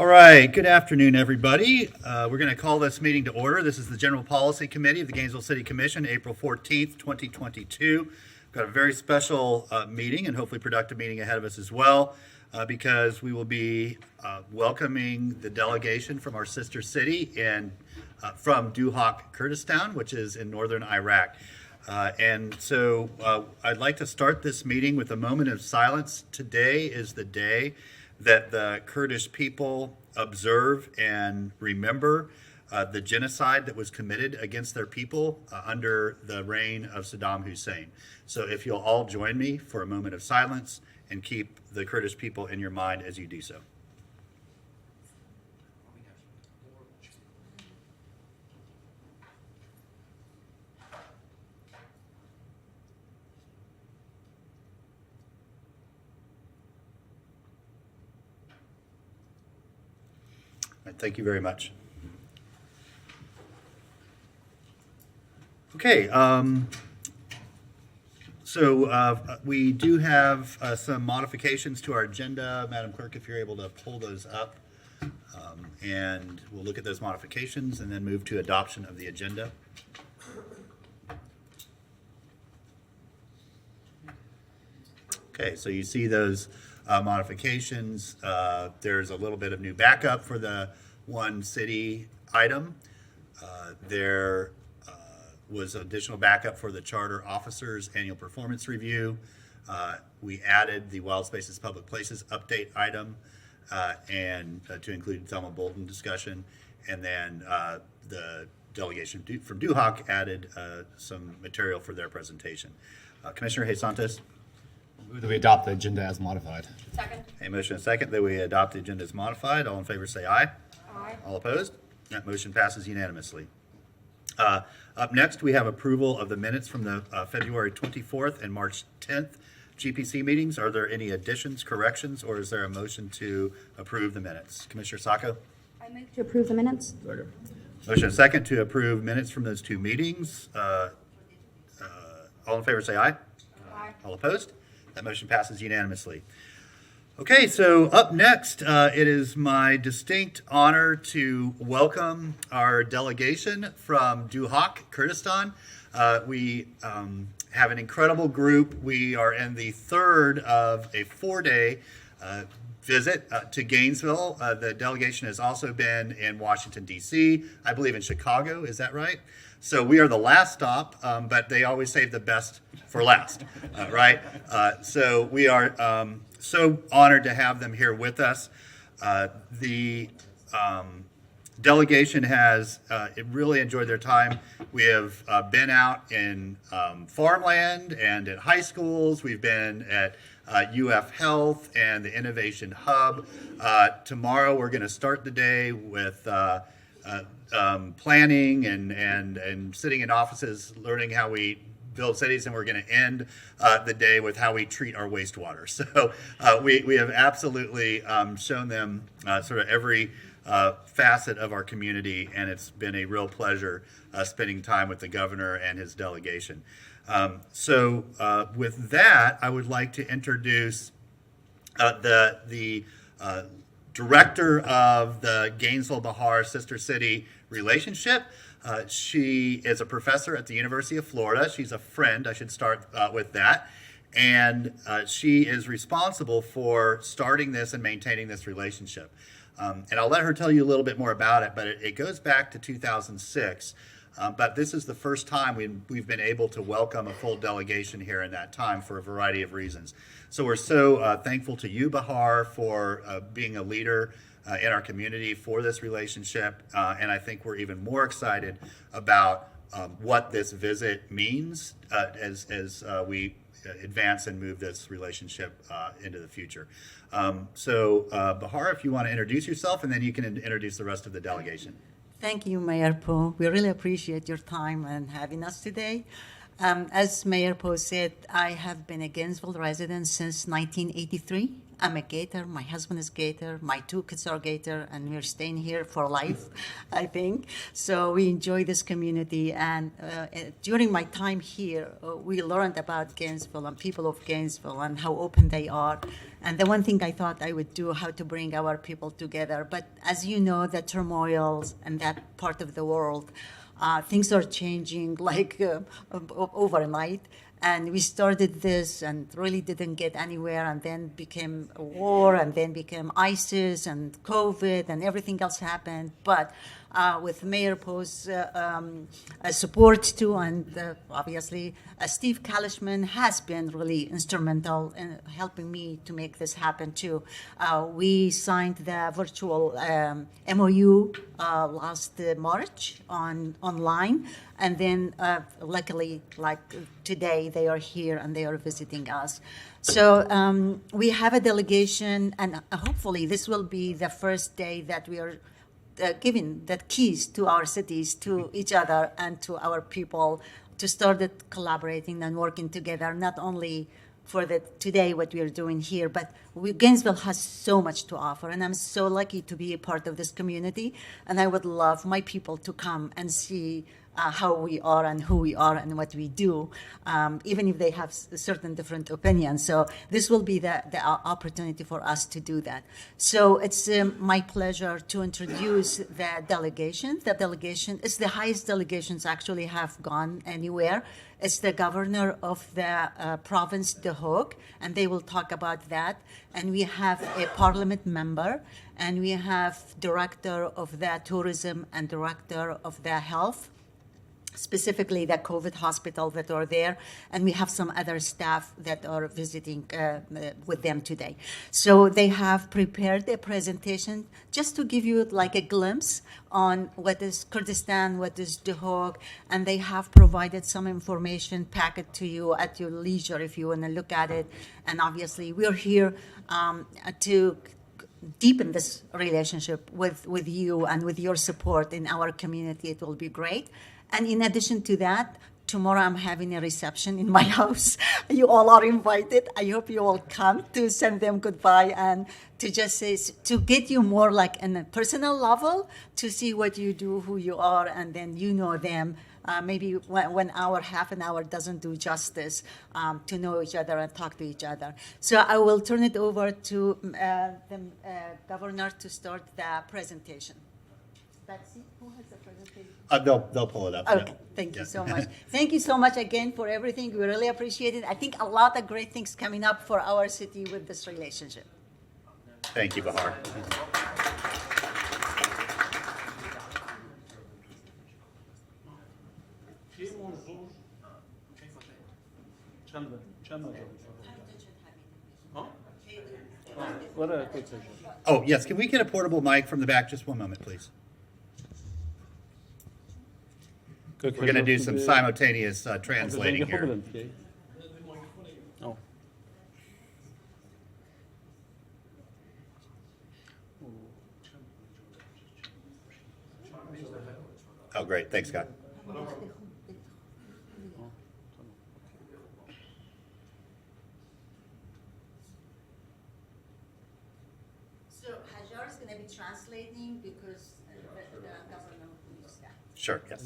All right, good afternoon, everybody. We're going to call this meeting to order. This is the General Policy Committee of the Gainesville City Commission, April 14th, 2022. We've got a very special meeting and hopefully productive meeting ahead of us as well because we will be welcoming the delegation from our sister city from Duhok, Kurdistan, which is in northern Iraq. And so I'd like to start this meeting with a moment of silence. Today is the day that the Kurdish people observe and remember the genocide that was committed against their people under the reign of Saddam Hussein. So if you'll all join me for a moment of silence and keep the Kurdish people in your mind as you do so. Thank you very much. Okay, we do have some modifications to our agenda. Madam Clerk, if you're able to pull those up, and we'll look at those modifications and then move to adoption of the agenda. Okay, so you see those modifications. There's a little bit of new backup for the one city item. There was additional backup for the charter officers annual performance review. We added the Wild Spaces Public Places update item and to include Thelma Bolton discussion. And then the delegation from Duhok added some material for their presentation. Commissioner Hey Santos. Move that we adopt the agenda as modified. Second. A motion and second that we adopt the agenda as modified. All in favor say aye. Aye. All opposed? That motion passes unanimously. Up next, we have approval of the minutes from the February 24th and March 10th GPC meetings. Are there any additions, corrections, or is there a motion to approve the minutes? Commissioner Sacco? I move to approve the minutes. Second. Motion and second to approve minutes from those two meetings. All in favor say aye. Aye. All opposed? That motion passes unanimously. Okay, so up next, it is my distinct honor to welcome our delegation from Duhok, Kurdistan. We have an incredible group. We are in the third of a 4-day visit to Gainesville. The delegation has also been in Washington, D.C., I believe in Chicago. Is that right? So we are the last stop, but they always save the best for last, right? So we are so honored to have them here with us. The delegation has really enjoyed their time. We have been out in farmland and at high schools. We've been at UF Health and the Innovation Hub. Tomorrow we're going to start the day with planning and sitting in offices, learning how we build cities, and we're going to end the day with how we treat our wastewater. So we have absolutely shown them sort of every facet of our community, and it's been a real pleasure spending time with the governor and his delegation. With that, I would like to introduce the director of the Gainesville-Bahar Sister City relationship. She is a professor at the University of Florida. She's a friend, I should start with that. And she is responsible for starting this and maintaining this relationship. And I'll let her tell you a little bit more about it, but it goes back to 2006. But this is the first time we've been able to welcome a full delegation here in that time for a variety of reasons. So we're so thankful to you, Bahar, for being a leader in our community for this relationship. And I think we're even more excited about what this visit means as we advance and move this relationship into the future. Bahar, if you want to introduce yourself, and then you can introduce the rest of the delegation. Thank you, Mayor Poe. We really appreciate your time and having us today. As Mayor Poe said, I have been a Gainesville resident since 1983. I'm a Gator. My husband is Gator. My 2 kids are Gator, and we're staying here for life, I think. So we enjoy this community. And during my time here, we learned about Gainesville and people of Gainesville and how open they are. And the one thing I thought I would do, how to bring our people together. But as you know, the turmoils and that part of the world, things are changing like overnight. And we started this and really didn't get anywhere, and then became a war, and then became ISIS and COVID, and everything else happened. But with Mayor Poe's support too, and obviously Steve Kalishman has been really instrumental in helping me to make this happen too. We signed the virtual MOU last March online, and then luckily, like today, they are here and they are visiting us. So we have a delegation, and hopefully this will be the first day that we are giving the keys to our cities, to each other and to our people, to start collaborating and working together, not only for today what we are doing here, but Gainesville has so much to offer, and I'm so lucky to be a part of this community, and I would love my people to come and see how we are and who we are and what we do, even if they have certain different opinions. So this will be the opportunity for us to do that. So it's my pleasure to introduce the delegation. The delegation is the highest delegations actually have gone anywhere. It's the governor of the province, De Hoog, and they will talk about that. And we have a parliament member, and we have director of the tourism and director of the health, specifically the COVID hospital that are there, and we have some other staff that are visiting with them today. So they have prepared a presentation just to give you like a glimpse on what is Kurdistan, what is De Hoog, and they have provided some information packet to you at your leisure if you want to look at it. And obviously we're here to deepen this relationship with you, and with your support in our community, it will be great. And in addition to that, tomorrow I'm having a reception in my house. You all are invited. I hope you all come to send them goodbye and to just say, to get you more like in a personal level, to see what you do, who you are, and then you know them. Maybe 1 hour, half an hour doesn't do justice to know each other and talk to each other. So I will turn it over to the governor to start the presentation. Betsy, who has the presentation? They'll pull it up. Okay, yeah. thank you Yeah. so much. Thank you so much again for everything. We really appreciate it. I think a lot of great things coming up for our city with this relationship. Thank you, Bahar. Oh, yes, can we get a portable mic from the back? Just one moment, please. We're going to do some simultaneous translating here. Oh, great. Thanks, Scott. So Hajar is going to be translating because the governor will use that. Sure, yes.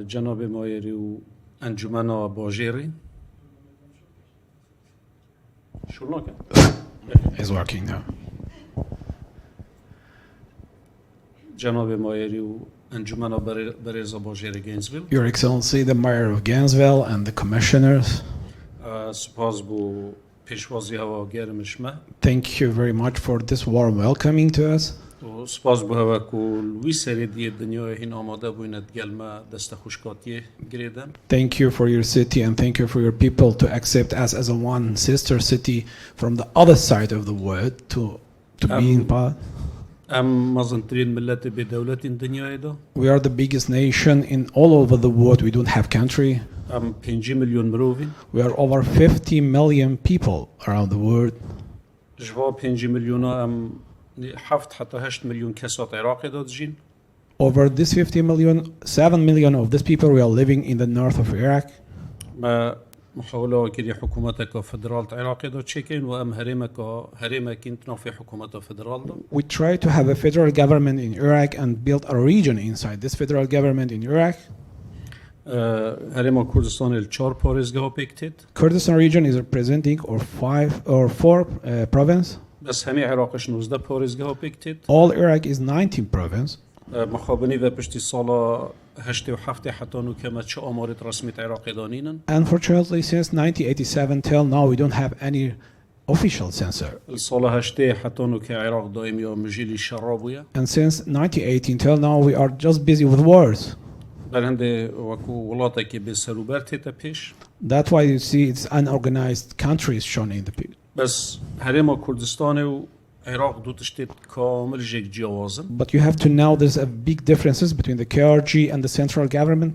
جناب مایری و انجمن باجری شروع نکن. Is working now. جناب مایری و انجمن بریز باجری گینزویل Your Excellency, the Mayor of Gainesville and the Commissioners, سپاس بو پیشوازی هوا گرمش ما thank you very much for this warm welcoming to us. و سپاس بو هوا کل وی سری دی دنیا هین آماده بویند گلما دست خوشکاتی گریدم Thank you for your city and thank you for your people to accept us as a one sister city from the other side of the world to be in part. ام مزنترین ملت به دولت این دنیا دا We are the biggest nation in all over the world. We don't have country. ام 5 میلیون مروین We are over 50 million people around the world. جوا 5 میلیون ام 7 حتی 8 میلیون کسات عراق داد جین Over this 50 million, 7 million of these people we are living in the north of Iraq. ما محاولة كري حكومتك فدرال عراقي دو تشيكين وأم هرمك انتنا في حكومة فدرال دو. We try to have a federal government in Iraq and build a region inside this federal government in Iraq. هرم كردستان الچار پارزگاه بکتید. Kurdistan region is representing four province. بس همه عراقش 19 پارزگاه بکتید. All Iraq is 19 province. مخابنی و پشتی سالا 87 حتی نو که چه آمارت رسمیت عراقی دانینن. Unfortunately, since 1987 till now, we don't have any official censor. السالا 80 حتی نو که عراق دائم یا مجیلی شرابویا. And since 1918 till now, we are just busy with wars. بل هنده وکو ولاتا که به سروبرتی تا پیش. That's why you see it's unorganized countries shown in the picture. بس هرم کردستان و عراق دو تشتید کامل جيك جوازن. But you have to know there's a big differences between the KRG and the central government.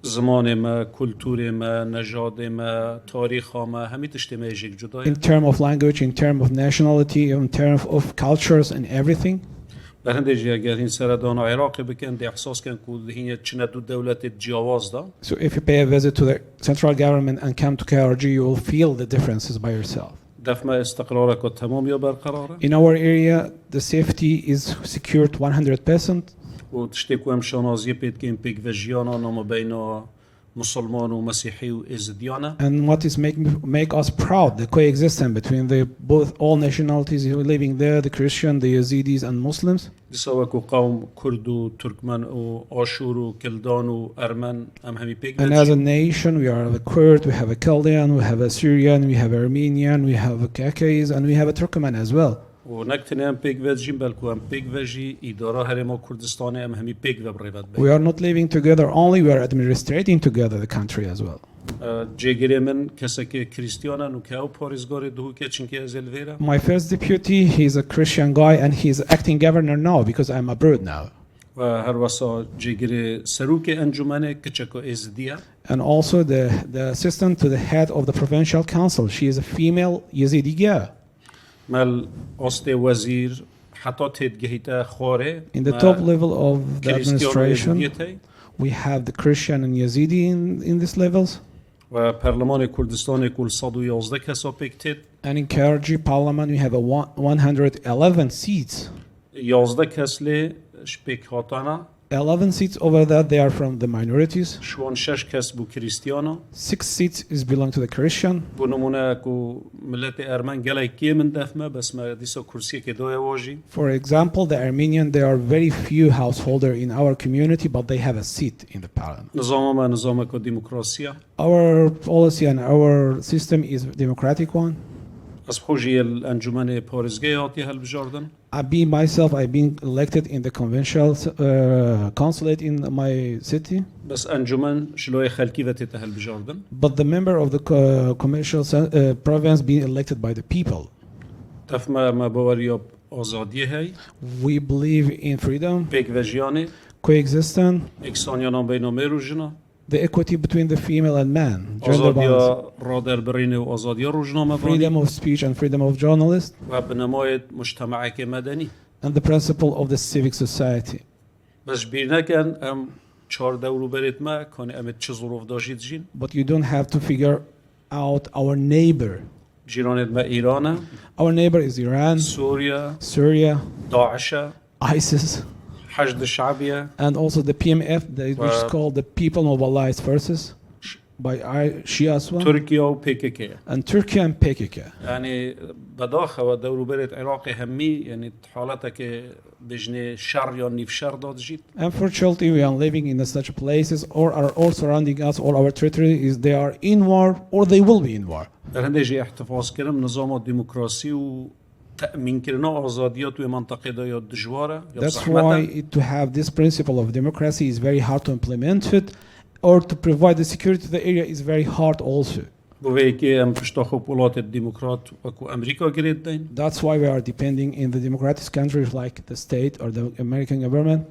زمان ما كلتور ما نژاد ما تاریخ ما همه تشتی ما جيك جدای. In terms of language, in terms of nationality, in terms of cultures and everything. بر هنده جی اگر این سردان عراق بکن دی احساس کن که هین چنه دو دولت جواز دا. So if you pay a visit to the central government and come to KRG, you will feel the differences by yourself. دفع استقرارك تمام یا برقراره. In our area, the safety is secured 100%. و تشتی که هم شانازی پید که این پیک و جیانا نام بین مسلمان و مسیحی و ازدیانه. And what is make us proud, the coexistence between the both all nationalities who are living there, the Christian, the Yazidis and Muslims. دیسا وکو قوم کرد و ترکمن و آشور و کلدان و ارمن هم همی پیک And as a nation, we are a Kurd, we have a Chaldean, we have a Syrian, we have Armenian, we have a Kakais, and we have a Turkmen as well. و نکتنی هم پیک و جیم بلکو هم پیک و جی اداره هرما کردستان هم همی پیک و بریبت We are not living together only, we are administrating together the country as well. جیگری من کسی که کریستیانن و که او پارزگار دو که چنکه از الویره. My first deputy, he's a Christian guy and he's acting governor now because I'm abroad now. و هر واسه جیگری سروک انجمنه که چکو ازدیه. And also the assistant to the head of the provincial council, she is a female Yazidi girl. مال است وزیر حتی تدگهیت خواره. In the top level of the administration, we have the Christian and Yazidi in these levels. و پارلمان کردستان کل 111 کسا پیکتید. And in KRG parliament, we have 111 seats. 11 کسلی شپیک هاتانا. 11 seats over that, they are from the minorities. شوان 6 کس بو کریستیانا. 6 seats is belong to the Christian. بو نمونه کو ملت ارمن گلای کی من دفمه بس ما دیسا کرسی که دوی واجی. For example, the Armenian, there are very few householder in our community, but they have a seat in the parliament. نظام ما نظام کو دموکراسیا. Our policy and our system is democratic one. از خوشی الانجمن پارزگاه هاتی هل بجاردن. I've been elected in the conventional consulate in my city. بس انجمن شلوی خلکی و تتهل بجاردن. But the member of the commercial province being elected by the people. تفما ما باوریا آزادی هی. We believe in freedom, پیک و جیانه. coexistence, اکسانیان بین مروجنا. the equity between the female and man, gender balance, آزادیا رادر برینه و آزادیا روزنامه freedom بانی. of speech and freedom of journalists, و بنمایت مجتمع که مدنی. and the principle of the civic society. بس بیر نکن ام 4 دورو برید ما کنه ام چه ظروف داشتید جین. But you don't have to figure out our neighbor. جیرانت ما ایرانه. Our neighbor is Iran, سوریا. Syria, داعشه. ISIS, حشد الشعبيه. and also the PMF, which is called the People Mobilized Forces by Shia as well, ترکیه و PKK. and Turkey and PKK. يعني بداخل و دورو برید عراقی همی یعنی حالته که بجنه شر یا نیف شر داد جید. Unfortunately, we are living in such places or are all surrounding us, or our territory is they are in war or they will be in war. در هنده جی احتفاظ کردم نظام دموکراسی و تأمین کردن آزادیات و منطقه دا یا دجواره یا That's why to have this principle of democracy is very hard to implement it, or to provide the security to the area is very hard also. بوی که ام پشتا خوب ولات دموکرات و کو امریکا گرید دین. That's why we are depending in the democratic countries like the state or the American government.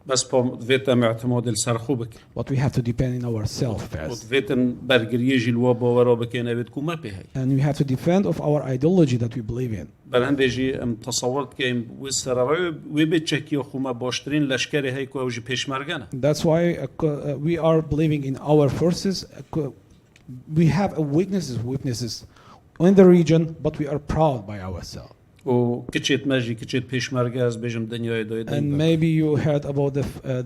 بس با فيتم اعتماد السرخوبك But we have to depend in ourselves first. وفيتم برگریجی الوابا ورا بكينا بتكو ما بهاي And we have to defend of our ideology that we believe in. برهندجي ام تصورت كيم وسرعب وبتشكي خوما باشترين لشكري هيكو اوجي بيشمرگنا That's why we are believing in our forces. We have a weaknesses in the region, but we are proud by ourselves. وكتشيت ماجي كتشيت بيشمرگا از بيجم دنياي دوي And maybe you heard about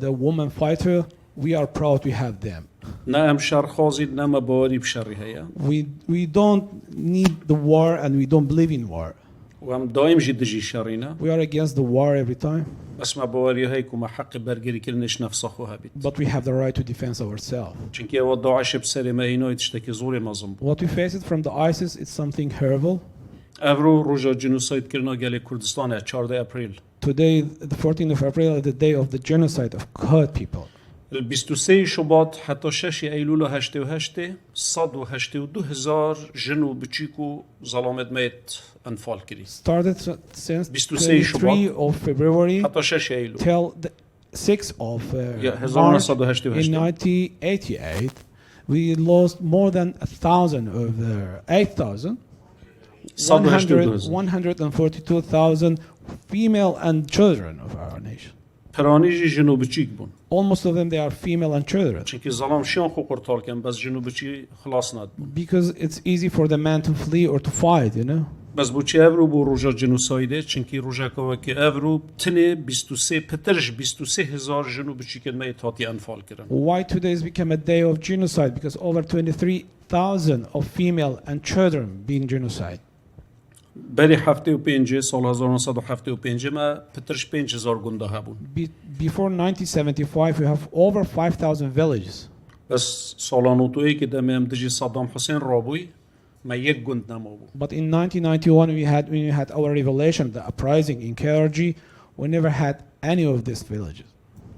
the woman fighter. We are proud we have them. نعم شر خازي نعم بواري بشري هيا We don't need the war and we don't believe in war. وهم دايم جي دجي شرينا We are against the war every time, بس ما بواري هيكو ما حق برگري كلنش نفس خوها بيت but we have the right to defend ourselves. چونكي او داعش بسري ما هينو يتشتكي زوري مازم What we face it from the ISIS is something horrible. افرو روجا جنوسايد كرنا قالي كردستان 4 ابريل Today, the 14th of April, is the day of the genocide of Kurd people. ال 23 شباط حتى 6 ايلول 88 182 هزار جنو بتشيكو ظلامت ميت انفال كري Started since 23 23 of February حتى 6 ايلول till the 6th of Yeah, March 1988. in 1988. We lost more than 1,000 of the 8,000. 142,000 female and children of our nation. پرانیجی جنو بچیک بون Almost of them they are female and children چونكي ظلام شلون خو قرطال كان بس جنو بچی خلاص ناد because it's easy for the man to flee or to fight, you know. بس بو چه افرو بو روجا جنوسایده چونكي روجا كوكي افرو تنه 23 پترش 23 هزار جنو بچی کن ما تاتی انفال کرن Why today has become a day of genocide? Because over 23,000 of female and children being genocide. بری هفته و پنجه سال 1975 ما پترش 5000 گنده هبون Before 1975, we have over 5,000 villages. بس سالانو تو ای که دمیم دجی صدام حسین رابوی ما یک گند نمو But in 1991, when we had our revelation, the uprising in KRG, we never had any of these villages.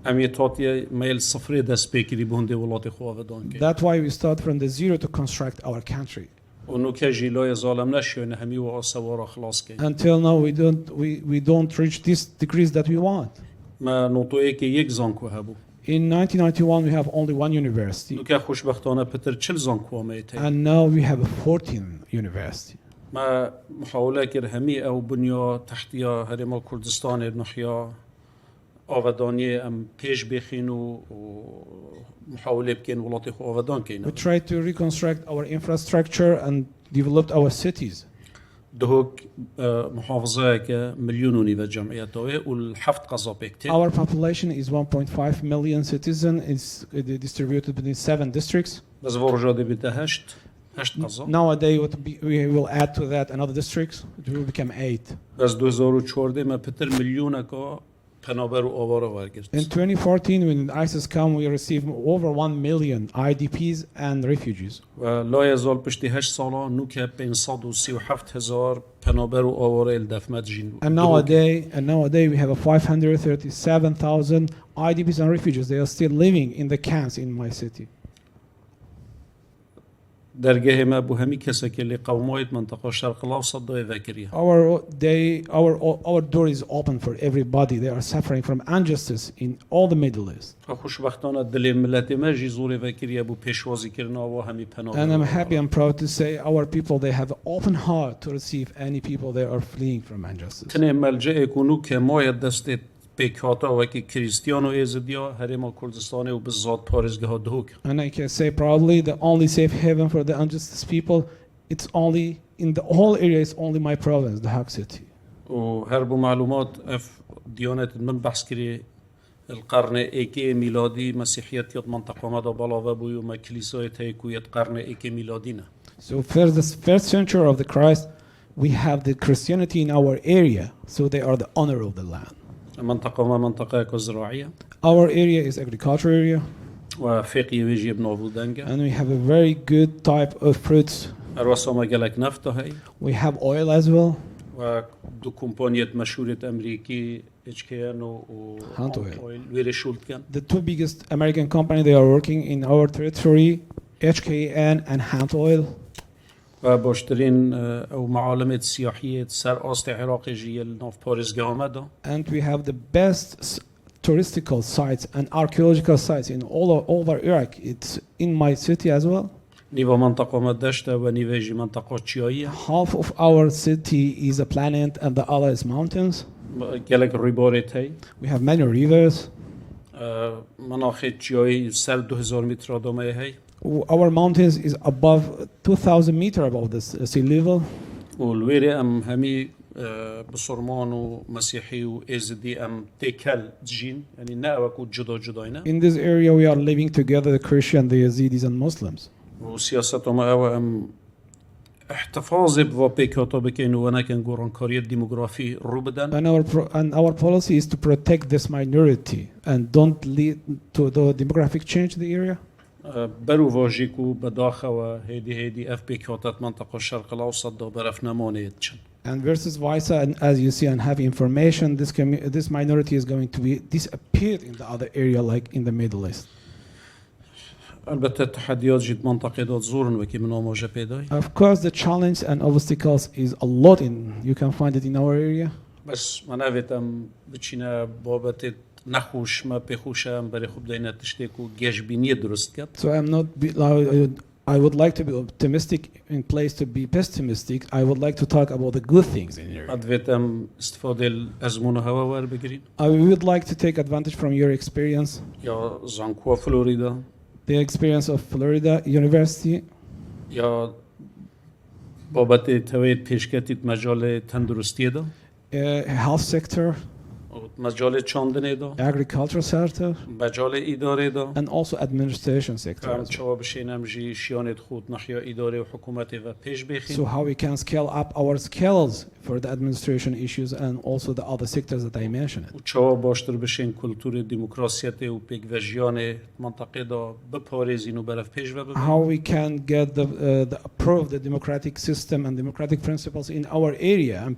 امی تاتی میل صفری دست بکری بونده ولات خواه دان که That's why we start from the zero to construct our country. اونو که جیلای ظالم نشونه همی و آسوارا خلاص که Until now, we don't reach these degrees that we want. ما نوتو ای که یک زانکو هبو In 1991, we have only one university, نو که خوشبختانه پتر چل زانکو میته and now we have 14 university. ما محاوله کر همی او بنیا تحتیا هرما کردستان نحیا آودانی ام پیش بخین و محاوله بکن ولات خو آودان We کینا tried to reconstruct our infrastructure and developed our cities. دهوك محافظة كمليون ونيفة جمعياتوي والحفت قصة بكتير Our population is 1.5 million citizens. It's distributed between 7 districts. بس فرجة دي بتهشت هشت قصة Nowadays, we will add to that another districts. It will become 8. بس 2014 ما بتر مليون كا پنابر و آوارا ورگرد In 2014, when ISIS come, we received over 1 million IDPs and refugees. و لا يزال پشتی 8 سالا نوکه 537 هزار پنابر و آوارا الدفمت جین And nowadays, we have a 537,000 IDPs and refugees. They are still living in the camps in my city. درگاه ما بو همی کسی که لی قومایت منطقه شرق الاوسط دای وکریه Our door is open for everybody. They are suffering from injustice in all the Middle East. خوشبختانه دل ملت ما جی زور وکریه بو پیشوازی کرنا و همی پنابر And I'm happy and proud to say our people, they have an open heart to receive any people they are fleeing from injustice. تنه ملجأ کنو که ماید دست پیکاتا و که کریستیان و ایزدیا هرما کردستان و بالذات پارزگاه دهوک And I can say proudly, the only safe haven for the injustice people, it's only, in the whole area, it's only my province, the Hawk City. و هربو معلومات اف ديانات من بحث كري القرن ايكي ميلادي مسيحيات يد منطقة مدى بلاوة بويو ما كليساية هيكو يد قرن ايكي ميلادينا So for the first century of the Christ, we have the Christianity in our area, so they are the honor of the land. منطقة ما منطقة كزراعية Our area is agriculture area, وفقية ويجي بنوفو دنجا and we have a very good type of fruits. الرسا ما قالك نفتا هاي We have oil as well. ودو كومبانيات مشهورة أمريكي HKN و Hunt oil. ويري شولت كان The two biggest American company they are working in our territory, HKN and Hunt Oil. وباشترين أو معالمة سياحية سر أست عراقي جي النوف باريس جامدا And we have the best touristical sites and archaeological sites in all over Iraq. It's in my city as well. نيفا منطقة مدشتة ونيفا منطقة تشيوية Half of our city is a planet and the other is mountains. قالك الريبوريت هي We have many rivers. مناخ تشيوي سر 2000 متر دومي هي Our mountains is above 2,000 meter above the sea level. والويري أم همي بصرمان ومسيحي وإزدي أم تيكل جين يعني ناوكو جدا جداينا In this area, we are living together, the Christian, the Yazidis, and Muslims. وسياستهم أوا أم احتفاظ بوابيكوتا بكينو وانا كان قرانكارية الديموغرافي روبدان And our policy is to protect this minority and don't lead to the demographic change in the area. برو واجيكو بداخة وهيدي اف بيكوتات منطقة الشرق الأوسط دو برف نموني تشن And versus Visa, and as you see and have information, this minority is going to be disappeared in the other area, like in the Middle East. البته التحديات جد منطقة دو تزورن وكي من أموجة بيداي Of course, the challenge and obstacles is a lot you can find it in our area. بس منافتم بچينا بابت نخوش ما بخوشم بري خوب دينا تشتيكو جيش بينية درست كت So I would like to be optimistic in place to be pessimistic. I would like to talk about the good things in here. أدفتم استفادة الأزمونة هوا وار بگرين I would like to take advantage from your experience, يا زانكوا فلوريدا the experience of Florida University, يا بابت تويت پیشکتیت مجال تندرستی دا health sector, مجال چاندنه دا agricultural sector, مجال اداره دا and also administration sector. کام چوا بشینم جی شیانت خود نخیا اداره و حکومت و پیش So بخین how we can scale up our skills for the administration issues and also the other sectors that I mentioned. و چوا باشتر بشین کلتور دموکراسیت و پیگ و جیان منطقه دا بپارزین و برف پیش و How ببین we can get the approve the democratic system and democratic principles in our area. And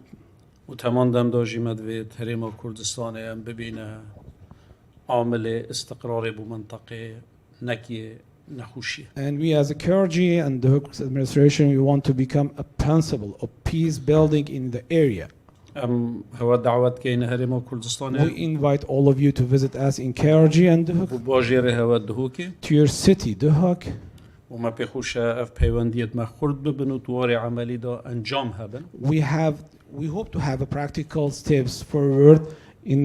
و تمام دم دا جیمد و تریم کردستان هم ببینه عامل استقرار بو منطقه نکی نخوشی And we as a clergy and the Hooks administration, we want to become a principle of peace building in the area. هوا دعوت كاين هرم كردستان We invite all of you to visit us in Karachi and Duhok, وباجر هوا دهوكي to your city, Duhok. وما بيخوش اف بيونديت ما خرد ببن وطواري عملي دا انجام هبن We hope to have a practical steps forward in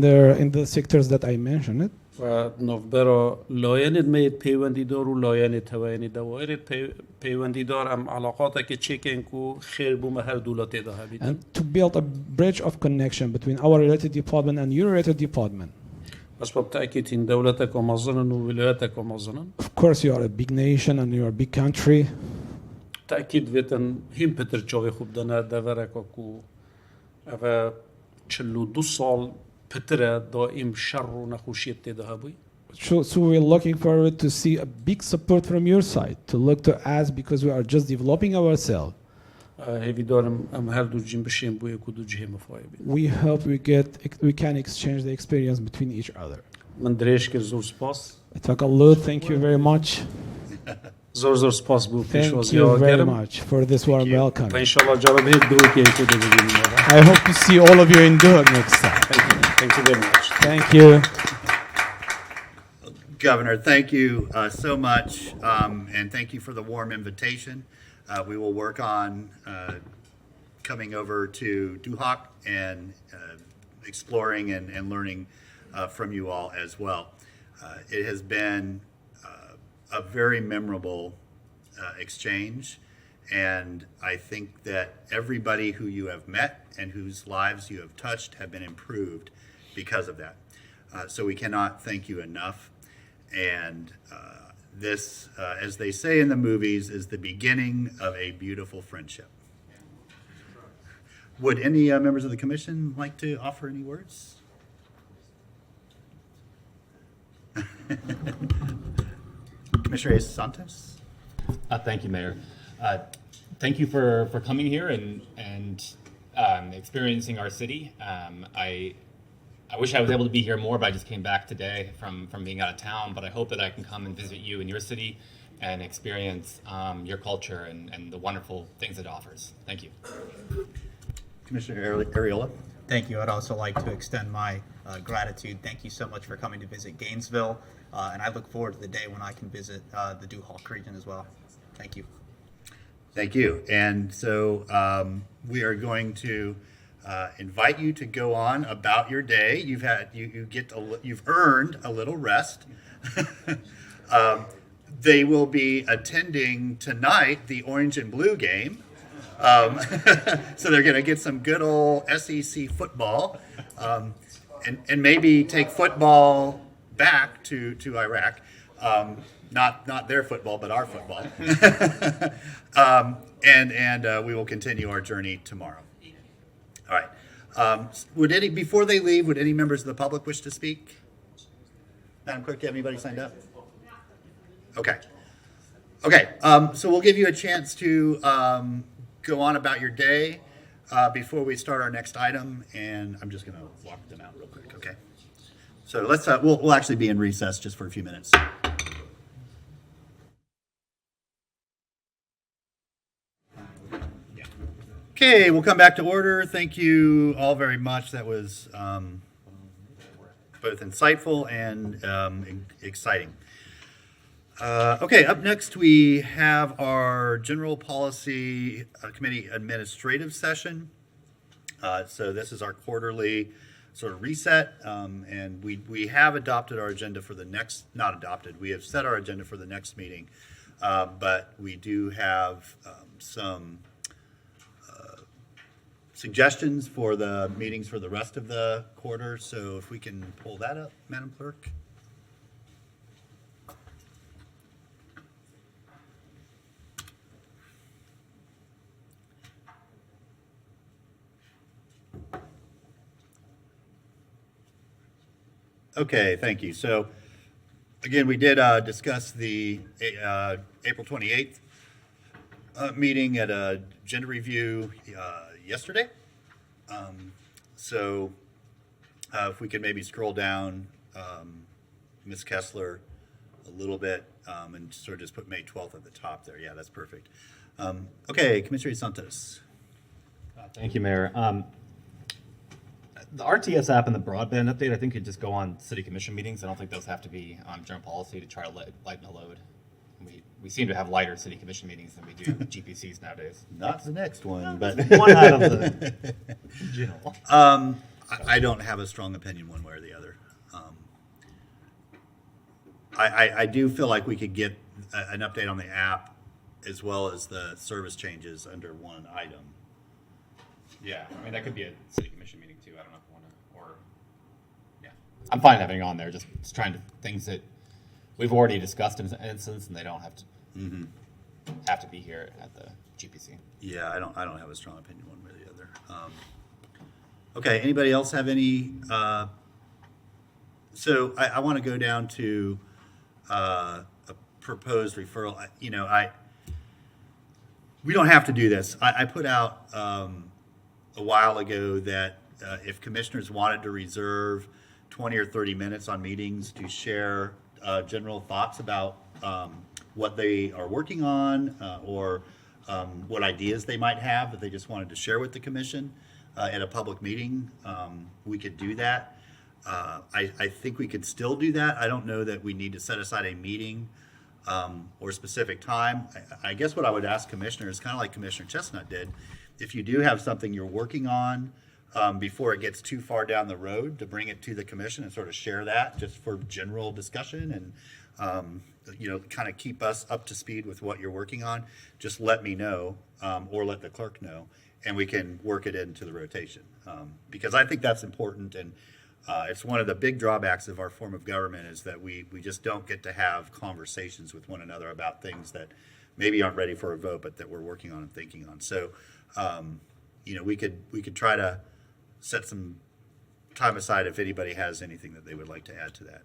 the sectors that I mentioned. و نوفبرا لاين ميت بيوندي دار ولاين تواني دوائر بيوندي دار ام علاقاتك تشيكن كو خير بو مهر دولت دا هبيد And to build a bridge of connection between our related department and your related department. بس بالتأكيد إن دولتك ومظنا وولاياتك ومظنا Of course, you are a big nation and you are a big country. تأكيد فيتن هم بتر جاوي خوب دانا دورك كو أفا چلو دو سال بتر دائم شر و نخوشیت تده هبوی So we're looking forward to see a big support from your side, to look to us because we are just developing ourselves. هیوی دارم ام هر دو جیم بشیم بوی کدو جه مفای بید We hope we can exchange the experience between each other. من درش کر زور سپاس I talk a lot. Thank you very much. زور سپاس بو Thank پیشوازی you ها very گرم much for this warm welcome. و انشالله جرب هید دو که کدو بگیریم I hope to see all of you in Duhok next time. Thank you very much. Thank you. Governor, thank you so much, and thank you for the warm invitation. We will work on coming over to Duhok and exploring and learning from you all as well. It has been a very memorable exchange, and I think that everybody who you have met and whose lives you have touched have been improved because of that. So we cannot thank you enough. And this, as they say in the movies, is the beginning of a beautiful friendship. Would any members of the commission like to offer any words? Commissioner Santos? Thank you, Mayor. Thank you for coming here and experiencing our city. I wish I was able to be here more, but I just came back today from being out of town. But I hope that I can come and visit you in your city and experience your culture and the wonderful things it offers. Thank you. Commissioner Ariola? Thank you. I'd also like to extend my gratitude. Thank you so much for coming to visit Gainesville, and I look forward to the day when I can visit the Duhawk region as well. Thank you. Thank you. And so we are going to invite you to go on about your day. You've earned a little rest. They will be attending tonight the orange and blue game. So they're going to get some good old SEC football, and maybe take football back to Iraq. Not their football, but our football. And we will continue our journey tomorrow. All right. Before they leave, would any members of the public wish to speak? Madam Clerk, do you have anybody signed up? Okay. Okay. So we'll give you a chance to go on about your day before we start our next item, and I'm just going to walk them out real quick. Okay. So let's. We'll actually be in recess just for a few minutes. Okay, we'll come back to order. Thank you all very much. That was both insightful and exciting. Okay, up next we have our General Policy Committee Administrative Session. So this is our quarterly sort of reset, and we have adopted our agenda for the next, not adopted, we have set our agenda for the next meeting, but we do have some suggestions for the meetings for the rest of the quarter. So if we can pull that up, Madam Clerk. Okay, thank you. So again, we did discuss the April 28th meeting at a gender review yesterday. So if we could maybe scroll down, Ms. Kessler, a little bit, and sort of just put May 12th at the top there. Yeah, that's perfect. Okay, Commissioner Santos. Thank you, Mayor. The RTS app and the broadband update, I think, could just go on city commission meetings. I don't think those have to be on general policy to try to lighten the load. We seem to have lighter city commission meetings than we do GPCs nowadays. Not the next one, but One out of the general. I don't have a strong opinion one way or the other. I do feel like we could get an update on the app as well as the service changes under one item. Yeah, I mean, that could be a city commission meeting too. I don't know if you want to, or, yeah. I'm fine having it on there, just trying to, things that we've already discussed in an instance and they don't have to have to be here at the GPC. Yeah, I don't have a strong opinion one way or the other. Okay, anybody else have any? So I want to go down to a proposed referral. We don't have to do this. I put out a while ago that if commissioners wanted to reserve 20 or 30 minutes on meetings to share general thoughts about what they are working on or what ideas they might have that they just wanted to share with the commission at a public meeting, we could do that. I think we could still do that. I don't know that we need to set aside a meeting or specific time. I guess what I would ask commissioners, kind of like Commissioner Chestnut did, if you do have something you're working on before it gets too far down the road, to bring it to the commission and sort of share that just for general discussion and kind of keep us up to speed with what you're working on. Just let me know or let the clerk know, and we can work it into the rotation because I think that's important. And it's one of the big drawbacks of our form of government is that we just don't get to have conversations with one another about things that maybe aren't ready for a vote, but that we're working on and thinking on. So, we could try to set some time aside if anybody has anything that they would like to add to that.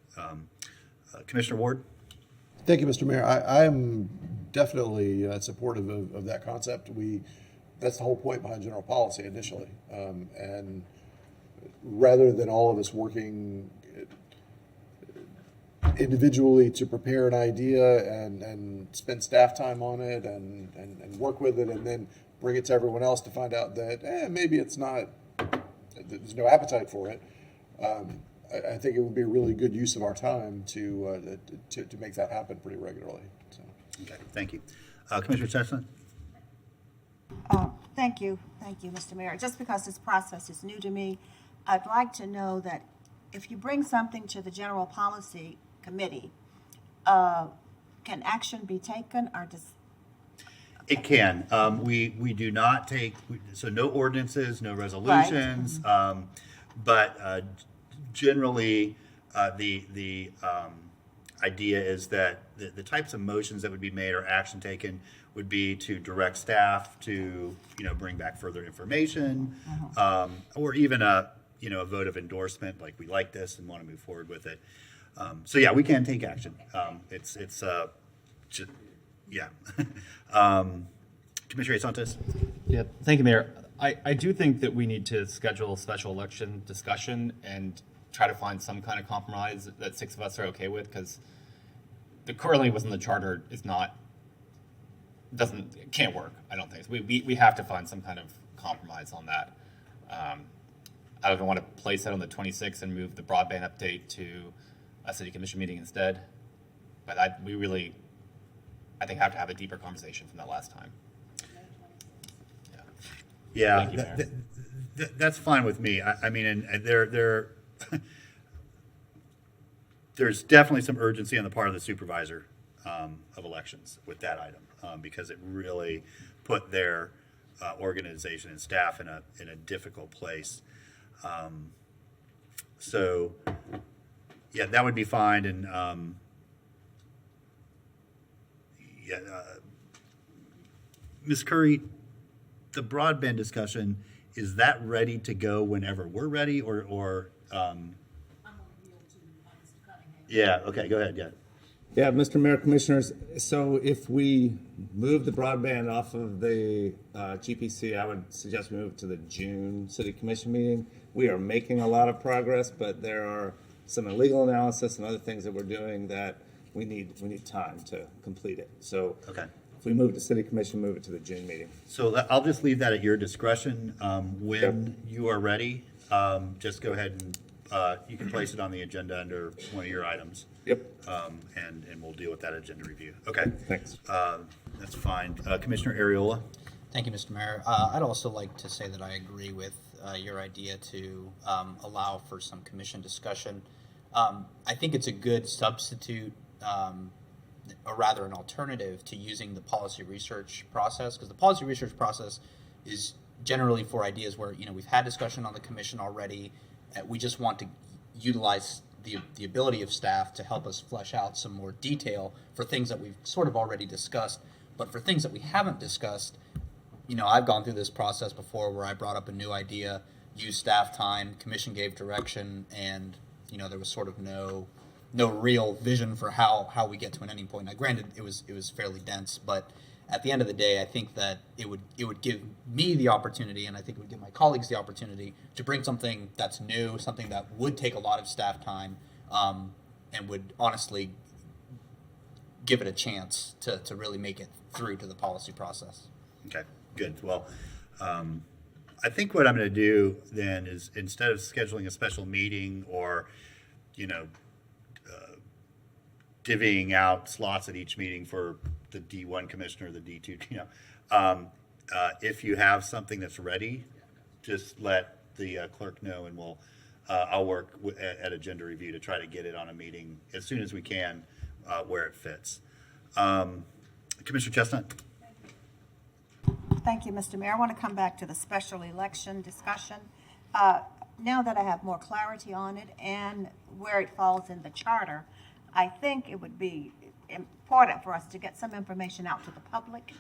Commissioner Ward? Thank you, Mr. Mayor. I am definitely supportive of that concept. That's the whole point behind general policy initially. And rather than all of us working individually to prepare an idea and spend staff time on it and work with it and then bring it to everyone else to find out that maybe it's not there's no appetite for it. I think it would be a really good use of our time to make that happen pretty regularly. So. Okay, thank you. Commissioner Chestnut? Thank you, Mr. Mayor. Just because this process is new to me, I'd like to know that if you bring something to the General Policy Committee, can action be taken or just? It can. We do not take, so no ordinances, no resolutions, but generally, the idea is that the types of motions that would be made or action taken would be to direct staff to, bring back further information, or even a vote of endorsement, like we like this and want to move forward with it. So yeah, we can take action. Yeah. Commissioner Santos? Yeah, thank you, Mayor. I do think that we need to schedule a special election discussion and try to find some kind of compromise that six of us are okay with, because the currently what's in the charter is not, it can't work, I don't think. So we have to find some kind of compromise on that. I don't want to place that on the 26th and move the broadband update to a city commission meeting instead. But I think have to have a deeper conversation from that last time. Yeah, Thank you, Mayor. that's fine with me. I mean, and there's definitely some urgency on the part of the supervisor of elections with that item, because it really put their organization and staff in a difficult place. So, yeah, that would be fine. And Ms. Curry, the broadband discussion, is that ready to go whenever we're ready, or yeah, okay, go ahead, yeah. Yeah, Mr. Mayor, Commissioners, so if we move the broadband off of the GPC, I would suggest we move it to the June City Commission meeting. We are making a lot of progress, but there are some legal analysis and other things that we're doing that we need time to complete it. So Okay. if we move it to City Commission, move it to the June meeting. So I'll just leave that at your discretion. When you are ready, just go ahead and you can place it on the agenda under one of your items. Yep. And we'll deal with that agenda review. Okay. Thanks. That's fine. Commissioner Ariola? Thank you, Mr. Mayor. I'd also like to say that I agree with your idea to allow for some commission discussion. I think it's a good substitute, or rather an alternative to using the policy research process, because the policy research process is generally for ideas where, we've had discussion on the commission already. We just want to utilize the ability of staff to help us flesh out some more detail for things that we've sort of already discussed. But for things that we haven't discussed, I've gone through this process before where I brought up a new idea, used staff time, commission gave direction, and there was sort of no real vision for how we get to an ending point. Now, granted, it was fairly dense, but at the end of the day, I think that it would give me the opportunity, and I think it would give my colleagues the opportunity to bring something that's new, something that would take a lot of staff time, and would honestly give it a chance to really make it through to the policy process. Okay, good. Well, I think what I'm going to do then is, instead of scheduling a special meeting or, divvying out slots at each meeting for the D1 commissioner, the D2, if you have something that's ready, just let the clerk know, and I'll work at agenda review to try to get it on a meeting as soon as we can, where it fits. Commissioner Chestnut? Thank you, Mr. Mayor. I want to come back to the special election discussion. Now that I have more clarity on it and where it falls in the charter, I think it would be important for us to get some information out to the public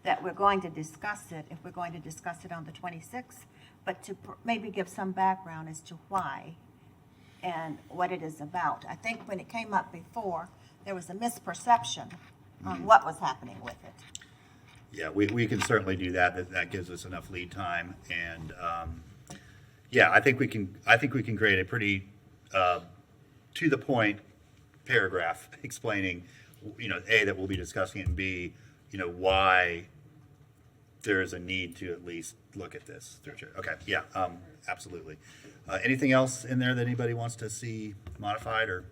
that we're going to discuss it, if we're going to discuss it on the 26th, but to maybe give some background as to why and what it is about. I think when it came up before, there was a misperception on what was happening with it. Yeah, we can certainly do that. That gives us enough lead time, and I think we can create a pretty to the point paragraph explaining, A, that we'll be discussing it, and B, why there is a need to at least look at this. Okay, yeah, absolutely. Anything else in there that anybody wants to see modified, or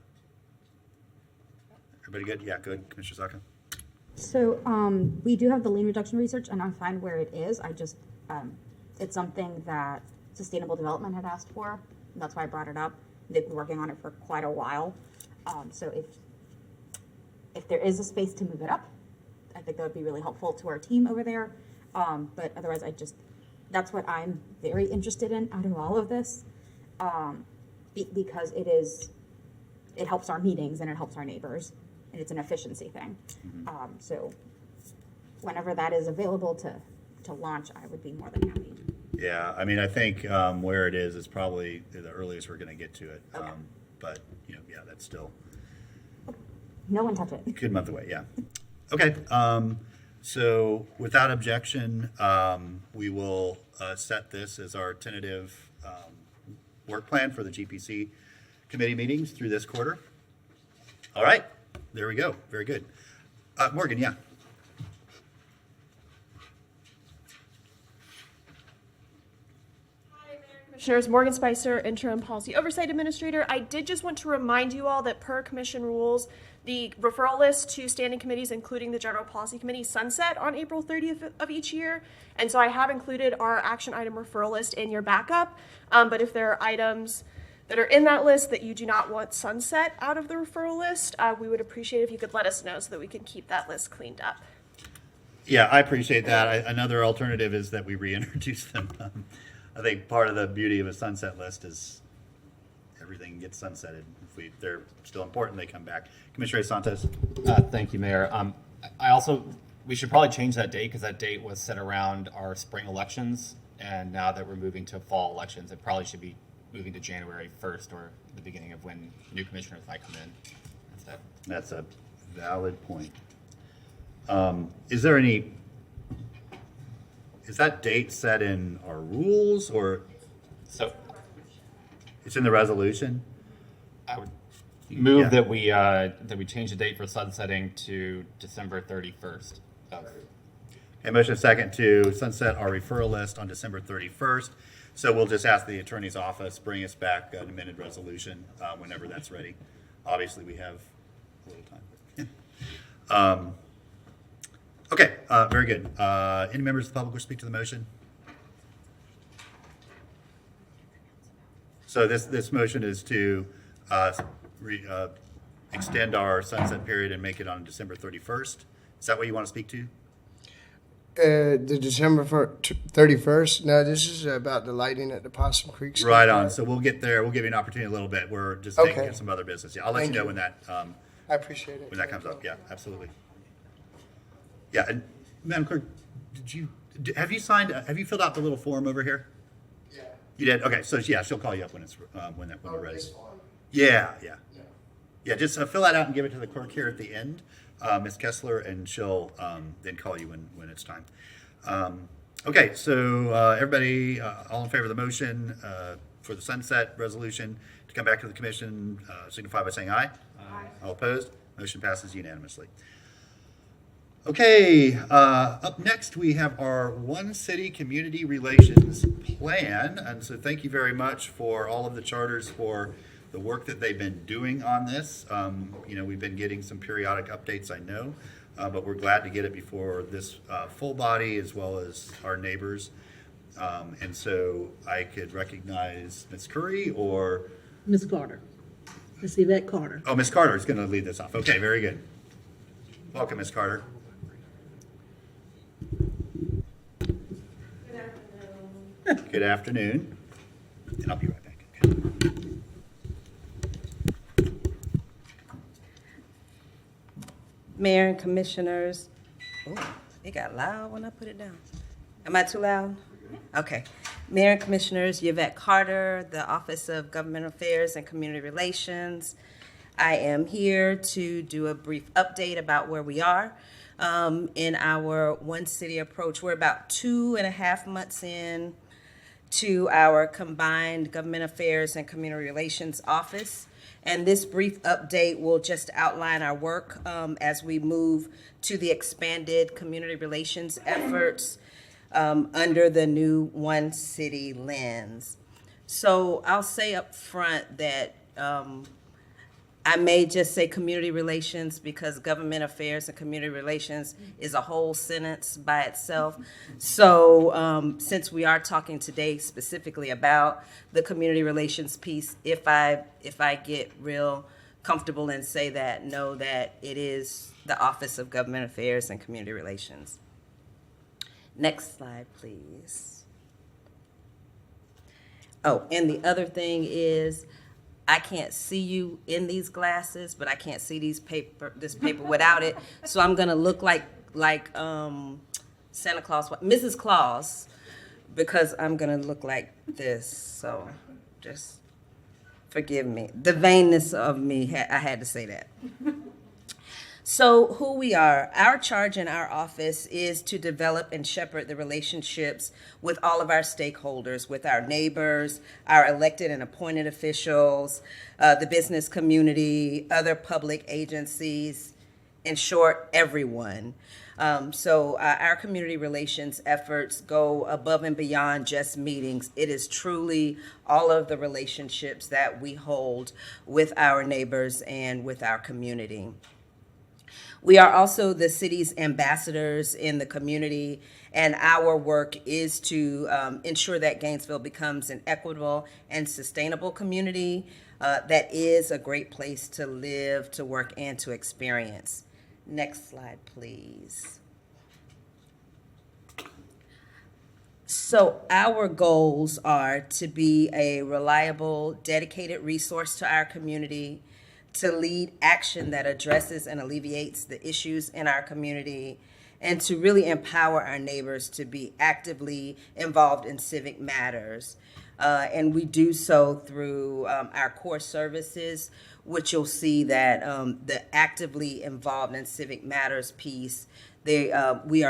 everybody good? Yeah, good. Commissioner Saka? So we do have the lien reduction research, and I'm fine where it is. I just, it's something that Sustainable Development had asked for. And that's why I brought it up. They've been working on it for quite a while. So if there is a space to move it up, I think that would be really helpful to our team over there. But otherwise, that's what I'm very interested in out of all of this, because it helps our meetings and it helps our neighbors, and it's an efficiency thing. So whenever that is available to launch, I would be more than happy. Yeah, I mean, I think where it is probably the earliest we're going to get to it. Okay. But, yeah, that's still No one touch it. a good month away, yeah. Okay, so without objection, we will set this as our tentative work plan for the GPC committee meetings through this quarter. All right, there we go. Very good. Morgan, yeah. Commissioners, Morgan Spicer, Interim Policy Oversight Administrator. I did just want to remind you all that per commission rules, the referral list to standing committees, including the General Policy Committee, sunset on April 30th of each year. And so I have included our action item referral list in your backup. But if there are items that are in that list that you do not want sunset out of the referral list, we would appreciate if you could let us know so that we can keep that list cleaned up. Yeah, I appreciate that. Another alternative is that we reintroduce them. I think part of the beauty of a sunset list is everything gets sunsetted. If they're still important, they come back. Commissioner Santos. Thank you, Mayor. We should probably change that date because that date was set around our spring elections. And now that we're moving to fall elections, it probably should be moving to January 1st or the beginning of when new commissioners might come in instead. That's a valid point. Is there any, is that date set in our rules, or So it's in the resolution? I would move Yeah. that we change the date for sunsetting to December 31st. A motion second to sunset our referral list on December 31st. So we'll just ask the attorney's office, bring us back an amended resolution whenever that's ready. Obviously, we have a little time. Okay, very good. Any members of the public wish to speak to the motion? So this motion is to extend our sunset period and make it on December 31st. Is that what you want to speak to? The December 31st. No, this is about the lighting at the Possum Creek. Skate Right on. Park. So we'll get there. We'll give you an opportunity in a little bit. We're just taking Okay. care of some other business. Yeah, I'll let Thank you know you. when that I appreciate it. when that comes up. Yeah, absolutely. Yeah, and Madam Clerk, have you filled out the little form over here? Yeah. You did? Okay, so yeah, she'll call you up when it's when we're ready. This one? Yeah. Yeah. Yeah, just fill that out and give it to the clerk here at the end, Ms. Kessler, and she'll then call you when it's time. Okay, so everybody, all in favor of the motion for the sunset resolution to come back to the commission, signify by saying aye. Aye. All opposed? Motion passes unanimously. Okay, up next we have our One City Community Relations Plan, and so thank you very much for all of the charters for the work that they've been doing on this. We've been getting some periodic updates, I know, but we're glad to get it before this full body as well as our neighbors. And so I could recognize Ms. Curry or, Ms. Carter. Ms. Yvette Carter. oh, Ms. Carter is going to lead this off. Okay, very good. Welcome, Ms. Carter. Good afternoon. And I'll be right back. Okay. Mayor and Commissioners. Oh, it got loud when I put it down. Am I too loud? Okay. Mayor and Commissioners, Yvette Carter, the Office of Government Affairs and Community Relations. I am here to do a brief update about where we are in our One City approach. We're about 2.5 months in to our combined Government Affairs and Community Relations Office. And this brief update will just outline our work as we move to the expanded community relations efforts under the new One City lens. So I'll say up front that I may just say community relations because government affairs and community relations is a whole sentence by itself. So since we are talking today specifically about the community relations piece, if I get real comfortable and say that, know that it is the Office of Government Affairs and Community Relations. Next slide, please. Oh, and the other thing is, I can't see you in these glasses, but I can't see this paper without it. So I'm gonna look like Santa Claus, Mrs. Claus, because I'm gonna look like this. So just forgive me. The vainness of me, I had to say that. So who we are, our charge in our office is to develop and shepherd the relationships with all of our stakeholders, with our neighbors, our elected and appointed officials, the business community, other public agencies, in short, everyone. So our community relations efforts go above and beyond just meetings. It is truly all of the relationships that we hold with our neighbors and with our community. We are also the city's ambassadors in the community, and our work is to ensure that Gainesville becomes an equitable and sustainable community that is a great place to live, to work, and to experience. Next slide, please. So our goals are to be a reliable, dedicated resource to our community, to lead action that addresses and alleviates the issues in our community, and to really empower our neighbors to be actively involved in civic matters. And we do so through our core services, which you'll see that the actively involved in civic matters piece, we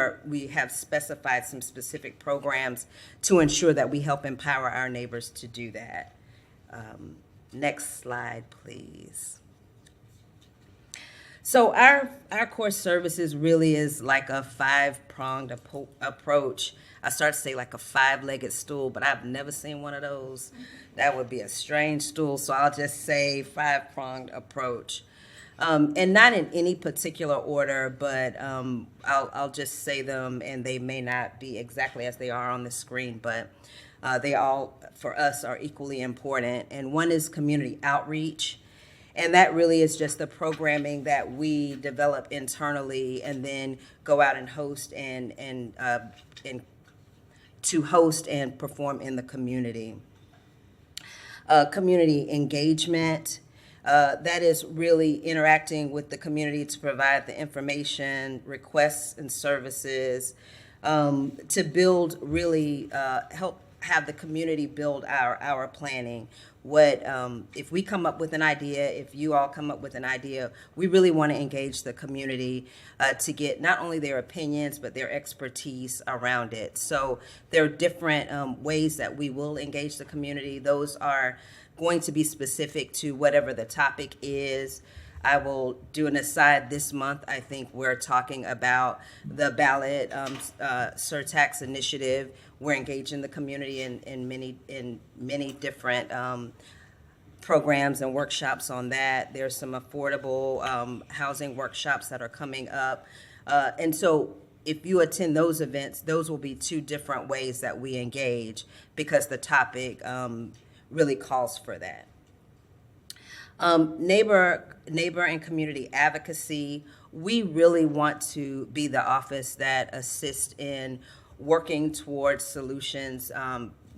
have specified some specific programs to ensure that we help empower our neighbors to do that. Next slide, please. So our core services really is like a five-pronged approach. I start to say like a five-legged stool, but I've never seen one of those. That would be a strange stool, so I'll just say five-pronged approach. And not in any particular order, but I'll just say them, and they may not be exactly as they are on the screen, but they all, for us, are equally important. And one is community outreach. And that really is just the programming that we develop internally and then go out and host and to host and perform in the community. Community engagement, that is really interacting with the community to provide the information, requests, and services to build really help have the community build our planning. What if we come up with an idea, if you all come up with an idea, we really want to engage the community to get not only their opinions, but their expertise around it. So there are different ways that we will engage the community. Those are going to be specific to whatever the topic is. I will do an aside this month. I think we're talking about the ballot surtax initiative. We're engaging the community in many different programs and workshops on that. There's some affordable housing workshops that are coming up. And so if you attend those events, those will be two different ways that we engage because the topic really calls for that. Neighbor and community advocacy, we really want to be the office that assists in working towards solutions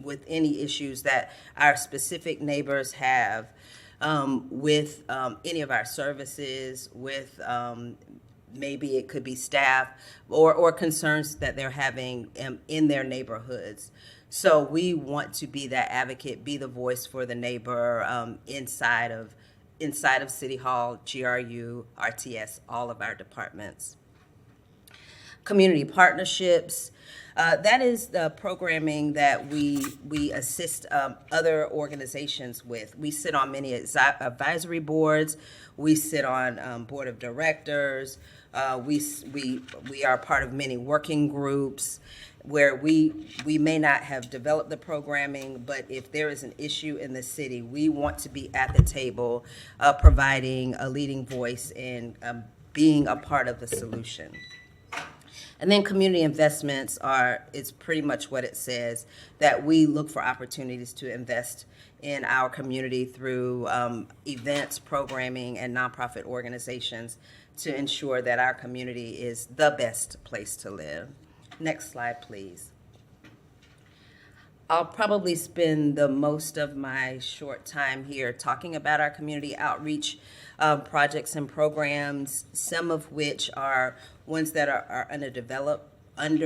with any issues that our specific neighbors have with any of our services, with maybe it could be staff or concerns that they're having in their neighborhoods. So we want to be that advocate, be the voice for the neighbor inside of City Hall, GRU, RTS, all of our departments. Community partnerships, that is the programming that we assist other organizations with. We sit on many advisory boards. We sit on board of directors. We are part of many working groups. where we may not have developed the programming, but if there is an issue in the city, we want to be at the table, providing a leading voice and being a part of the solution. And then community investments it's pretty much what it says, that we look for opportunities to invest in our community through events, programming, and nonprofit organizations to ensure that our community is the best place to live. Next slide, please. I'll probably spend the most of my short time here talking about our community outreach projects and programs, some of which are ones that are under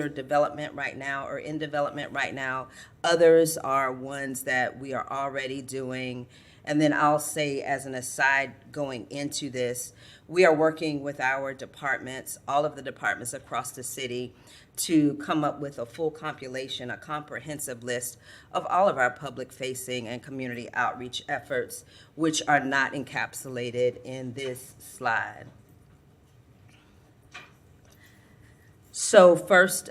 development right now or in development right now. Others are ones that we are already doing. And then I'll say, as an aside going into this, we are working with our departments, all of the departments across the city, to come up with a full compilation, a comprehensive list of all of our public-facing and community outreach efforts, which are not encapsulated in this slide. So first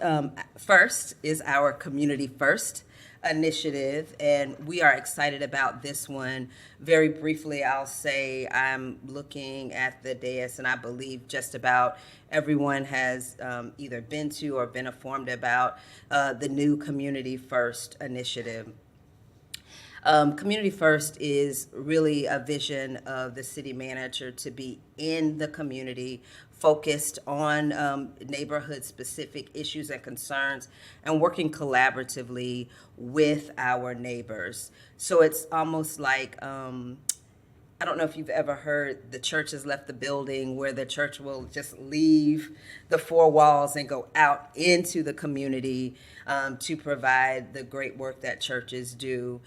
is our Community First initiative, and we are excited about this one. Very briefly, I'll say I'm looking at the dais, and I believe just about everyone has either been to or been informed about the new Community First initiative. Community First is really a vision of the city manager to be in the community, focused on neighborhood-specific issues and concerns, and working collaboratively with our neighbors. So it's almost like, I don't know if you've ever heard the church has left the building, where the church will just leave the four walls and go out into the community to provide the great work that churches do.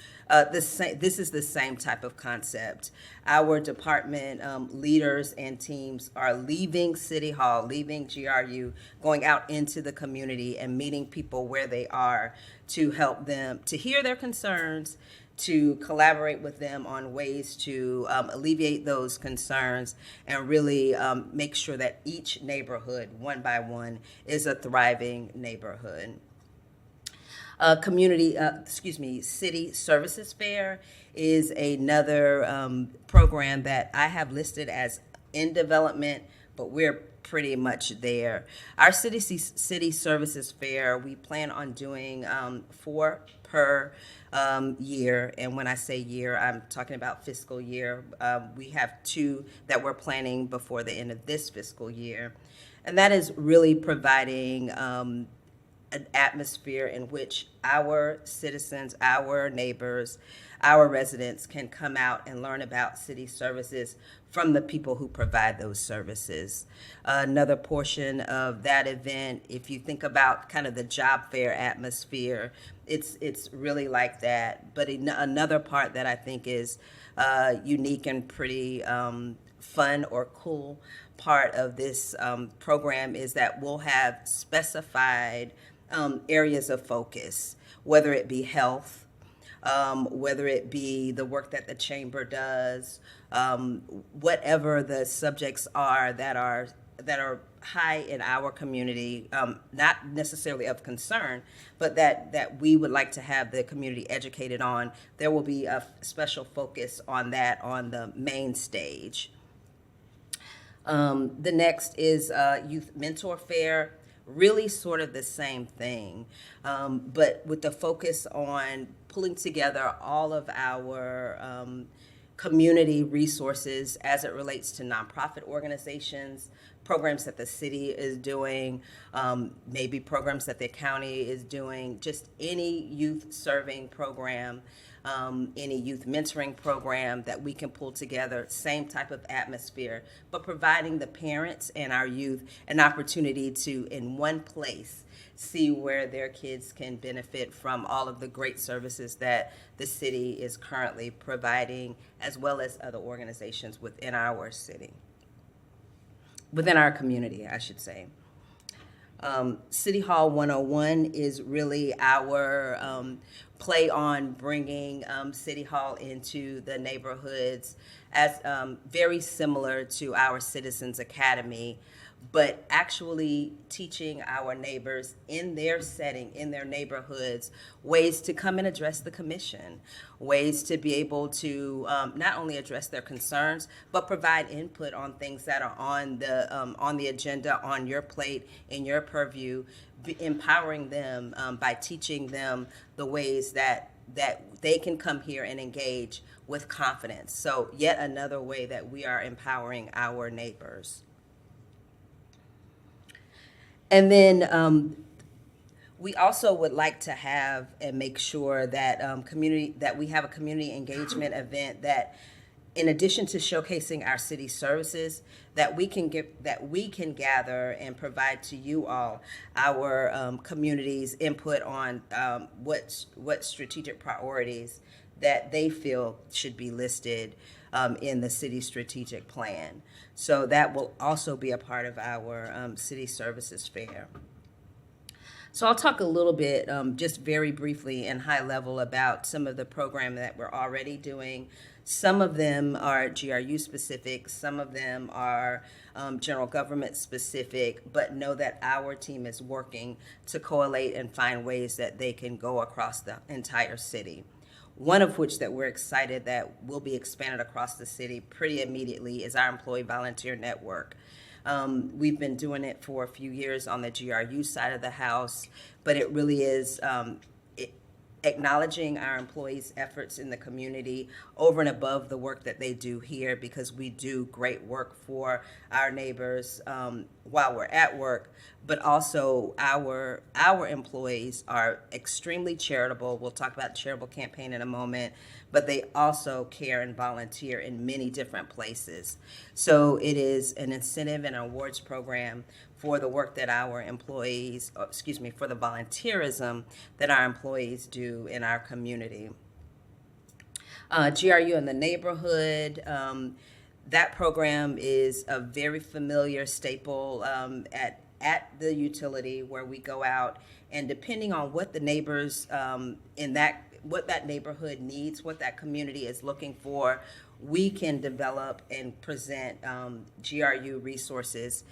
This is the same type of concept. Our department leaders and teams are leaving City Hall, leaving GRU, going out into the community and meeting people where they are to help them, to hear their concerns, to collaborate with them on ways to alleviate those concerns, and really make sure that each neighborhood, one by one, is a thriving neighborhood. City Services Fair is another program that I have listed as in development, but we're pretty much there. Our City Services Fair, we plan on doing 4 per year, and when I say year, I'm talking about fiscal year. We have 2 that we're planning before the end of this fiscal year, and that is really providing an atmosphere in which our citizens, our neighbors, our residents can come out and learn about city services from the people who provide those services. Another portion of that event, if you think about kind of the job fair atmosphere, it's really like that. But another part that I think is unique and pretty fun or cool part of this program is that we'll have specified areas of focus, whether it be health, whether it be the work that the chamber does, whatever the subjects are that are high in our community, not necessarily of concern, but that we would like to have the community educated on. There will be a special focus on that on the main stage. The next is Youth Mentor Fair. Really sort of the same thing, but with the focus on pulling together all of our community resources as it relates to nonprofit organizations, programs that the city is doing, maybe programs that the county is doing, just any youth serving program, any youth mentoring program that we can pull together, same type of atmosphere, but providing the parents and our youth an opportunity to, in one place, see where their kids can benefit from all of the great services that the city is currently providing, as well as other organizations within our city, within our community, I should say. City Hall 101 is really our play on bringing City Hall into the neighborhoods, as very similar to our Citizens Academy, but actually teaching our neighbors in their setting, in their neighborhoods, ways to come and address the commission, ways to be able to not only address their concerns, but provide input on things that are on the agenda, on your plate, in your purview, empowering them by teaching them the ways that they can come here and engage with confidence. So yet another way that we are empowering our neighbors. And then we also would like to have and make sure that that we have a community engagement event that, in addition to showcasing our city services, that we can gather and provide to you all our community's input on what strategic priorities that they feel should be listed in the city strategic plan. So that will also be a part of our city services fair. So I'll talk a little bit, just very briefly and high level, about some of the program that we're already doing. Some of them are GRU specific, some of them are general government specific, but know that our team is working to collate and find ways that they can go across the entire city. One of which that we're excited that will be expanded across the city pretty immediately is our employee volunteer network. We've been doing it for a few years on the GRU side of the house, but it really is acknowledging our employees' efforts in the community over and above the work that they do here, because we do great work for our neighbors while we're at work, but also our employees are extremely charitable. We'll talk about the charitable campaign in a moment, but they also care and volunteer in many different places. So it is an incentive and awards program for the work that our employees, for the volunteerism that our employees do in our community. GRU in the neighborhood, that program is a very familiar staple at the utility, where we go out and, depending on what the neighbors what that neighborhood needs, what that community is looking for, we can develop and present GRU resources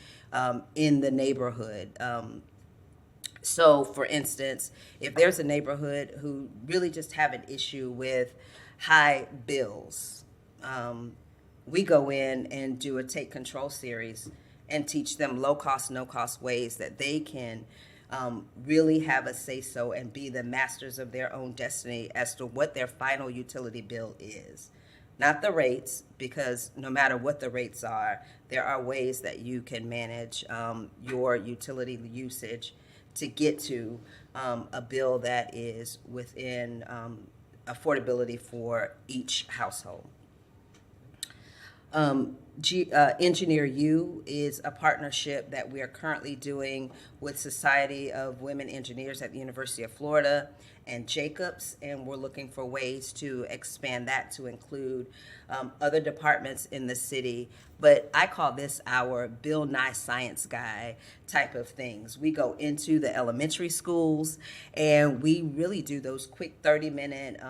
in the neighborhood. So, for instance, if there's a neighborhood who really just have an issue with high bills, we go in and do a Take Control series and teach them low-cost, no-cost ways that they can really have a say-so and be the masters of their own destiny as to what their final utility bill is. Not the rates, because no matter what the rates are, there are ways that you can manage your utility usage to get to a bill that is within affordability for each household. Engineer U is a partnership that we are currently doing with Society of Women Engineers at the University of Florida and Jacobs, and we're looking for ways to expand that to include other departments in the city. But I call this our Bill Nye Science Guy type of things. We go into the elementary schools and we really do those quick 30-minute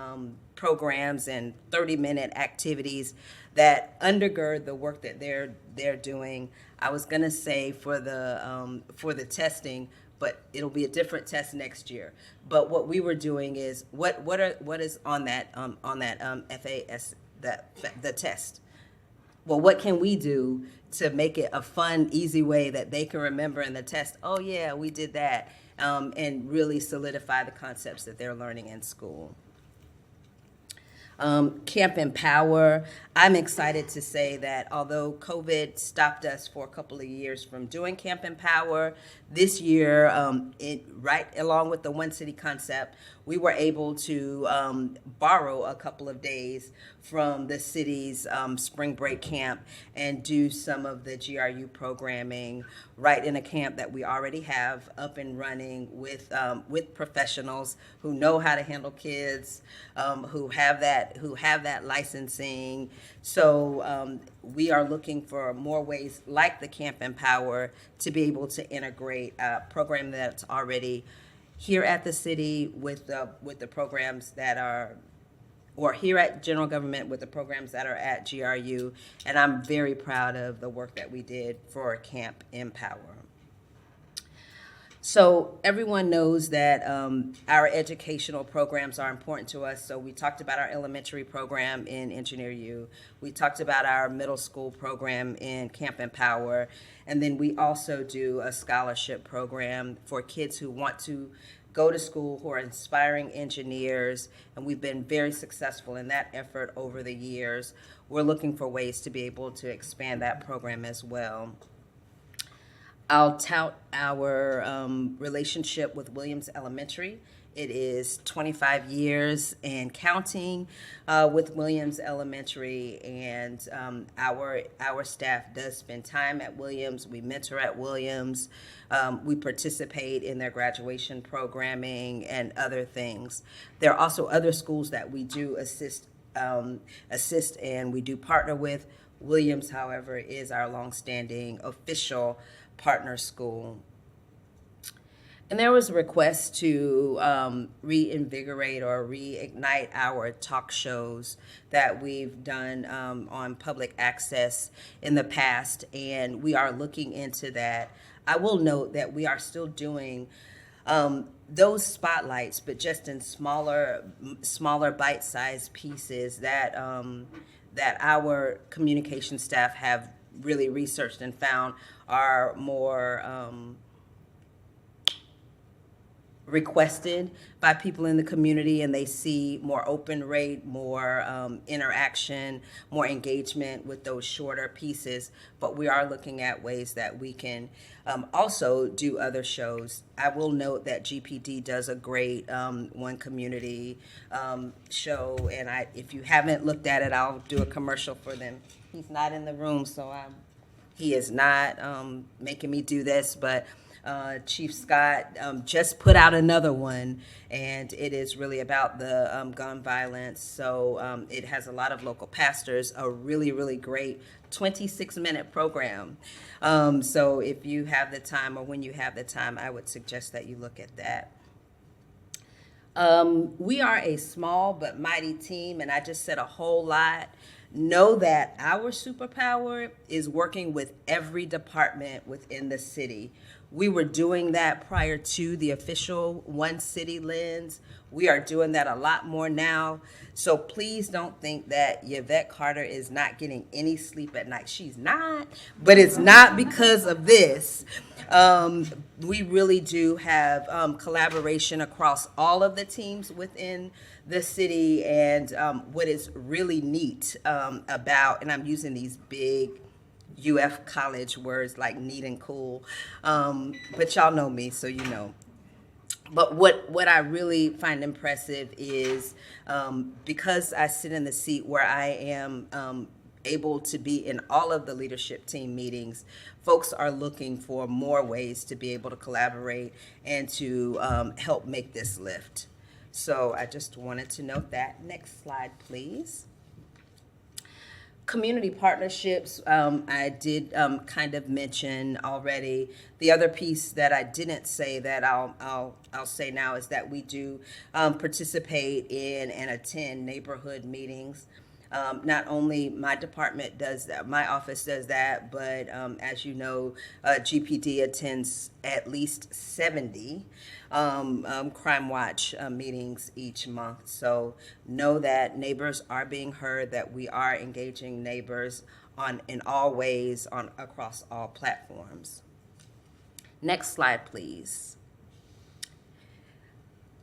programs and 30-minute activities that undergird the work that they're doing. I was gonna say for the testing, but it'll be a different test next year. But what we were doing is what is on that FAS, the test. Well, what can we do to make it a fun, easy way that they can remember in the test? Oh yeah, we did that, and really solidify the concepts that they're learning in school. Camp Empower. I'm excited to say that although COVID stopped us for a couple of years from doing Camp Empower, this year, right along with the One City concept, we were able to borrow a couple of days from the city's spring break camp and do some of the GRU programming right in a camp that we already have up and running with professionals who know how to handle kids, who have that licensing. So we are looking for more ways like the Camp Empower to be able to integrate a program that's already here at the city with the programs that are or here at general government with the programs that are at GRU, and I'm very proud of the work that we did for Camp Empower. So everyone knows that our educational programs are important to us. So we talked about our elementary program in Engineer U. We talked about our middle school program in Camp Empower. And then we also do a scholarship program for kids who want to go to school, who are inspiring engineers. And we've been very successful in that effort over the years. We're looking for ways to be able to expand that program as well. I'll tout our relationship with Williams Elementary. It is 25 years and counting with Williams Elementary, and our staff does spend time at Williams. We mentor at Williams. We participate in their graduation programming and other things. There are also other schools that we do assist and we do partner with. Williams, however, is our longstanding official partner school. And there was a request to reinvigorate or reignite our talk shows that we've done on public access in the past, and we are looking into that. I will note that we are still doing those spotlights, but just in smaller bite-sized pieces that that our communication staff have really researched and found are more requested by people in the community, and they see more open rate, more interaction, more engagement with those shorter pieces. But we are looking at ways that we can also do other shows. I will note that GPD does a great One Community show, and if you haven't looked at it, I'll do a commercial for them. He's not in the room, so he is not making me do this, but Chief Scott just put out another one, and it is really about the gun violence. So it has a lot of local pastors, a really, really great 26-minute program. So if you have the time, or when you have the time, I would suggest that you look at that. We are a small but mighty team, and I just said a whole lot. Know that our superpower is working with every department within the city. We were doing that prior to the official One City lens. We are doing that a lot more now. So please don't think that Yvette Carter is not getting any sleep at night. She's not, but it's not because of this. We really do have collaboration across all of the teams within the city. And what is really neat about, and I'm using these big UF college words like neat and cool, but y'all know me, so you know. But what I really find impressive is because I sit in the seat where I am able to be in all of the leadership team meetings, folks are looking for more ways to be able to collaborate and to help make this lift. So I just wanted to note that. Next slide, please. Community partnerships, I did kind of mention already. The other piece that I didn't say that I'll say now is that we do participate in and attend neighborhood meetings. Not only my department does that, my office does that, but as you know, GPD attends at least 70 Crime Watch meetings each month. So know that neighbors are being heard, that we are engaging neighbors in all ways across all platforms. Next slide, please.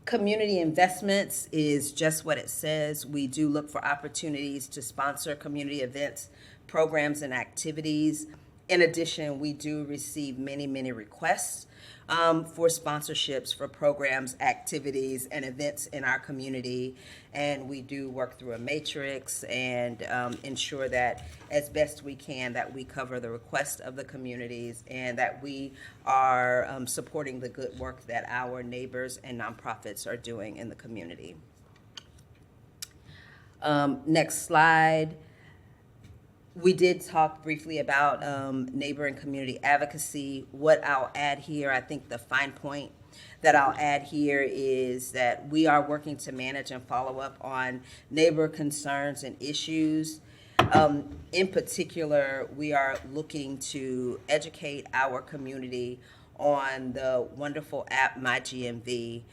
Community investments is just what it says. We do look for opportunities to sponsor community events, programs, and activities. In addition, we do receive many, many requests for sponsorships for programs, activities, and events in our community. And we do work through a matrix and ensure that as best we can that we cover the requests of the communities and that we are supporting the good work that our neighbors and nonprofits are doing in the community. Next slide. We did talk briefly about neighbor and community advocacy. What I'll add here, I think the fine point that I'll add here is that we are working to manage and follow up on neighbor concerns and issues. In particular, we are looking to educate our community on the wonderful app, MyGMV.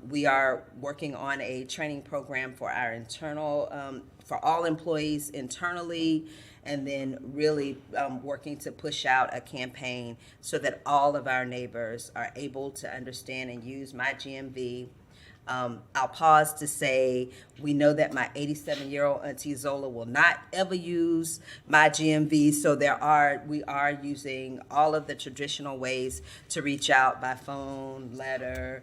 We are working on a training program for our internal, for all employees internally, and then really working to push out a campaign so that all of our neighbors are able to understand and use MyGMV. I'll pause to say we know that my 87-year-old Auntie Zola will not ever use MyGMV, so we are using all of the traditional ways to reach out by phone, letter.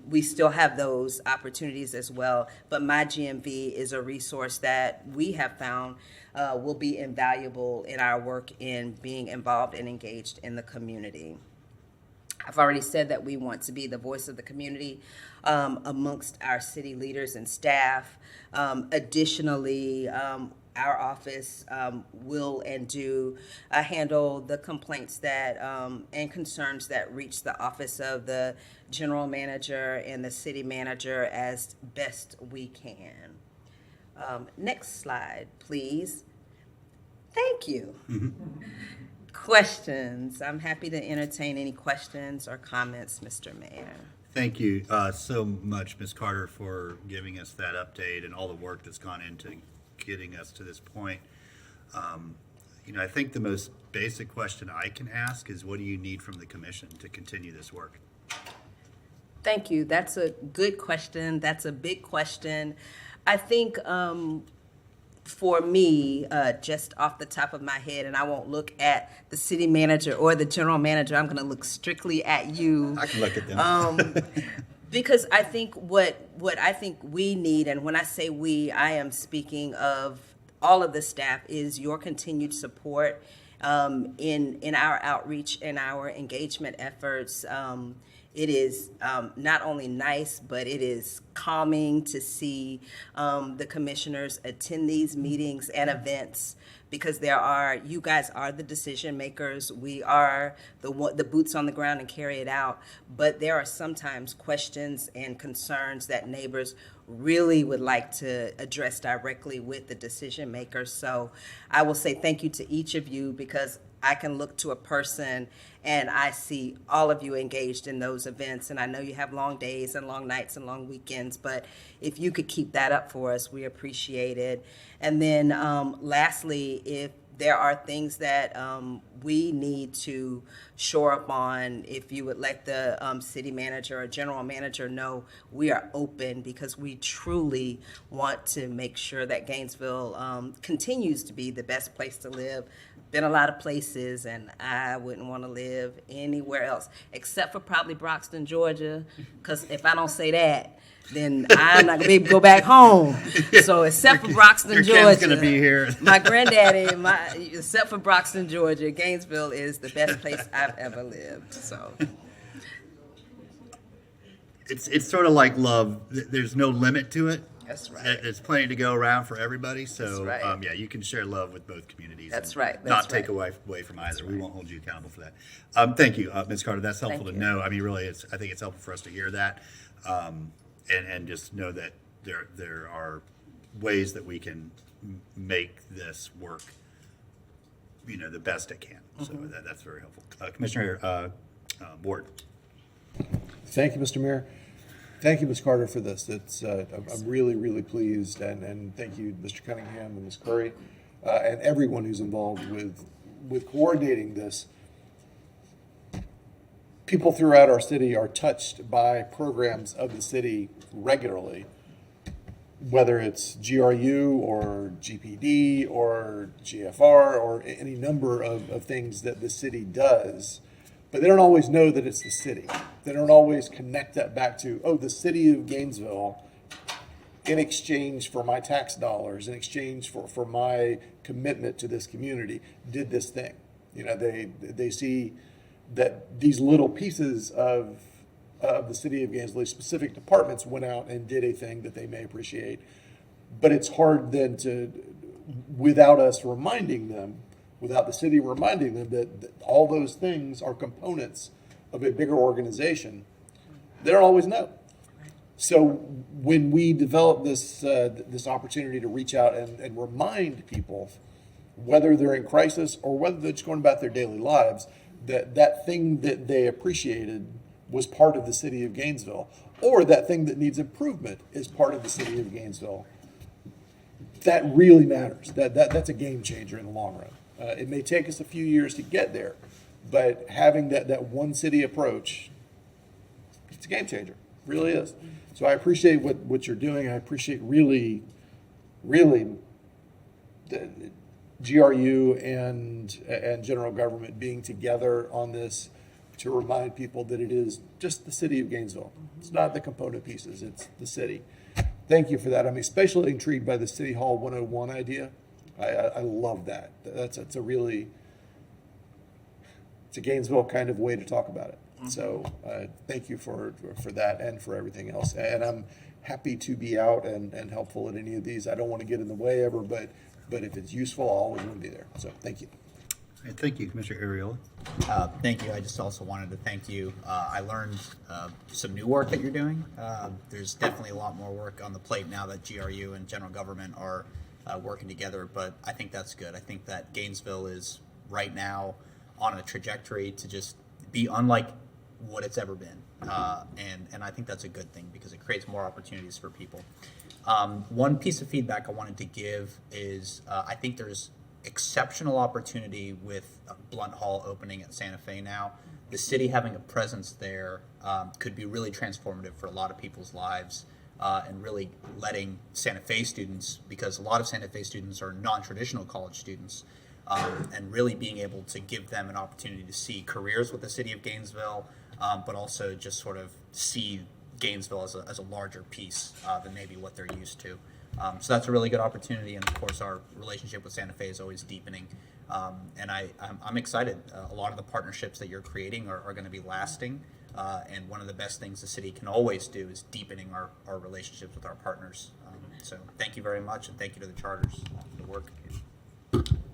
We still have those opportunities as well, but MyGMV is a resource that we have found will be invaluable in our work in being involved and engaged in the community. I've already said that we want to be the voice of the community amongst our city leaders and staff. Additionally, our office will and do handle the complaints that and concerns that reach the office of the general manager and the city manager as best we can. Next slide, please. Thank you. Questions? I'm happy to entertain any questions or comments, Mr. Mayor. Thank you so much, Ms. Carter, for giving us that update and all the work that's gone into getting us to this point. I think the most basic question I can ask is, what do you need from the commission to continue this work? Thank you. That's a good question. That's a big question. I think for me, just off the top of my head, and I won't look at the city manager or the general manager, I'm going to look strictly at you. I can look at them. Because I think what I think we need, and when I say we, I am speaking of all of the staff, is your continued support in our outreach and our engagement efforts. It is not only nice, but it is calming to see the commissioners attend these meetings and events, because you guys are the decision makers. We are the boots on the ground and carry it out. But there are sometimes questions and concerns that neighbors really would like to address directly with the decision makers. So I will say thank you to each of you, because I can look to a person and I see all of you engaged in those events. And I know you have long days and long nights and long weekends, but if you could keep that up for us, we appreciate it. And then lastly, if there are things that we need to shore up on, if you would let the city manager or general manager know, we are open, because we truly want to make sure that Gainesville continues to be the best place to live. Been a lot of places, and I wouldn't want to live anywhere else except for probably Broxton, Georgia, because if I don't say that, then I'm not gonna be able to go back home. So except for Broxton, Georgia, Ken's gonna be here. My granddaddy, except for Broxton, Georgia, Gainesville is the best place I've ever lived. So it's sort of like love. There's no limit to it. That's right. There's plenty to go around for everybody. So That's right. yeah, you can share love with both communities. That's and right. Not That's take right. away from either. That's We right. won't hold you accountable for that. Thank you, Ms. Carter. That's helpful Thank to you. know. I mean, really, I think it's helpful for us to hear that, and just know that there are ways that we can make this work, the best it can. So that's very helpful. Commissioner Ward. Thank you, Mr. Mayor. Thank you, Ms. Carter, for this. I'm really, really pleased, and thank you, Mr. Cunningham and Ms. Curry, and everyone who's involved with coordinating this. People throughout our city are touched by programs of the city regularly, whether it's GRU or GPD or GFR or any number of things that the city does. But they don't always know that it's the city. They don't always connect that back to, the city of Gainesville, in exchange for my tax dollars, in exchange for my commitment to this community, did this thing. They see that these little pieces of the city of Gainesville, specific departments, went out and did a thing that they may appreciate. But it's hard then without us reminding them, without the city reminding them that all those things are components of a bigger organization They don't always know. So when we develop this opportunity to reach out and remind people, whether they're in crisis or whether they're just going about their daily lives, that thing that they appreciated was part of the city of Gainesville, or that thing that needs improvement is part of the city of Gainesville, that really matters. That's a game changer in the long run. It may take us a few years to get there, but having that one city approach, it's a game changer. It really is. So I appreciate what you're doing. I appreciate really the GRU and general government being together on this to remind people that it is just the city of Gainesville. It's not the component pieces, it's the city. Thank you for that. I'm especially intrigued by the City Hall 101 idea. I love that. It's a Gainesville kind of way to talk about it. So thank you for that and for everything else. And I'm happy to be out and helpful at any of these. I don't want to get in the way ever, but if it's useful, I'll always want to be there. So thank you. And thank you, Commissioner Ariola. Thank you. I just also wanted to thank you. I learned some new work that you're doing. There's definitely a lot more work on the plate now that GRU and general government are working together, but I think that's good. I think that Gainesville is right now on a trajectory to just be unlike what it's ever been. And I think that's a good thing because it creates more opportunities for people. One piece of feedback I wanted to give is I think there's exceptional opportunity with Blunt Hall opening at Santa Fe now. The city having a presence there could be really transformative for a lot of people's lives and really letting Santa Fe students, because a lot of Santa Fe students are non-traditional college students, and really being able to give them an opportunity to see careers with the city of Gainesville, but also just sort of see Gainesville as a larger piece than maybe what they're used to. So that's a really good opportunity, and of course our relationship with Santa Fe is always deepening. And I'm excited. A lot of the partnerships that you're creating are going to be lasting, and one of the best things the city can always do is deepening our relationships with our partners. So thank you very much, and thank you to the charters for the work.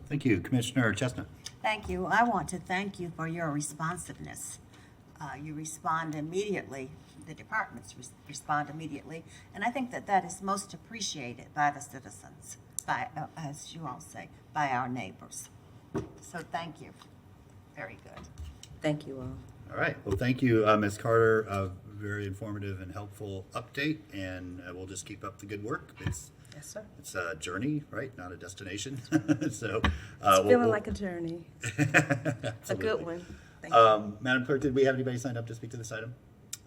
Thank you, Commissioner Chestnut. Thank you. I want to thank you for your responsiveness. You respond immediately. The departments respond immediately, and I think that is most appreciated by the citizens, by, as you all say, by our neighbors. So thank you. Very good. Thank you all. All right. Well, thank you, Ms. Carter. A very informative and helpful update, and we'll just keep up the good work. Yes, sir. It's a journey, right? Not a destination. So It's feeling like a journey. A good one. Thank you. Madam Clerk, did we have anybody signed up to speak to this item?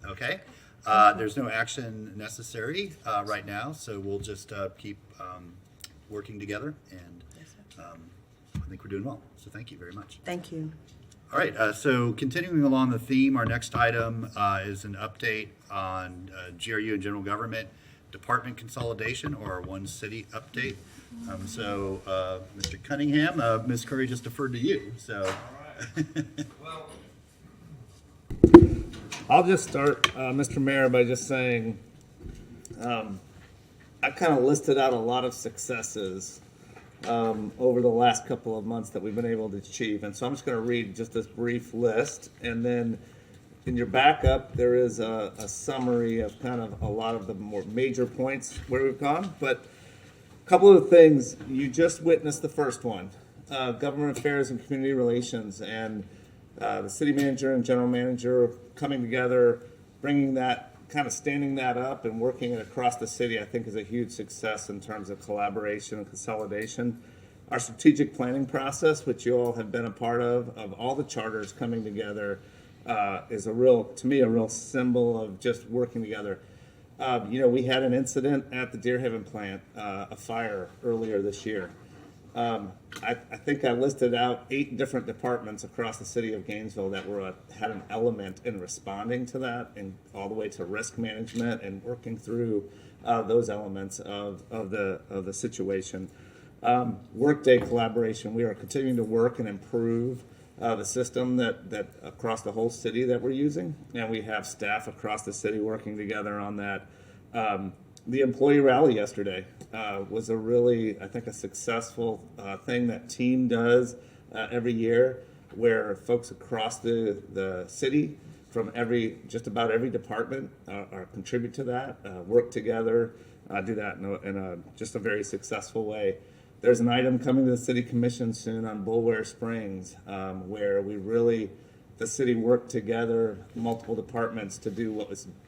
Okay. There's no action necessary right now, so we'll just keep working together, and I think we're doing well. So thank you very much. Thank you. All right, so continuing along the theme, our next item is an update on GRU and general government department consolidation, or our one city update. So Mr. Cunningham, Ms. Curry just deferred to you. So. Well, I'll just start, Mr. Mayor, by just saying I kind of listed out a lot of successes over the last couple of months that we've been able to achieve. And so I'm just going to read just this brief list. And then in your backup, there is a summary of kind of a lot of the more major points where we've gone. But a couple of things, you just witnessed the first one, government affairs and community relations. And the city manager and general manager coming together, bringing that, kind of standing that up and working it across the city, I think is a huge success in terms of collaboration and consolidation. Our strategic planning process, which you all have been a part of all the charters coming together, is to me, a real symbol of just working together. We had an incident at the Deer Haven plant, a fire earlier this year. I think I listed out 8 different departments across the city of Gainesville that had an element in responding to that, and all the way to risk management and working through those elements of the situation. Workday collaboration, we are continuing to work and improve the system that across the whole city that we're using, and we have staff across the city working together on that. The employee rally yesterday was a really, I think, a successful thing that team does every year, where folks across the city from just about every department contribute to that, work together, do that in just a very successful way. There's an item coming to the City Commission soon on Bulware Springs, where the city worked together, multiple departments, to do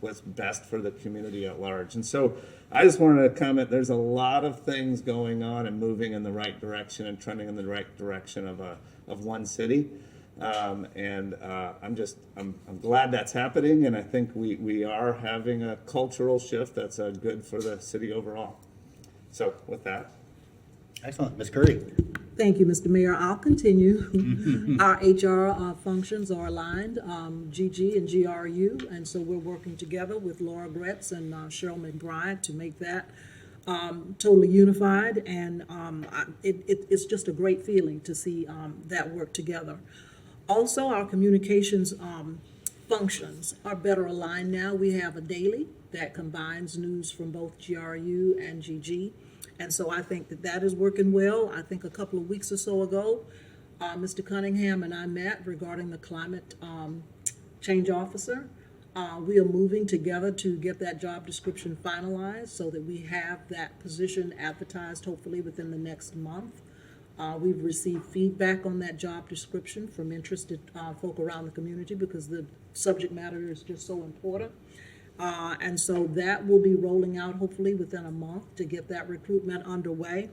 what's best for the community at large. And so I just wanted to comment, there's a lot of things going on and moving in the right direction and trending in the right direction of one city. I'm glad that's happening, and I think we are having a cultural shift that's good for the city overall. So with that. Excellent. Ms. Curry. Thank you, Mr. Mayor. I'll continue. Our HR functions are aligned, GG and GRU, and so we're working together with Laura Gretz and Cheryl McBride to make that totally unified, and it's just a great feeling to see that work together. Also, our communications functions are better aligned now. We have a daily that combines news from both GRU and GG. And so I think that is working well. I think a couple of weeks or so ago, Mr. Cunningham and I met regarding the climate change officer. We are moving together to get that job description finalized so that we have that position advertised hopefully within the next month. We've received feedback on that job description from interested folk around the community because the subject matter is just so important. And so that will be rolling out hopefully within a month to get that recruitment underway.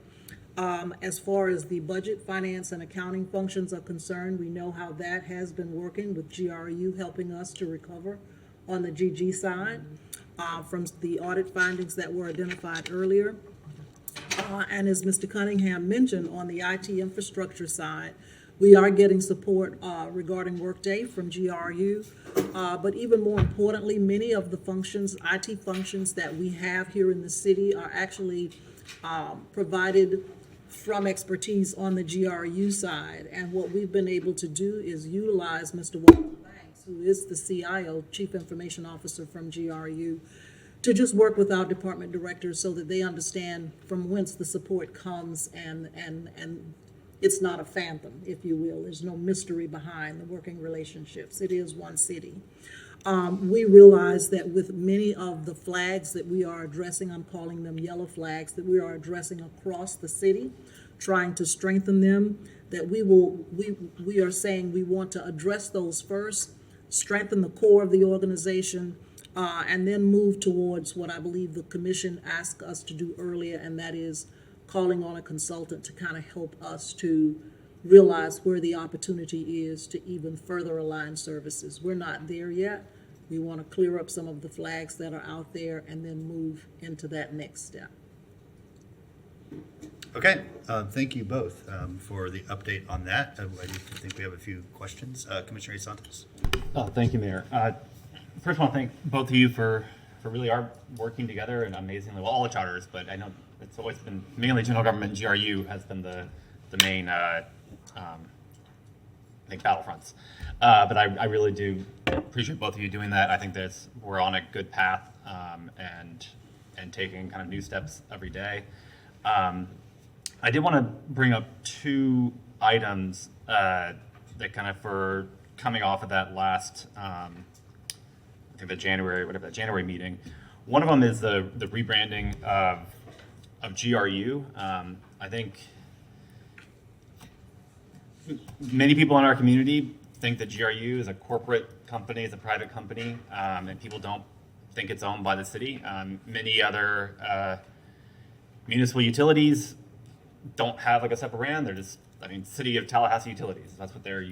As far as the budget, finance, and accounting functions are concerned, we know how that has been working with GRU helping us to recover on the GG side from the audit findings that were identified earlier. And as Mr. Cunningham mentioned, on the IT infrastructure side, we are getting support regarding Workday from GRU, but even more importantly, many of the functions, IT functions that we have here in the city are actually provided from expertise on the GRU side. And what we've been able to do is utilize Mr. Walter Banks, who is the CIO, Chief Information Officer from GRU, to just work with our department directors so that they understand from whence the support comes and it's not a phantom, if you will. There's no mystery behind the working relationships. It is one city. We realize that with many of the flags that we are addressing, I'm calling them yellow flags, that we are addressing across the city, trying to strengthen them, that we are saying we want to address those first, strengthen the core of the organization, and then move towards what I believe the commission asked us to do earlier, and that is calling on a consultant to kind of help us to realize where the opportunity is to even further align services. We're not there yet. We want to clear up some of the flags that are out there and then move into that next step. Okay, thank you both for the update on that. I do think we have a few questions. Commissioner Santos. Oh, thank you, Mayor. First, I want to thank both of you for really working together and amazingly, well, all the charters, but I know it's always been mainly general government and GRU has been the main, I think, battlefronts. But I really do appreciate both of you doing that. I think that we're on a good path and taking kind of new steps every day. I did want to bring up two items that kind of for coming off of that last, I think the January meeting. One of them is the rebranding of GRU. I think many people in our community think that GRU is a corporate company, it's a private company, and people don't think it's owned by the city. Many other municipal utilities don't have like a separate brand. They're just, City of Tallahassee Utilities. That's what their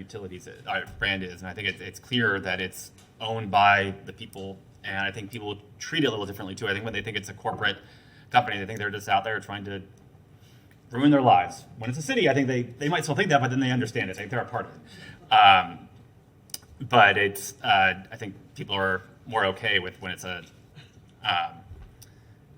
brand is. And I think it's clear that it's owned by the people. And I think people treat it a little differently too. I think when they think it's a corporate company, they think they're just out there trying to ruin their lives. When it's a city, I think they might still think that, but then they understand it. I think they're a part of it. But it's, I think people are more okay with when it's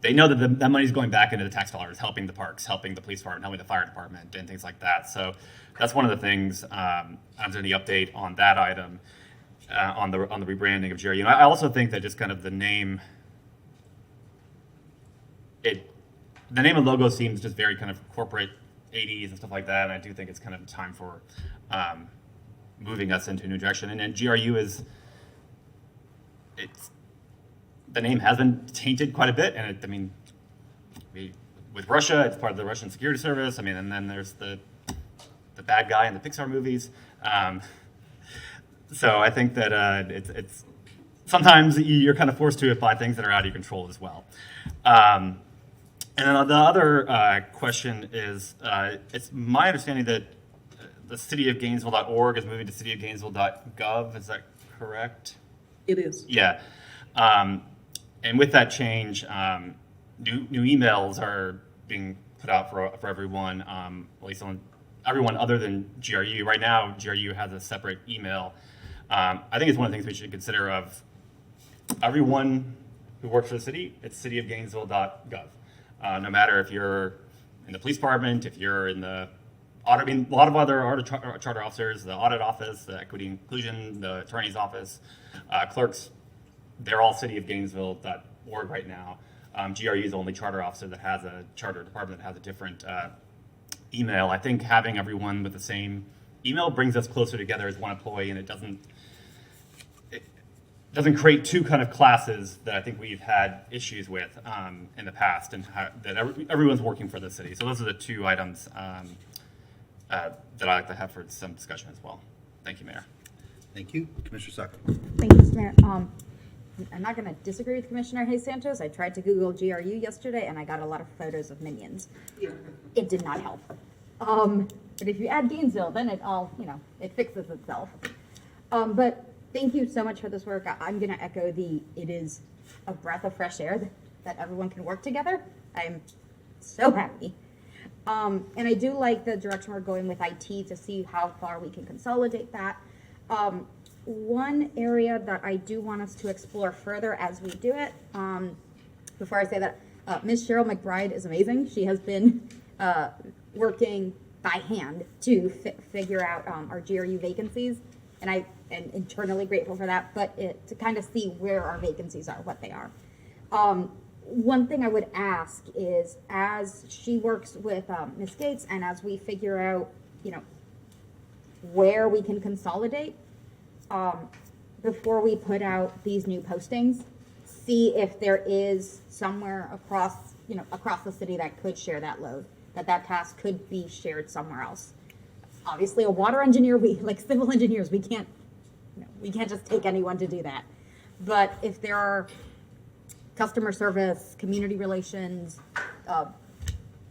they know that that money's going back into the tax dollars, helping the parks, helping the police department, helping the fire department, and things like that. So that's one of the things. I'm doing the update on that item, on the rebranding of GRU. And I also think that just kind of the name and logo seems just very kind of corporate 80s and stuff like that. And I do think it's kind of time for moving us into a new direction. And then GRU is the name has been tainted quite a bit, and with Russia, it's part of the Russian security service. And then there's the bad guy in the Pixar movies. So I think that it's sometimes you're kind of forced to apply things that are out of your control as well. And then the other question is, it's my understanding that the cityofgainesville.org is moving to cityofgainesville.gov. Is that correct? It is. Yeah. And with that change, new emails are being put out for everyone, at least on everyone other than GRU. Right now, GRU has a separate email. I think it's one of the things we should consider of everyone who works for the city. It's cityofgainesville.gov. No matter if you're in the police department, if you're in the audit, a lot of other charter officers, the audit office, the equity inclusion, the attorney's office, clerks, they're all cityofgainesville.org right now. GRU is the only charter officer that has a charter department that has a different email. I think having everyone with the same email brings us closer together as one employee, and it doesn't create two kind of classes that I think we've had issues with in the past, and that everyone's working for the city. So those are the two items that I'd like to have for some discussion as well. Thank you, Mayor. Thank you. Commissioner Sucker. Thank you, Mr. Mayor. I'm not going to disagree with Commissioner Hayes Santos. I tried to Google GRU yesterday, and I got a lot of photos of minions. It did not help. But if you add Gainesville, then it all, it fixes itself. But thank you so much for this work. I'm going to echo it is a breath of fresh air that everyone can work together. I'm so happy. And I do like the direction we're going with IT to see how far we can consolidate that. One area that I do want us to explore further as we do it, before I say that, Ms. Cheryl McBride is amazing. She has been working by hand to figure out our GRU vacancies, and I am internally grateful for that, but to kind of see where our vacancies are, what they are. One thing I would ask is, as she works with Ms. Gates and as we figure out, where we can consolidate, before we put out these new postings, see if there is somewhere across the city that could share that load, that task could be shared somewhere else. Obviously, a water engineer, like civil engineers, we can't just take anyone to do that. But if there are customer service, community relations,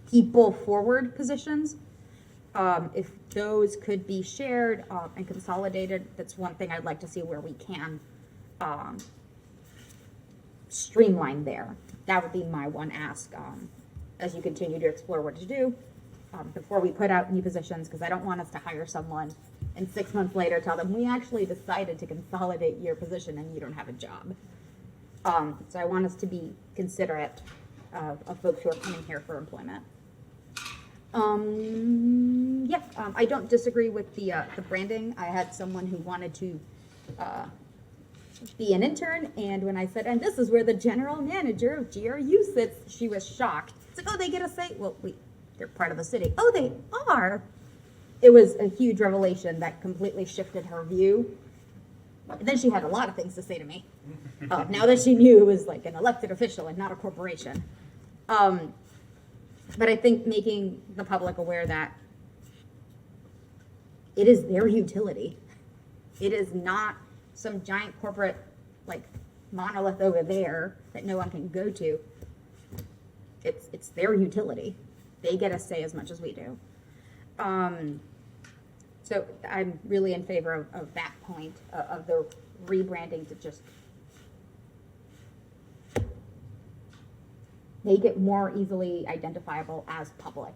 people forward positions, if those could be shared and consolidated, that's one thing I'd like to see where we can streamline there. That would be my one ask as you continue to explore what to do before we put out new positions, because I don't want us to hire someone and 6 months later tell them, we actually decided to consolidate your position and you don't have a job. So I want us to be considerate of folks who are coming here for employment. I don't disagree with the branding. I had someone who wanted to be an intern, and when I said, and this is where the general manager of GRU sits, she was shocked. It's like, oh, they get a say? Well, they're part of the city. Oh, they are? It was a huge revelation that completely shifted her view. And then she had a lot of things to say to me. Now that she knew it was like an elected official and not a corporation. But I think making the public aware that it is their utility. It is not some giant corporate monolith over there that no one can go to. It's their utility. They get a say as much as we do. So I'm really in favor of that point, of the rebranding to just make it more easily identifiable as public.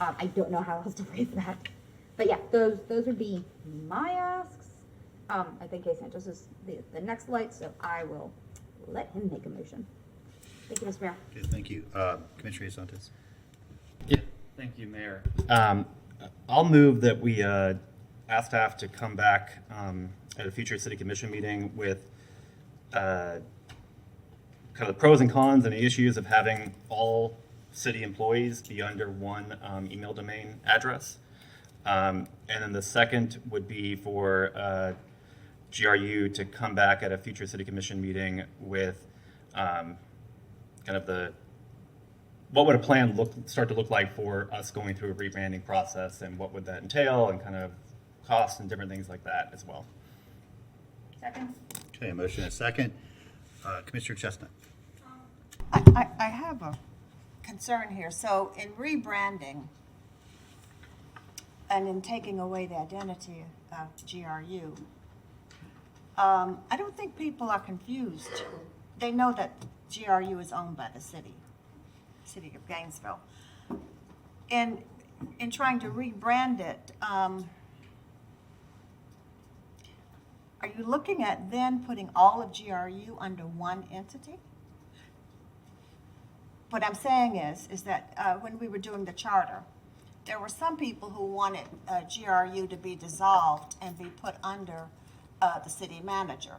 I don't know how else to phrase that. But yeah, those would be my asks. I think Hayes Santos is the next light, so I will let him make a motion. Thank you, Mr. Mayor. Okay, thank you. Commissioner Hayes Santos. Yeah, thank you, Mayor. I'll move that we ask staff to come back at a future city commission meeting with kind of the pros and cons and the issues of having all city employees be under one email domain address. And then the second would be for GRU to come back at a future city commission meeting with kind of what would a plan start to look like for us going through a rebranding process, and what would that entail, and kind of costs and different things like that as well. Second? Okay, a motion and a second. Commissioner Chestnut. I have a concern here. So in rebranding and in taking away the identity of GRU, I don't think people are confused. They know that GRU is owned by the city of Gainesville. In trying to rebrand it, are you looking at then putting all of GRU under one entity? What I'm saying is that when we were doing the charter, there were some people who wanted GRU to be dissolved and be put under the city manager.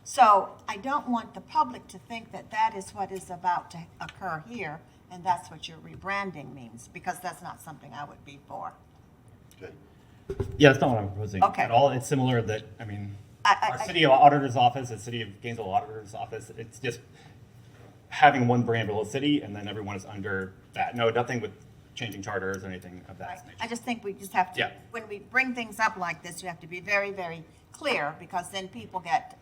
So I don't want the public to think that that is what is about to occur here, and that's what your rebranding means, because that's not something I would be for. Okay. Yeah, that's not what I'm proposing Okay. at all. It's similar that, I mean, I- our city auditor's office, the city of Gainesville auditor's office, it's just having one brand for the whole city, and then everyone is under that. No, nothing with changing charters or anything of that Right. nature. I just think we just have to, Yeah. when we bring things up like this, you have to be very, very clear, because then people get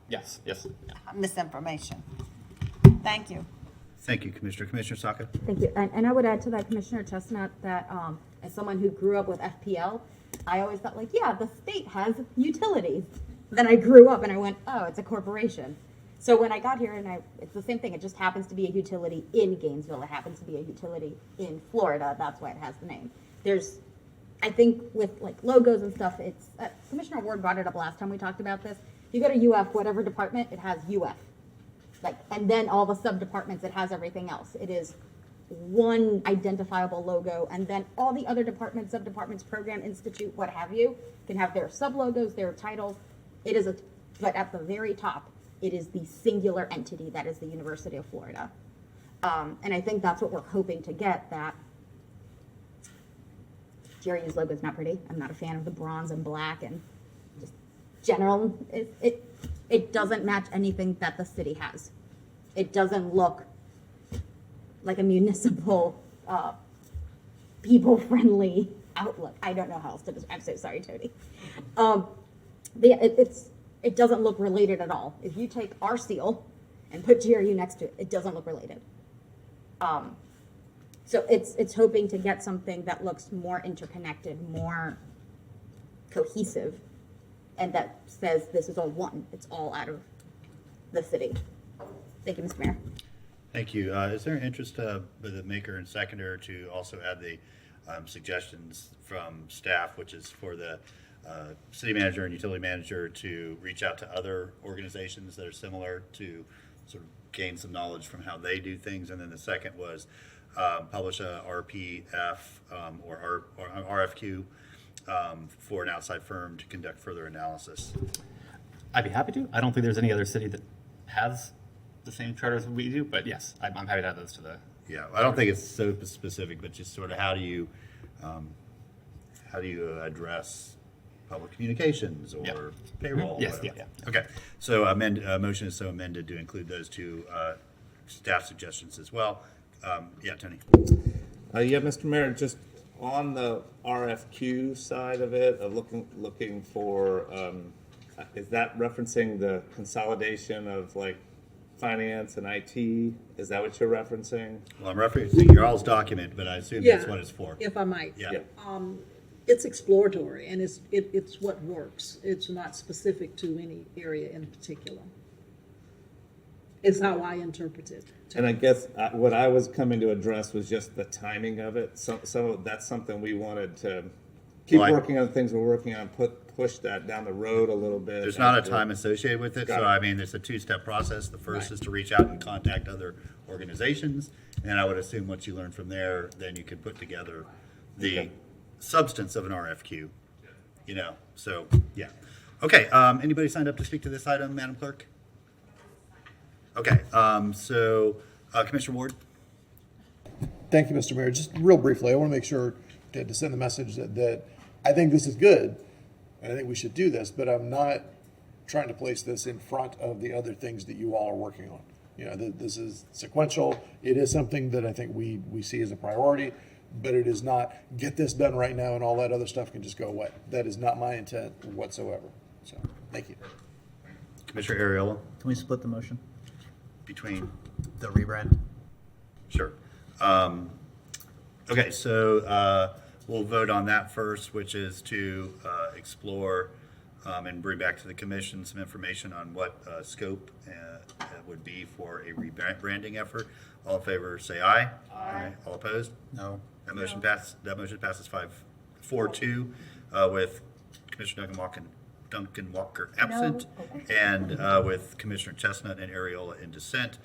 Yes, yes. Yeah. misinformation. Thank you. Thank you, Commissioner. Commissioner Saka. Thank you. And I would add to that, Commissioner Chestnut, that as someone who grew up with FPL, I always thought like, yeah, the state has utilities. Then I grew up and I went, oh, it's a corporation. So when I got here, it's the same thing. It just happens to be a utility in Gainesville. It happens to be a utility in Florida. That's why it has the name. I think with like logos and stuff, it's, Commissioner Ward brought it up last time we talked about this. If you go to UF, whatever department, it has UF. And then all the sub-departments, it has everything else. It is one identifiable logo, and then all the other departments, sub-departments, program, institute, what have you, can have their sub-logos, their titles. But at the very top, it is the singular entity that is the University of Florida. And I think that's what we're hoping to get, that GRU's logo is not pretty. I'm not a fan of the bronze and black and just general. It doesn't match anything that the city has. It doesn't look like a municipal, people-friendly outlook. I don't know how else to describe. I'm so sorry, Tony. It doesn't look related at all. If you take our seal and put GRU next to it, it doesn't look related. So it's hoping to get something that looks more interconnected, more cohesive, and that says this is all one. It's all out of the city. Thank you, Mr. Mayor. Thank you. Is there an interest with the maker and seconder to also add the suggestions from staff, which is for the city manager and utility manager to reach out to other organizations that are similar to sort of gain some knowledge from how they do things? And then the second was publish a RPF or RFQ for an outside firm to conduct further analysis. I'd be happy to. I don't think there's any other city that has the same charter as we do, but yes, I'm happy to add those to the. Yeah, I don't think it's so specific, but just sort of how do you address public communications or Yeah. payroll? Yes, whatever. yeah. Okay, so motion is so amended to include those two staff suggestions as well. Yeah, Tony. Yeah, Mr. Mayor, just on the RFQ side of it, of looking for, is that referencing the consolidation of like finance and IT? Is that what you're referencing? Well, I'm referencing your all's document, but I assume that's what it's for. If I might. Yeah. It's exploratory, and it's what works. It's not specific to any area in particular. Is how I interpret it. And I guess what I was coming to address was just the timing of it. Some of that's something we wanted to keep working on. Things we're working on, push that down the road a little bit. There's not a time associated with it, so I mean, there's a two-step process. The first is to reach out and contact other organizations, and I would assume once you learn from there, then you could put together the substance of an RFQ. You know, so yeah. Okay. Anybody signed up to speak to this item, Madam Clerk? Okay. Commissioner Ward. Thank you, Mr. Mayor. Just real briefly, I want to make sure to send the message that I think this is good. And I think we should do this, but I'm not trying to place this in front of the other things that you all are working on. You know, this is sequential. It is something that I think we see as a priority, but it is not get this done right now and all that other stuff can just go away. That is not my intent whatsoever. So, thank you. Commissioner Ariola, Can we split the motion? between, The rebrand? sure. Okay, so we'll vote on that first, which is to explore and bring back to the commission some information on what scope would be for a rebranding effort. All in favor, say aye. Aye. All opposed? No. That motion passes 4-2 with Commissioner Duncan Walker absent, and with Commissioner Chestnut and Ariola in dissent.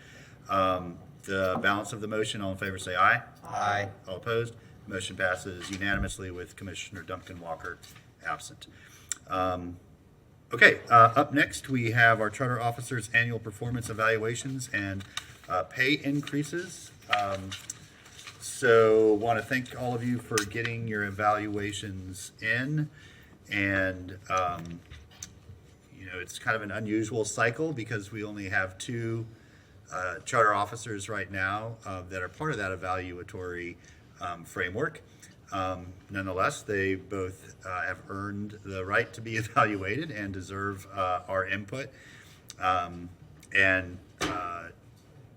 The balance of the motion, all in favor say aye. Aye. All opposed? Motion passes unanimously with Commissioner Duncan Walker absent. Okay, up next, we have our charter officers' annual performance evaluations and pay increases. So want to thank all of you for getting your evaluations in. And, you know, it's kind of an unusual cycle because we only have 2 charter officers right now that are part of that evaluatory framework. Nonetheless, they both have earned the right to be evaluated and deserve our input.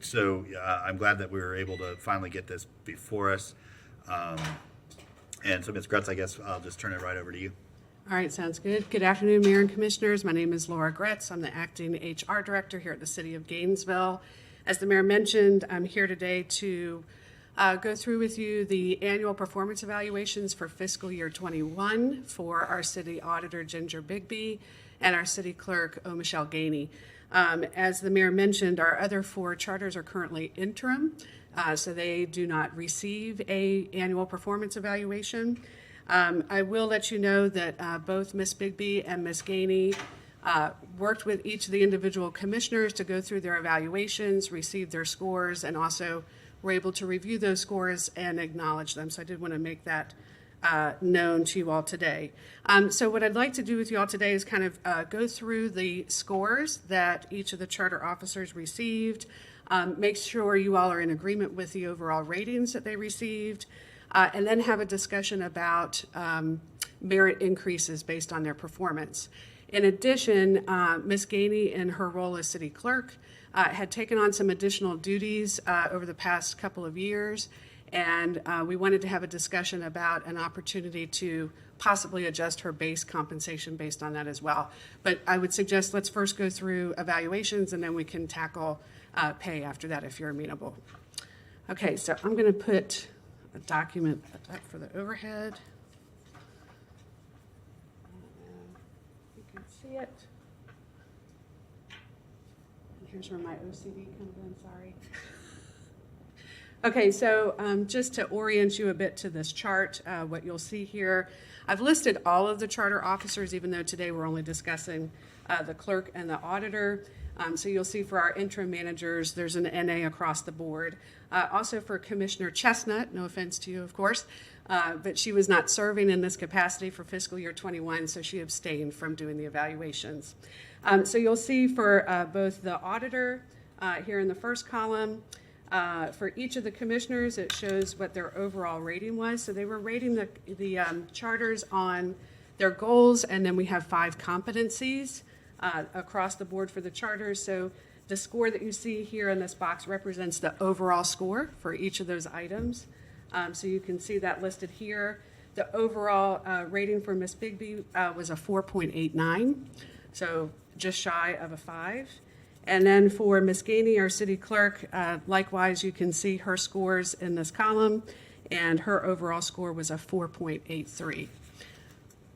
So I'm glad that we were able to finally get this before us. And so, Ms. Gretz, I guess I'll just turn it right over to you. All right, sounds good. Good afternoon, Mayor and Commissioners. My name is Laura Gretz. I'm the Acting HR Director here at the City of Gainesville. As the Mayor mentioned, I'm here today to go through with you the annual performance evaluations for fiscal year 21 for our City Auditor, Ginger Bigby, and our City Clerk, Michelle Gainey. As the Mayor mentioned, our other 4 charters are currently interim, so they do not receive an annual performance evaluation. I will let you know that both Ms. Bigby and Ms. Gainey worked with each of the individual commissioners to go through their evaluations, receive their scores, and also were able to review those scores and acknowledge them. So I did want to make that known to you all today. So what I'd like to do with you all today is kind of go through the scores that each of the charter officers received, make sure you all are in agreement with the overall ratings that they received, and then have a discussion about merit increases based on their performance. In addition, Ms. Gainey, in her role as city clerk, had taken on some additional duties over the past couple of years, and we wanted to have a discussion about an opportunity to possibly adjust her base compensation based on that as well. But I would suggest let's first go through evaluations, and then we can tackle pay after that if you're amenable. Okay, so I'm going to put a document up for the overhead. You can see it. And here's where my OCD comes in, sorry. Okay, so just to orient you a bit to this chart, what you'll see here, I've listed all of the charter officers, even though today we're only discussing the clerk and the auditor. So you'll see for our interim managers, there's an NA across the board. Also for Commissioner Chestnut, no offense to you, of course, but she was not serving in this capacity for fiscal year 21, so she abstained from doing the evaluations. So you'll see for both the auditor here in the first column, for each of the commissioners, it shows what their overall rating was. So they were rating the charters on their goals, and then we have 5 competencies across the board for the charters. So the score that you see here in this box represents the overall score for each of those items. So you can see that listed here. The overall rating for Ms. Bigby was a 4.89, so just shy of a 5. And then for Ms. Gainey, our city clerk, likewise, you can see her scores in this column, and her overall score was a 4.83,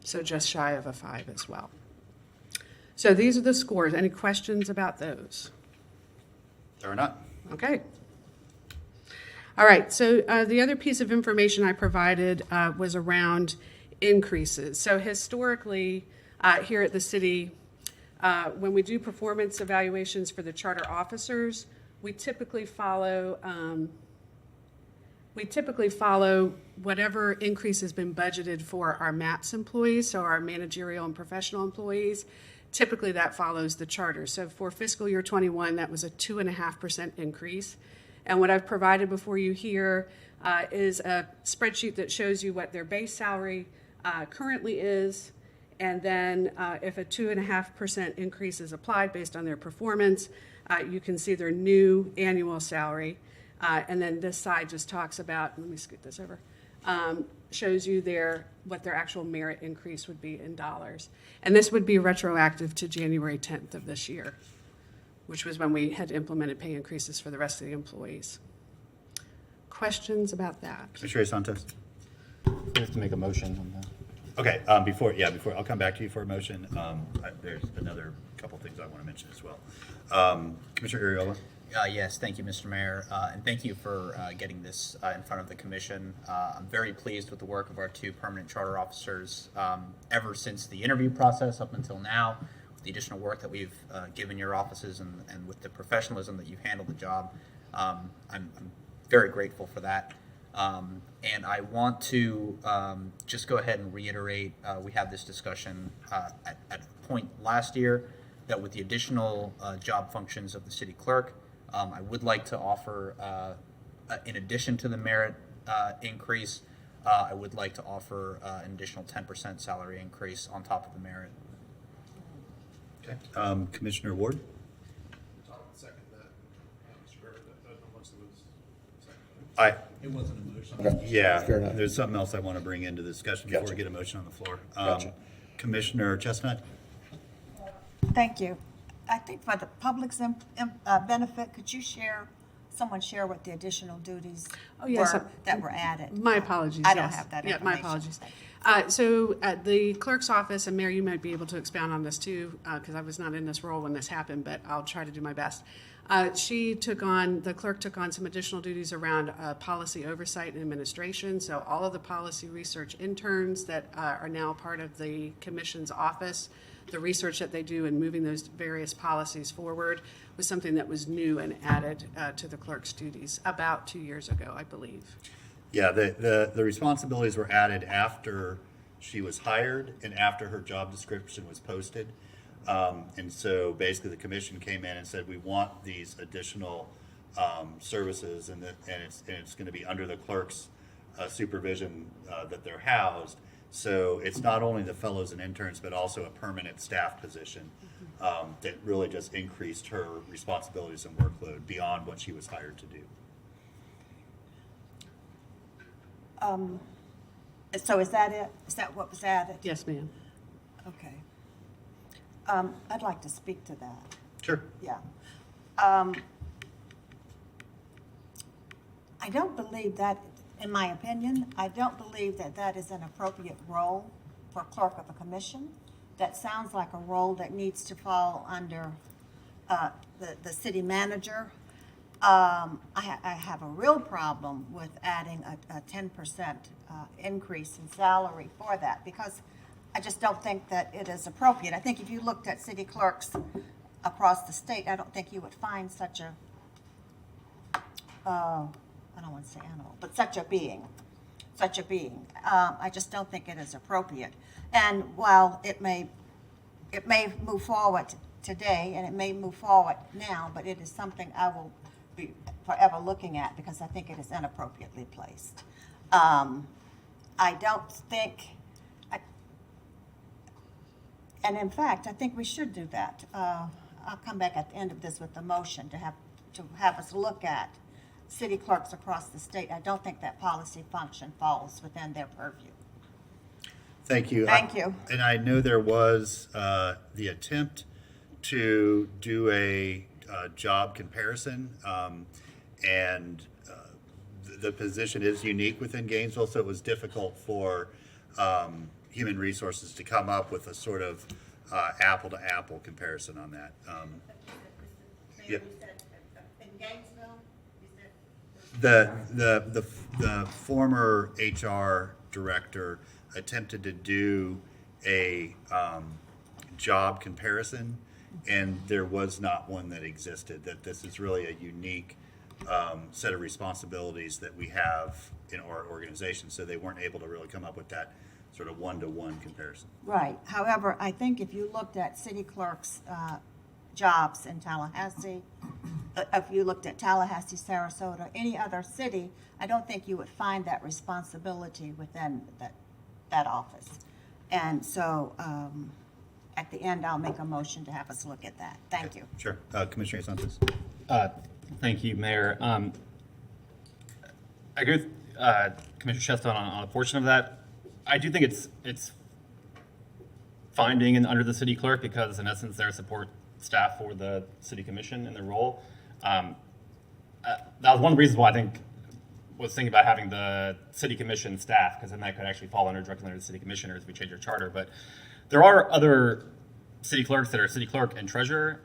so just shy of a 5 as well. So these are the scores. Any questions about those? There are not. Okay. All right, so the other piece of information I provided was around increases. So historically, here at the city, when we do performance evaluations for the charter officers, we typically follow we typically follow whatever increase has been budgeted for our MAPS employees, so our managerial and professional employees. Typically, that follows the charter. So for fiscal year 21, that was a 2.5% increase. And what I've provided before you here is a spreadsheet that shows you what their base salary currently is, and then if a 2.5% increase is applied based on their performance, you can see their new annual salary. And then this side just talks about, let me scoot this over, shows you what their actual merit increase would be in dollars. And this would be retroactive to January 10th of this year, which was when we had implemented pay increases for the rest of the employees. Questions about that? Commissioner Santos? We have to make a motion on that. Okay, before I'll come back to you for a motion. There's another couple things I want to mention as well. Commissioner Ariola? Yes, thank you, Mr. Mayor, and thank you for getting this in front of the commission. I'm very pleased with the work of our two permanent charter officers ever since the interview process up until now, with the additional work that we've given your offices and with the professionalism that you've handled the job. I'm very grateful for that. And I want to just go ahead and reiterate, we had this discussion at a point last year that with the additional job functions of the city clerk, I would like to offer, in addition to the merit increase, I would like to offer an additional 10% salary increase on top of the merit. Okay. Commissioner Ward? It wasn't a motion. Yeah, Fair enough. there's something else I want to bring into the discussion before we get a motion on the floor. Commissioner Chestnut? Thank you. I think for the public's benefit, could you someone share what the additional duties were that were added? My apologies. I don't yes. have that Yeah, my information. apologies. So at the clerk's office, and Mayor, you might be able to expound on this too, because I was not in this role when this happened, but I'll try to do my best. The clerk took on some additional duties around policy oversight and administration. So all of the policy research interns that are now part of the commission's office, the research that they do in moving those various policies forward was something that was new and added to the clerk's duties about 2 years ago, I believe. Yeah, the responsibilities were added after she was hired and after her job description was posted. And so basically the commission came in and said, we want these additional services and it's going to be under the clerk's supervision that they're housed. So it's not only the fellows and interns, but also a permanent staff position that really just increased her responsibilities and workload beyond what she was hired to do. So is that it? Is that what was added? Yes, ma'am. Okay. I'd like to speak to that. Sure. Yeah. I don't believe that, in my opinion, I don't believe that that is an appropriate role for clerk of a commission. That sounds like a role that needs to fall under the city manager. I have a real problem with adding a 10% increase in salary for that, because I just don't think that it is appropriate. I think if you looked at city clerks across the state, I don't think you would find such a, I don't want to say animal, but such a being. I just don't think it is appropriate. And while it may move forward today, and it may move forward now, but it is something I will be forever looking at because I think it is inappropriately placed. I don't think, and in fact, I think we should do that. I'll come back at the end of this with a motion to have us look at city clerks across the state. I don't think that policy function falls within their purview. Thank you. Thank you. And I know there was the attempt to do a job comparison, and the position is unique within Gainesville, so it was difficult for human resources to come up with a sort of apple-to-apple comparison on that. Yeah. In Gainesville, The former HR director attempted to do a job comparison, and there was not one that existed. That this is really a unique set of responsibilities that we have in our organization, so they weren't able to really come up with that sort of one-to-one comparison. Right. However, I think if you looked at city clerks' jobs in Tallahassee, if you looked at Tallahassee, Sarasota, any other city, I don't think you would find that responsibility within that office. And so at the end, I'll make a motion to have us look at that. Thank you. Sure. Commissioner Santos. Thank you, Mayor. I agree with Commissioner Chestnut on a portion of that. I do think it's finding and under the city clerk because in essence they're support staff for the city commission in their role. That was one of the reasons why I think was thinking about having the city commission staff, because then that could actually fall directly under the city commissioners if we change our charter. But there are other city clerks that are city clerk and treasurer.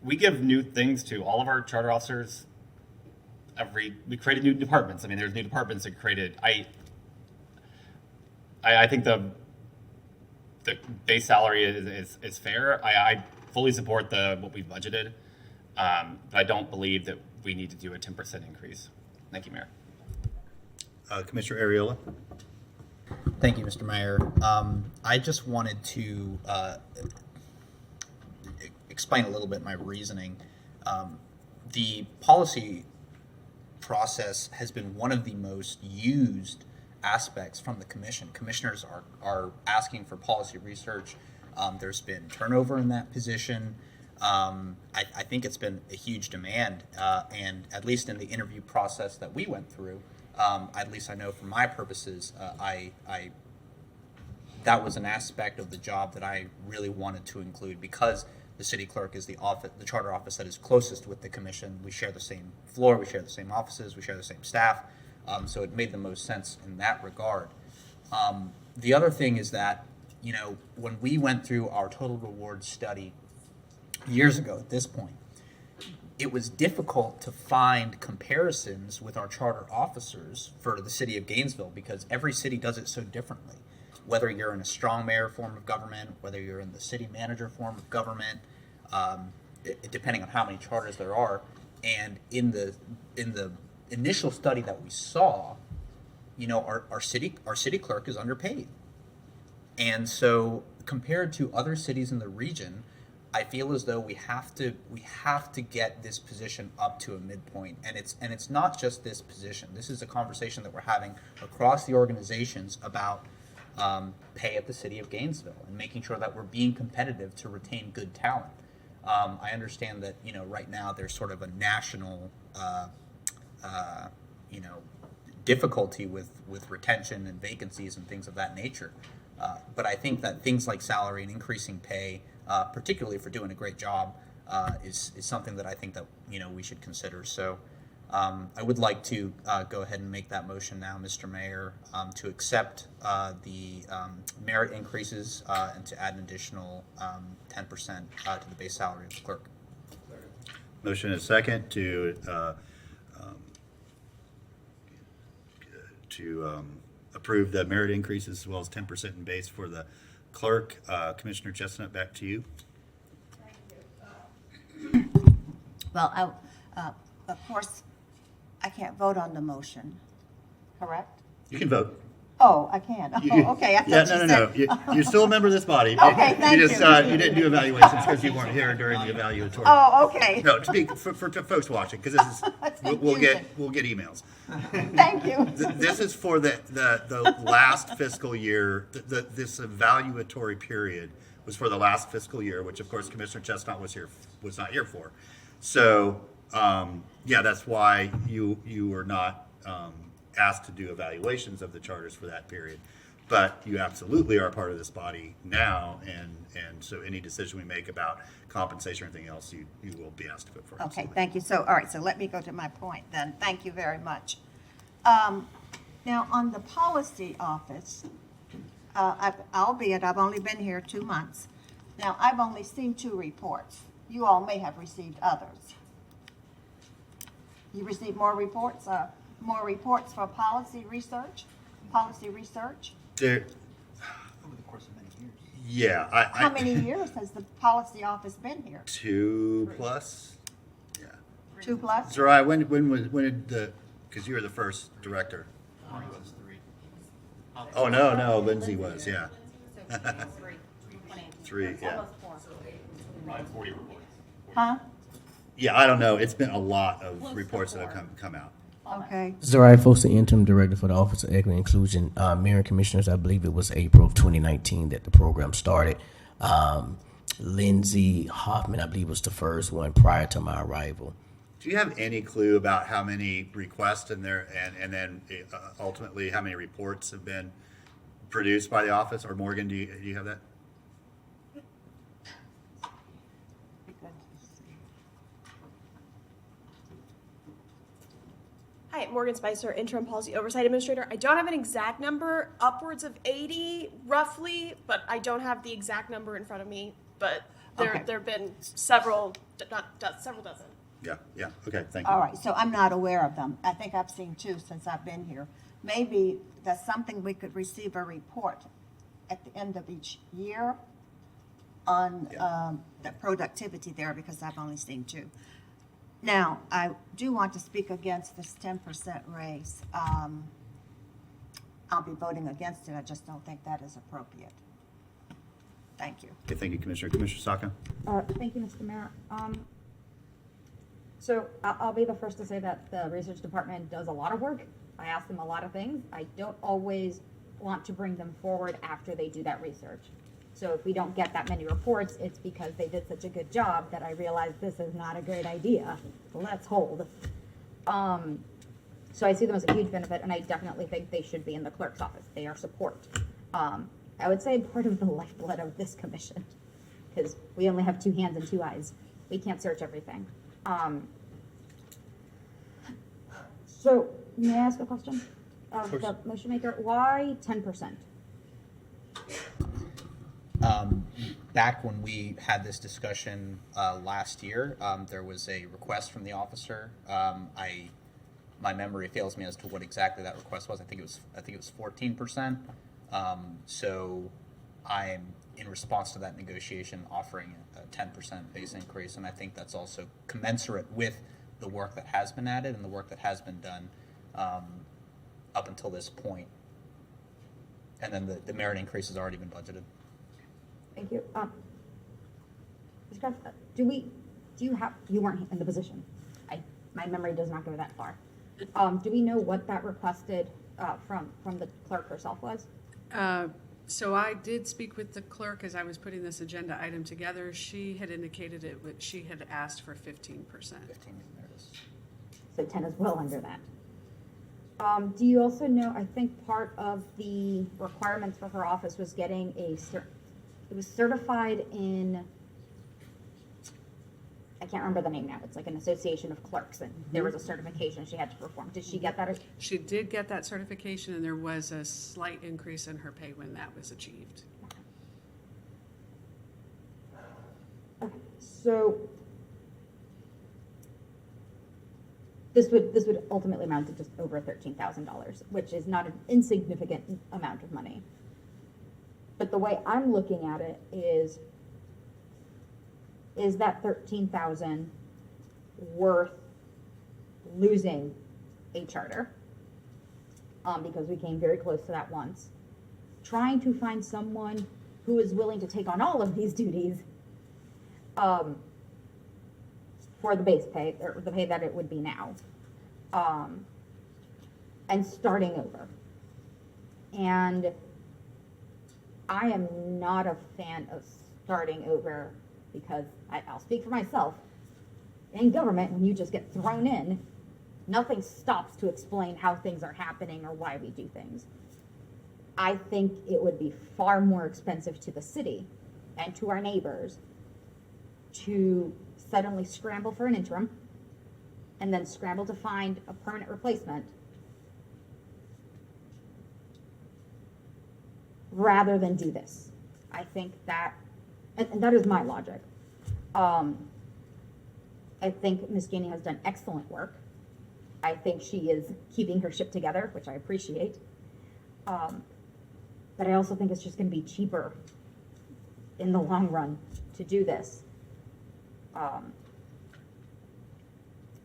We give new things to all of our charter officers. We created new departments. I mean, there's new departments that created. I think the base salary is fair. I fully support what we've budgeted, but I don't believe that we need to do a 10% increase. Thank you, Mayor. Commissioner Ariola. Thank you, Mr. Mayor. I just wanted to explain a little bit my reasoning. The policy process has been one of the most used aspects from the commission. Commissioners are asking for policy research. There's been turnover in that position. I think it's been a huge demand, and at least in the interview process that we went through, at least I know for my purposes, that was an aspect of the job that I really wanted to include because the city clerk is the charter office that is closest with the commission. We share the same floor, we share the same offices, we share the same staff, so it made the most sense in that regard. The other thing is that, when we went through our total reward study years ago at this point, it was difficult to find comparisons with our charter officers for the city of Gainesville because every city does it so differently. Whether you're in a strong mayor form of government, whether you're in the city manager form of government, depending on how many charters there are. And in the initial study that we saw, our city clerk is underpaid. And so compared to other cities in the region, I feel as though we have to get this position up to a midpoint, and it's not just this position. This is a conversation that we're having across the organizations about pay at the city of Gainesville and making sure that we're being competitive to retain good talent. I understand that right now there's sort of a national difficulty with retention and vacancies and things of that nature. But I think that things like salary and increasing pay, particularly for doing a great job, is something that I think that we should consider. So I would like to go ahead and make that motion now, Mr. Mayor, to accept the merit increases and to add an additional 10% to the base salary of the clerk. Motion is second to approve the merit increases as well as 10% in base for the clerk. Commissioner Chestnut, back to you. Well, of course, I can't vote on the motion, correct? You can vote. Oh, I can. Oh, okay. I Yeah, thought no. You're still a member of this body. Okay, thank you. You didn't do evaluations because you weren't here during the evaluatory. Oh, okay. No, for folks watching, because this is we'll get emails. Thank you. This is for the last fiscal year. This evaluatory period was for the last fiscal year, which of course Commissioner Chestnut was not here for. So that's why you were not asked to do evaluations of the charters for that period. But you absolutely are part of this body now, and so any decision we make about compensation or anything else, you will be asked to put forward. Okay, thank you. So, all right, so let me go to my point then. Thank you very much. Now, on the policy office, albeit I've only been here 2 months, now I've only seen 2 reports. You all may have received others. You received more reports for policy research? There, Over the course of many years. yeah, How many years has the policy office been here? 2+. Yeah. 2+? Zerai, when did because you were the first director. Oh, no, Lindsay was, yeah. Three, yeah. Huh? Yeah, I don't know. It's been a lot of reports that have come out. Okay. Zerai Foster, interim director for the Office of Equity and Inclusion. Mayor and Commissioners, I believe it was April of 2019 that the program started. Lindsay Hoffman, I believe, was the first one prior to my arrival. Do you have any clue about how many requests and then ultimately how many reports have been produced by the office? Or Morgan, do you have that? Hi, Morgan Spicer, Interim Policy Oversight Administrator. I don't have an exact number, upwards of 80 roughly, but I don't have the exact number in front of me. But there have been several dozen. Yeah, okay, thank you. All right, so I'm not aware of them. I think I've seen 2 since I've been here. Maybe that's something we could receive a report at the end of each year on the productivity there, because I've only seen 2. Now, I do want to speak against this 10% raise. I'll be voting against it. I just don't think that is appropriate. Thank you. Okay, thank you, Commissioner. Commissioner Saka? Thank you, Mr. Mayor. So I'll be the first to say that the research department does a lot of work. I ask them a lot of things. I don't always want to bring them forward after they do that research. So if we don't get that many reports, it's because they did such a good job that I realized this is not a great idea. Let's hold. So I see them as a huge benefit, and I definitely think they should be in the clerk's office. They are support. I would say part of the lifeblood of this commission, because we only have 2 hands and 2 eyes. We can't search everything. So may I ask a question of the motion maker? Why 10%? Back when we had this discussion last year, there was a request from the officer. My memory fails me as to what exactly that request was. I think it was 14%. So I'm in response to that negotiation offering a 10% base increase, and I think that's also commensurate with the work that has been added and the work that has been done up until this point. And then the merit increase has already been budgeted. Thank you. Ms. Graff, you weren't in the position. My memory does not go that far. Do we know what that requested from the clerk herself was? So I did speak with the clerk as I was putting this agenda item together. She had indicated she had asked for 15%. 15, there it is. So 10 is well under that. Do you also know, I think part of the requirements for her office was getting it was certified in, I can't remember the name now. It's like an association of clerks, and there was a certification she had to perform. Did she get that? She did get that certification, and there was a slight increase in her pay when that was achieved. Okay, so this would ultimately amount to just over $13,000, which is not an insignificant amount of money. But the way I'm looking at it is that $13,000 worth losing a charter? Because we came very close to that once. Trying to find someone who is willing to take on all of these duties for the base pay, or the pay that it would be now, and starting over. And I am not a fan of starting over, because I'll speak for myself. In government, when you just get thrown in, nothing stops to explain how things are happening or why we do things. I think it would be far more expensive to the city and to our neighbors to suddenly scramble for an interim and then scramble to find a permanent replacement, rather than do this. I think that, and that is my logic. I think Ms. Ganey has done excellent work. I think she is keeping her ship together, which I appreciate. But I also think it's just going to be cheaper in the long run to do this.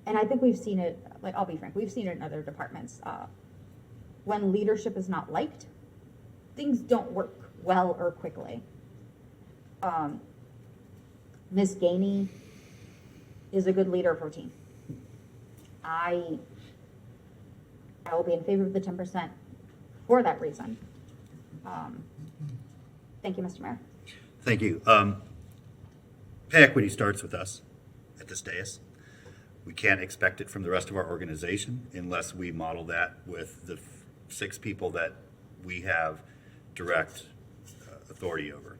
and I think we've seen it, like, I'll be frank, we've seen it in other departments. When leadership is not liked, things don't work well or quickly. Ms. Gainey is a good leader of her team. I will be in favor of the 10% for that reason. Thank you, Mr. Mayor. Thank you. Pay equity starts with us at this dais. We can't expect it from the rest of our organization unless we model that with the 6 people that we have direct authority over.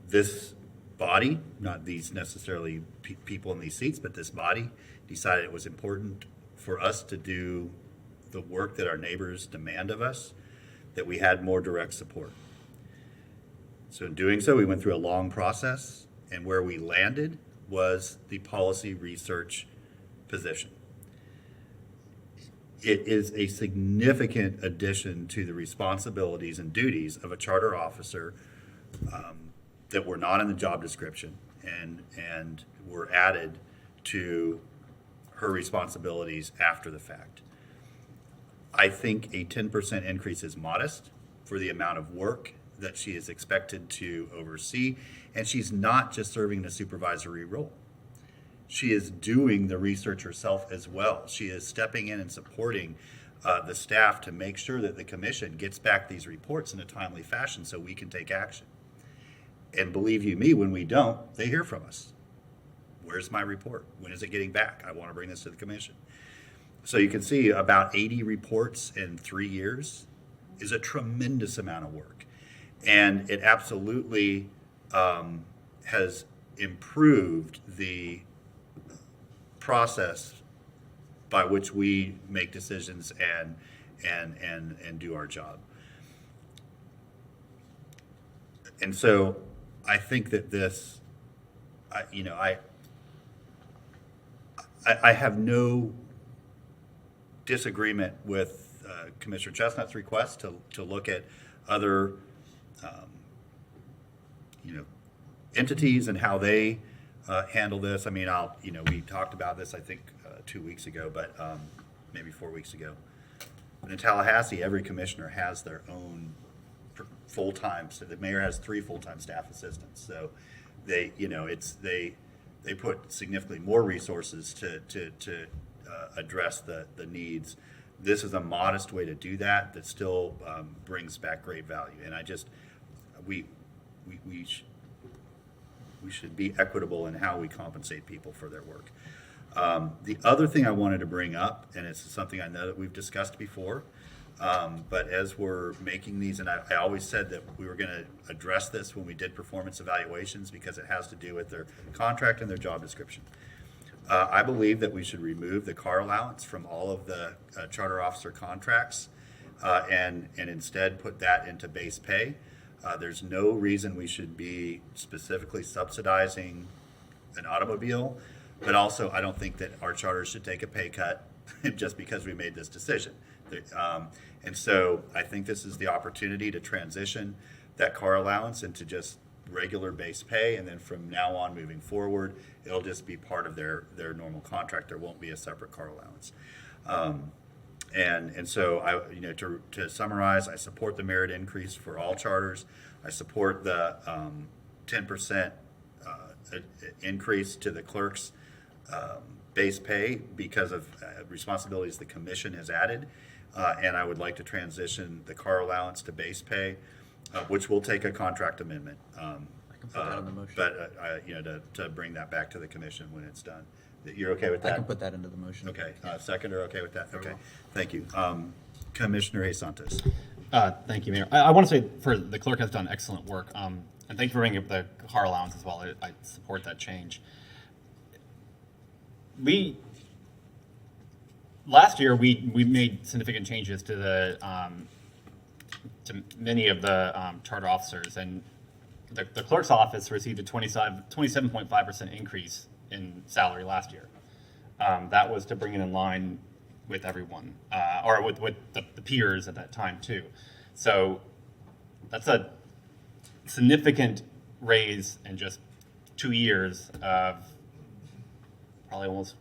This body, not these necessarily people in these seats, but this body decided it was important for us to do the work that our neighbors demand of us, that we had more direct support. So in doing so, we went through a long process, and where we landed was the policy research position. It is a significant addition to the responsibilities and duties of a charter officer that were not in the job description and were added to her responsibilities after the fact. I think a 10% increase is modest for the amount of work that she is expected to oversee, and she's not just serving in a supervisory role. She is doing the research herself as well. She is stepping in and supporting the staff to make sure that the commission gets back these reports in a timely fashion so we can take action. And believe you me, when we don't, they hear from us. Where's my report? When is it getting back? I want to bring this to the commission. So you can see about 80 reports in 3 years is a tremendous amount of work. And it absolutely has improved the process by which we make decisions and do our job. And so I think that this, I have no disagreement with Commissioner Chestnut's request to look at other entities and how they handle this. I mean, we talked about this, I think, 2 weeks ago, but maybe 4 weeks ago. But in Tallahassee, every commissioner has their own full-time. So the mayor has 3 full-time staff assistants. So they put significantly more resources to address the needs. This is a modest way to do that still brings back great value. And we should be equitable in how we compensate people for their work. The other thing I wanted to bring up, and it's something I know that we've discussed before, but as we're making these, and I always said that we were going to address this when we did performance evaluations because it has to do with their contract and their job description. I believe that we should remove the car allowance from all of the charter officer contracts and instead put that into base pay. There's no reason we should be specifically subsidizing an automobile, but also I don't think that our charters should take a pay cut just because we made this decision. And so I think this is the opportunity to transition that car allowance into just regular base pay, and then from now on moving forward, it'll just be part of their normal contract. There won't be a separate car allowance. And so to summarize, I support the merit increase for all charters. I support the 10% increase to the clerk's base pay because of responsibilities the commission has added. And I would like to transition the car allowance to base pay, which will take a contract amendment. I can put that in the motion. But to bring that back to the commission when it's done. You're okay with that? I can put that into the motion. Okay. Seconder, okay with that? Okay. Thank you. Commissioner Hayes Santos. Thank you, Mayor. I want to say the clerk has done excellent work. And thank you for bringing up the car allowance as well. I support that change. Last year we made significant changes to to many of the charter officers, and the clerk's office received a 27.5% increase in salary last year. That was to bring it in line with everyone, or with the peers at that time too. So that's a significant raise in just 2 years of probably almost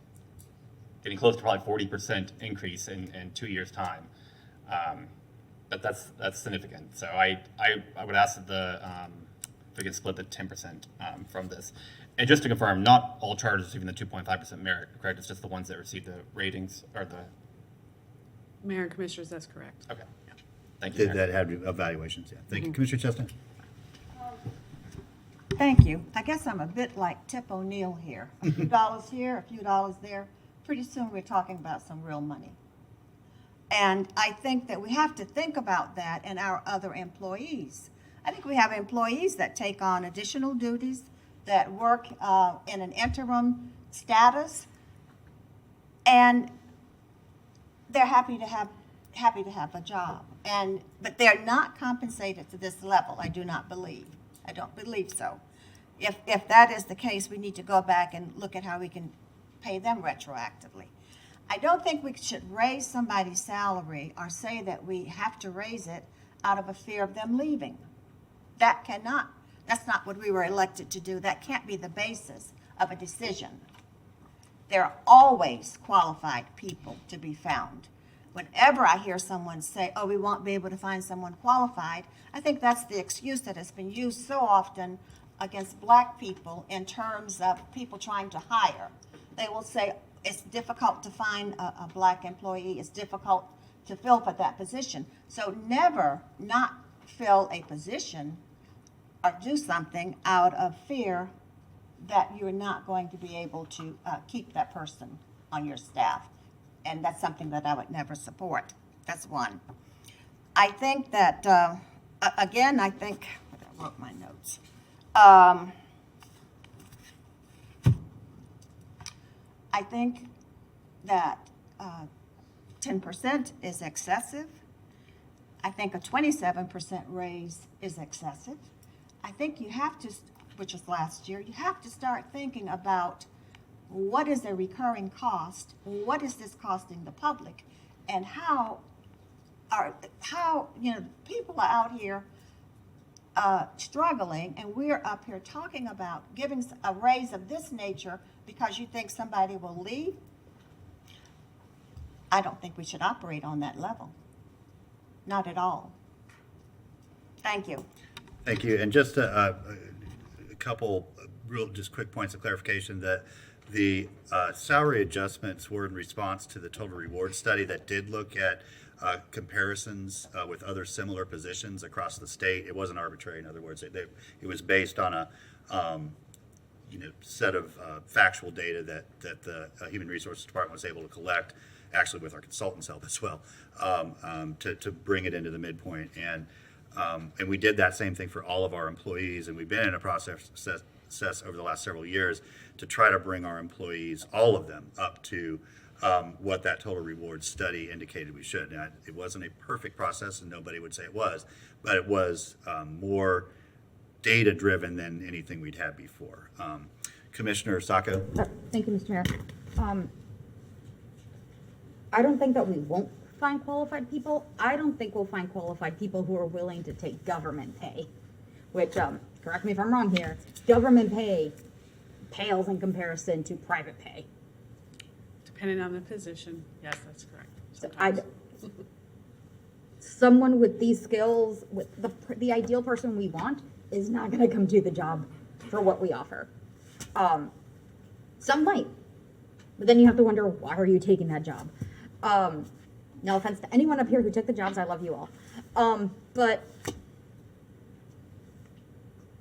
getting close to probably 40% increase in 2 years' time. But that's significant. So I would ask that if we could split the 10% from this. And just to confirm, not all charters receiving the 2.5% merit, correct? It's just the ones that receive the ratings or the. Mayor and Commissioners, that's correct. Okay. Yeah. Thank you. Did that have evaluations? Yeah. Thank you, Commissioner Chestnut. Thank you. I guess I'm a bit like Tip O'Neill here. A few dollars here, a few dollars there. Pretty soon we're talking about some real money. And I think that we have to think about that and our other employees. I think we have employees that take on additional duties, that work in an interim status, and they're happy to have a job. But they're not compensated to this level, I do not believe. I don't believe so. If that is the case, we need to go back and look at how we can pay them retroactively. I don't think we should raise somebody's salary or say that we have to raise it out of a fear of them leaving. That's not what we were elected to do. That can't be the basis of a decision. There are always qualified people to be found. Whenever I hear someone say, oh, we won't be able to find someone qualified, I think that's the excuse that has been used so often against black people in terms of people trying to hire. They will say, it's difficult to find a black employee, it's difficult to fill for that position. So never not fill a position or do something out of fear that you're not going to be able to keep that person on your staff. And that's something that I would never support. That's one. I think that, again, I wrote my notes. I think that 10% is excessive. I think a 27% raise is excessive. I think you have to, which was last year, you have to start thinking about what is the recurring cost, what is this costing the public, and how people are out here struggling, and we're up here talking about giving a raise of this nature because you think somebody will leave. I don't think we should operate on that level. Not at all. Thank you. Thank you. And just a couple real just quick points of clarification that the salary adjustments were in response to the total reward study that did look at comparisons with other similar positions across the state. It wasn't arbitrary. In other words, it was based on a set of factual data that the Human Resources Department was able to collect, actually with our consultants' help as well, to bring it into the midpoint. And we did that same thing for all of our employees, and we've been in a process over the last several years to try to bring our employees, all of them, up to what that total reward study indicated we should. Now, it wasn't a perfect process, and nobody would say it was, but it was more data-driven than anything we'd had before. Commissioner Sacco? Thank you, Mr. Mayor. I don't think that we won't find qualified people. I don't think we'll find qualified people who are willing to take government pay, which, correct me if I'm wrong here, government pay pales in comparison to private pay. Depending on the position, yes, that's correct. So someone with these skills, with the ideal person we want, is not going to come do the job for what we offer. Some might, but then you have to wonder, why are you taking that job? No offense to anyone up here who took the jobs, I love you all. But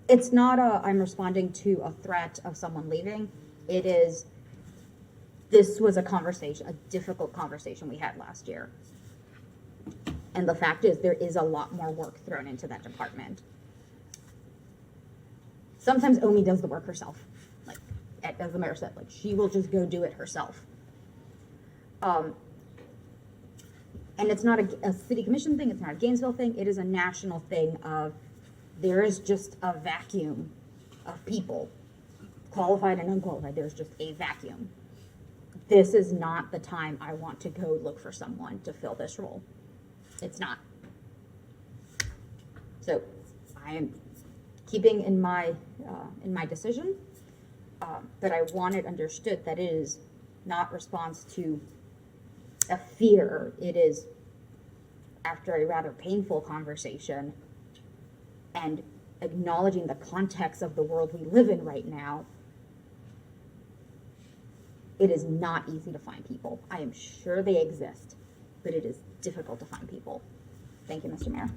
it's not I'm responding to a threat of someone leaving. It is, this was a conversation, a difficult conversation we had last year. And the fact is, there is a lot more work thrown into that department. Sometimes Omi does the work herself. Like, as the mayor said, like, she will just go do it herself. And it's not a city commission thing, it's not a Gainesville thing, it is a national thing of, there is just a vacuum of people, qualified and unqualified, there's just a vacuum. This is not the time I want to go look for someone to fill this role. It's not. So I am keeping in my decision. but I want it understood that it is not response to a fear. It is after a rather painful conversation and acknowledging the context of the world we live in right now. It is not easy to find people. I am sure they exist, but it is difficult to find people. Thank you, Mr. Mayor.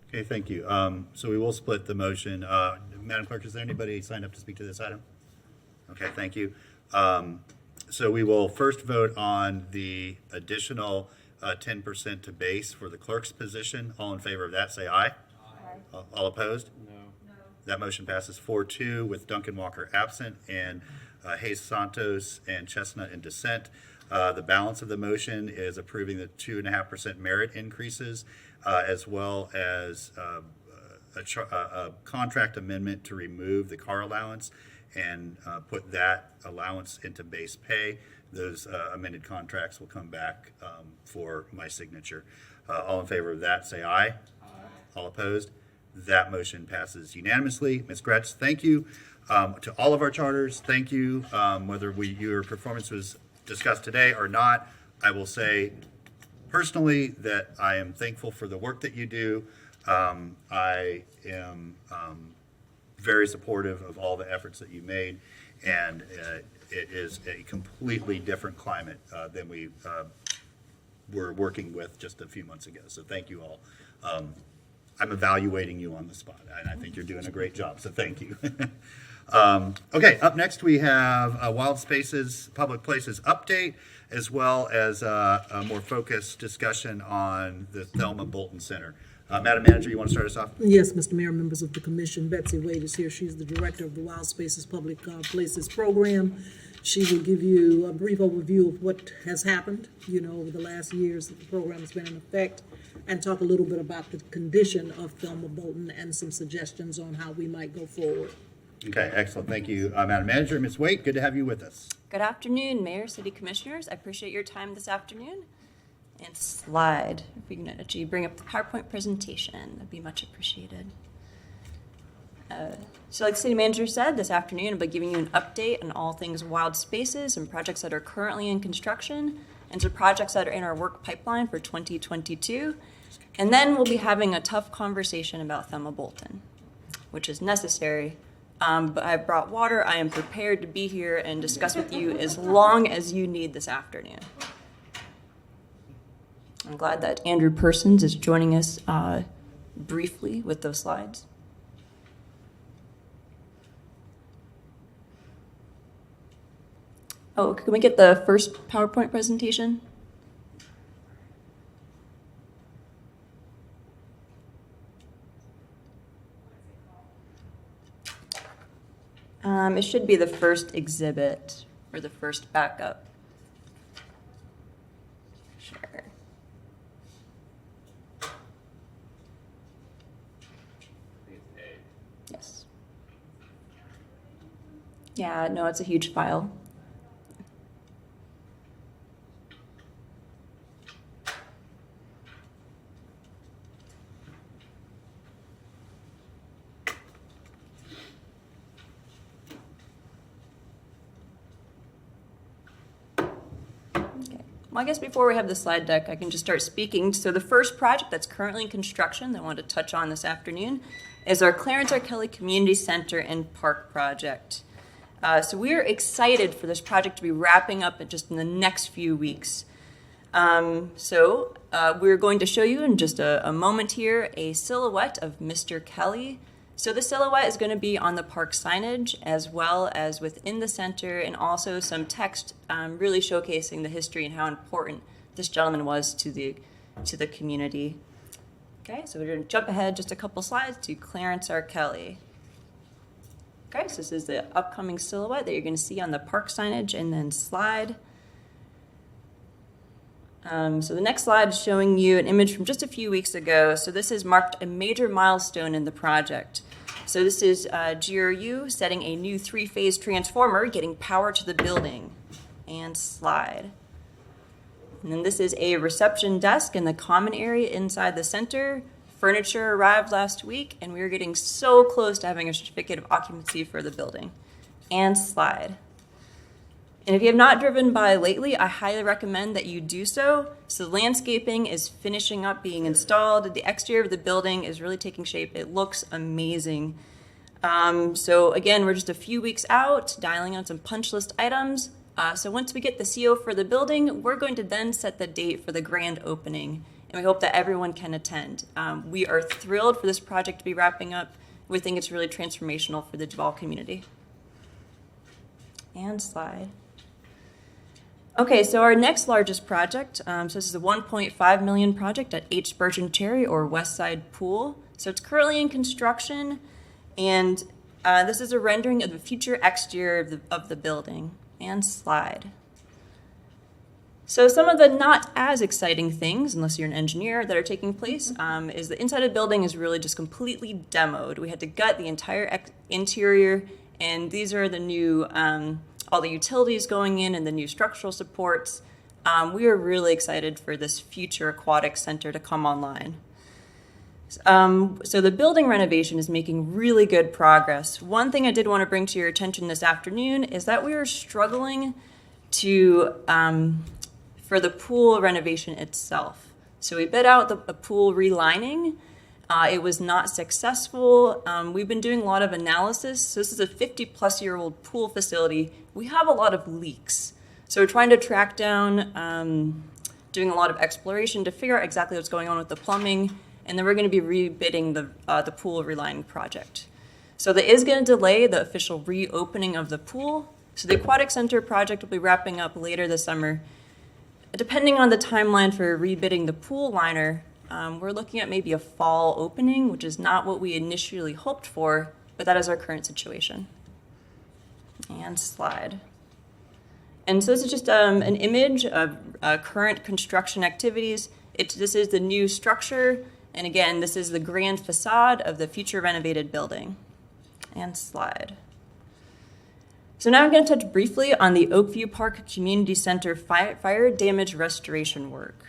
Okay, thank you. So we will split the motion. Madam Clerk, is there anybody signed up to speak to this item? Okay, thank you. So we will first vote on the additional 10% to base for the clerk's position. All in favor of that, say aye. Aye. All opposed? No. That motion passes 4-2 with Duncan Walker absent and Hayes Santos and Chestnut in dissent. The balance of the motion is approving the 2.5% merit increases, as well as a contract amendment to remove the car allowance and put that allowance into base pay. Those amended contracts will come back for my signature. All in favor of that, say aye. Aye. All opposed? That motion passes unanimously. Ms. Gretz, thank you. To all of our charters, thank you. Whether your performance was discussed today or not, I will say personally that I am thankful for the work that you do. I am very supportive of all the efforts that you made, and it is a completely different climate than we were working with just a few months ago. So thank you all. I'm evaluating you on the spot, and I think you're doing a great job, so thank you. Okay, up next we have Wild Spaces Public Places update, as well as a more focused discussion on the Thelma Bolton Center. Madam Manager, you want to start us off? Yes, Mr. Mayor, members of the commission. Betsy Wade is here. She's the director of the Wild Spaces Public Places program. She will give you a brief overview of what has happened, over the last years that the program has been in effect, and talk a little bit about the condition of Thelma Bolton and some suggestions on how we might go forward. Okay, excellent. Thank you, Madam Manager. Ms. Wade, good to have you with us. Good afternoon, Mayor, City Commissioners. I appreciate your time this afternoon. And slide, if we can actually bring up the PowerPoint presentation, that'd be much appreciated. So like the City Manager said, this afternoon I'll be giving you an update on all things wild spaces and projects that are currently in construction and some projects that are in our work pipeline for 2022. And then we'll be having a tough conversation about Thelma Bolton, which is necessary. But I brought water. I am prepared to be here and discuss with you as long as you need this afternoon. I'm glad that Andrew Persons is joining us briefly with those slides. Oh, can we get the first PowerPoint presentation? It should be the first exhibit or the first backup. Sure. Yes. Yeah, no, it's a huge file. Well, I guess before we have the slide deck, I can just start speaking. So the first project that's currently in construction that I want to touch on this afternoon is our Clarence R. Kelly Community Center and Park project. So we're excited for this project to be wrapping up just in the next few weeks. We're going to show you in just a moment here a silhouette of Mr. Kelly. So the silhouette is going to be on the park signage as well as within the center, and also some text really showcasing the history and how important this gentleman was to the community. Okay, so we're going to jump ahead just a couple slides to Clarence R. Kelly. Okay, so this is the upcoming silhouette that you're going to see on the park signage, and then slide. So the next slide is showing you an image from just a few weeks ago. So this has marked a major milestone in the project. So this is GRU setting a new 3-phase transformer, getting power to the building. And slide. And then this is a reception desk in the common area inside the center. Furniture arrived last week, and we are getting so close to having a certificate of occupancy for the building. And slide. And if you have not driven by lately, I highly recommend that you do so. So the landscaping is finishing up being installed. The exterior of the building is really taking shape. It looks amazing. So again, we're just a few weeks out, dialing on some punch list items. So once we get the CO for the building, we're going to then set the date for the grand opening. And we hope that everyone can attend. We are thrilled for this project to be wrapping up. We think it's really transformational for the Duval community. And slide. Okay, so our next largest project, so this is a 1.5 million project at H. Spurgeon Cherry or West Side Pool. So it's currently in construction, and this is a rendering of the future exterior of the building. And slide. So some of the not as exciting things, unless you're an engineer, that are taking place is the inside of the building is really just completely demoed. We had to gut the entire interior, and these are the new, all the utilities going in and the new structural supports. We are really excited for this future aquatic center to come online. So the building renovation is making really good progress. One thing I did want to bring to your attention this afternoon is that we are struggling to for the pool renovation itself. So we bid out the pool relining. It was not successful. We've been doing a lot of analysis. So this is a 50-plus-year-old pool facility. We have a lot of leaks. So we're trying to track down, doing a lot of exploration to figure out exactly what's going on with the plumbing. And then we're going to be rebidding the pool relining project. So that is going to delay the official reopening of the pool. So the aquatic center project will be wrapping up later this summer. Depending on the timeline for rebidding the pool liner, we're looking at maybe a fall opening, which is not what we initially hoped for, but that is our current situation. And slide. And so this is just an image of current construction activities. This is the new structure. And again, this is the grand facade of the future renovated building. And slide. So now I'm going to touch briefly on the Oakview Park Community Center fire damage restoration work.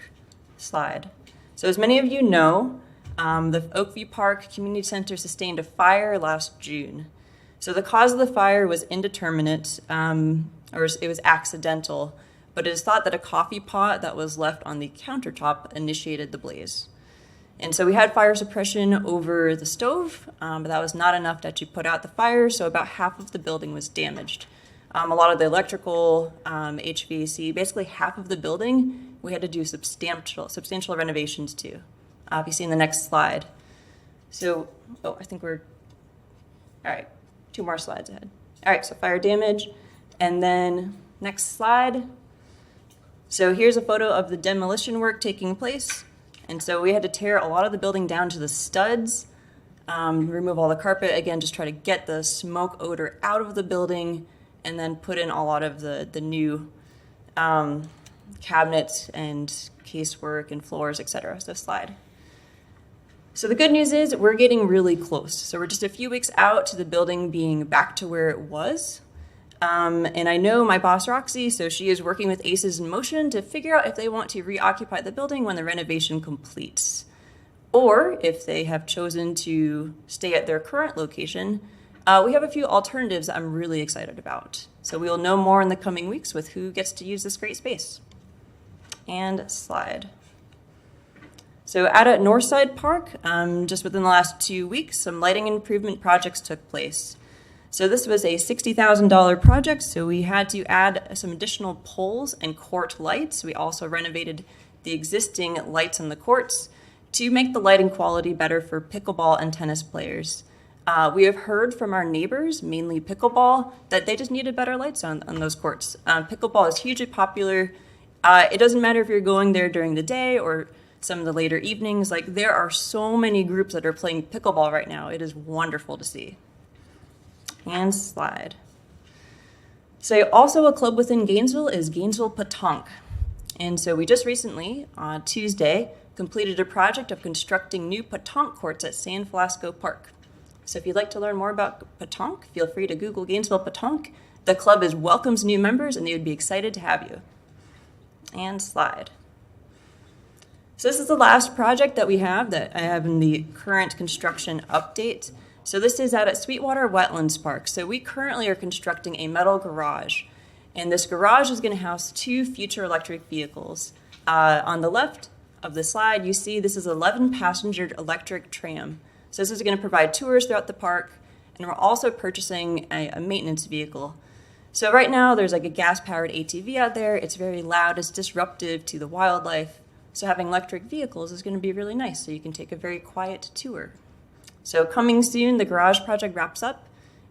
Slide. So as many of you know, the Oakview Park Community Center sustained a fire last June. So the cause of the fire was indeterminate, or it was accidental, but it is thought that a coffee pot that was left on the countertop initiated the blaze. And so we had fire suppression over the stove, but that was not enough to actually put out the fire, so about half of the building was damaged. A lot of the electrical, HVAC, basically half of the building, we had to do substantial renovations to. If you see in the next slide. So, I think we're, all right, 2 more slides ahead. All right, so fire damage, and then next slide. So here's a photo of the demolition work taking place. And so we had to tear a lot of the building down to the studs, remove all the carpet, again, just try to get the smoke odor out of the building, and then put in a lot of the new cabinets and casework and floors, etc. So slide. So the good news is we're getting really close. So we're just a few weeks out to the building being back to where it was. And I know my boss, Roxy, so she is working with Aces in Motion to figure out if they want to reoccupy the building when the renovation completes. Or if they have chosen to stay at their current location, we have a few alternatives that I'm really excited about. So we will know more in the coming weeks with who gets to use this great space. And slide. So out at Northside Park, just within the last 2 weeks, some lighting improvement projects took place. So this was a $60,000 project, so we had to add some additional poles and court lights. We also renovated the existing lights in the courts to make the lighting quality better for pickleball and tennis players. We have heard from our neighbors, mainly pickleball, that they just needed better lights on those courts. Pickleball is hugely popular. It doesn't matter if you're going there during the day or some of the later evenings. Like, there are so many groups that are playing pickleball right now. It is wonderful to see. And slide. So also a club within Gainesville is Gainesville Petanque. And so we just recently, on Tuesday, completed a project of constructing new petanque courts at San Flasco Park. So if you'd like to learn more about petanque, feel free to Google Gainesville Petanque. The club welcomes new members, and they would be excited to have you. And slide. So this is the last project that we have that I have in the current construction update. So this is out at Sweetwater Wetlands Park. So we currently are constructing a metal garage, and this garage is going to house 2 future electric vehicles. On the left of the slide, you see this is an 11-passenger electric tram. So this is going to provide tours throughout the park, and we're also purchasing a maintenance vehicle. So right now, there's like a gas-powered ATV out there. It's very loud. It's disruptive to the wildlife. So having electric vehicles is going to be really nice, so you can take a very quiet tour. So coming soon, the garage project wraps up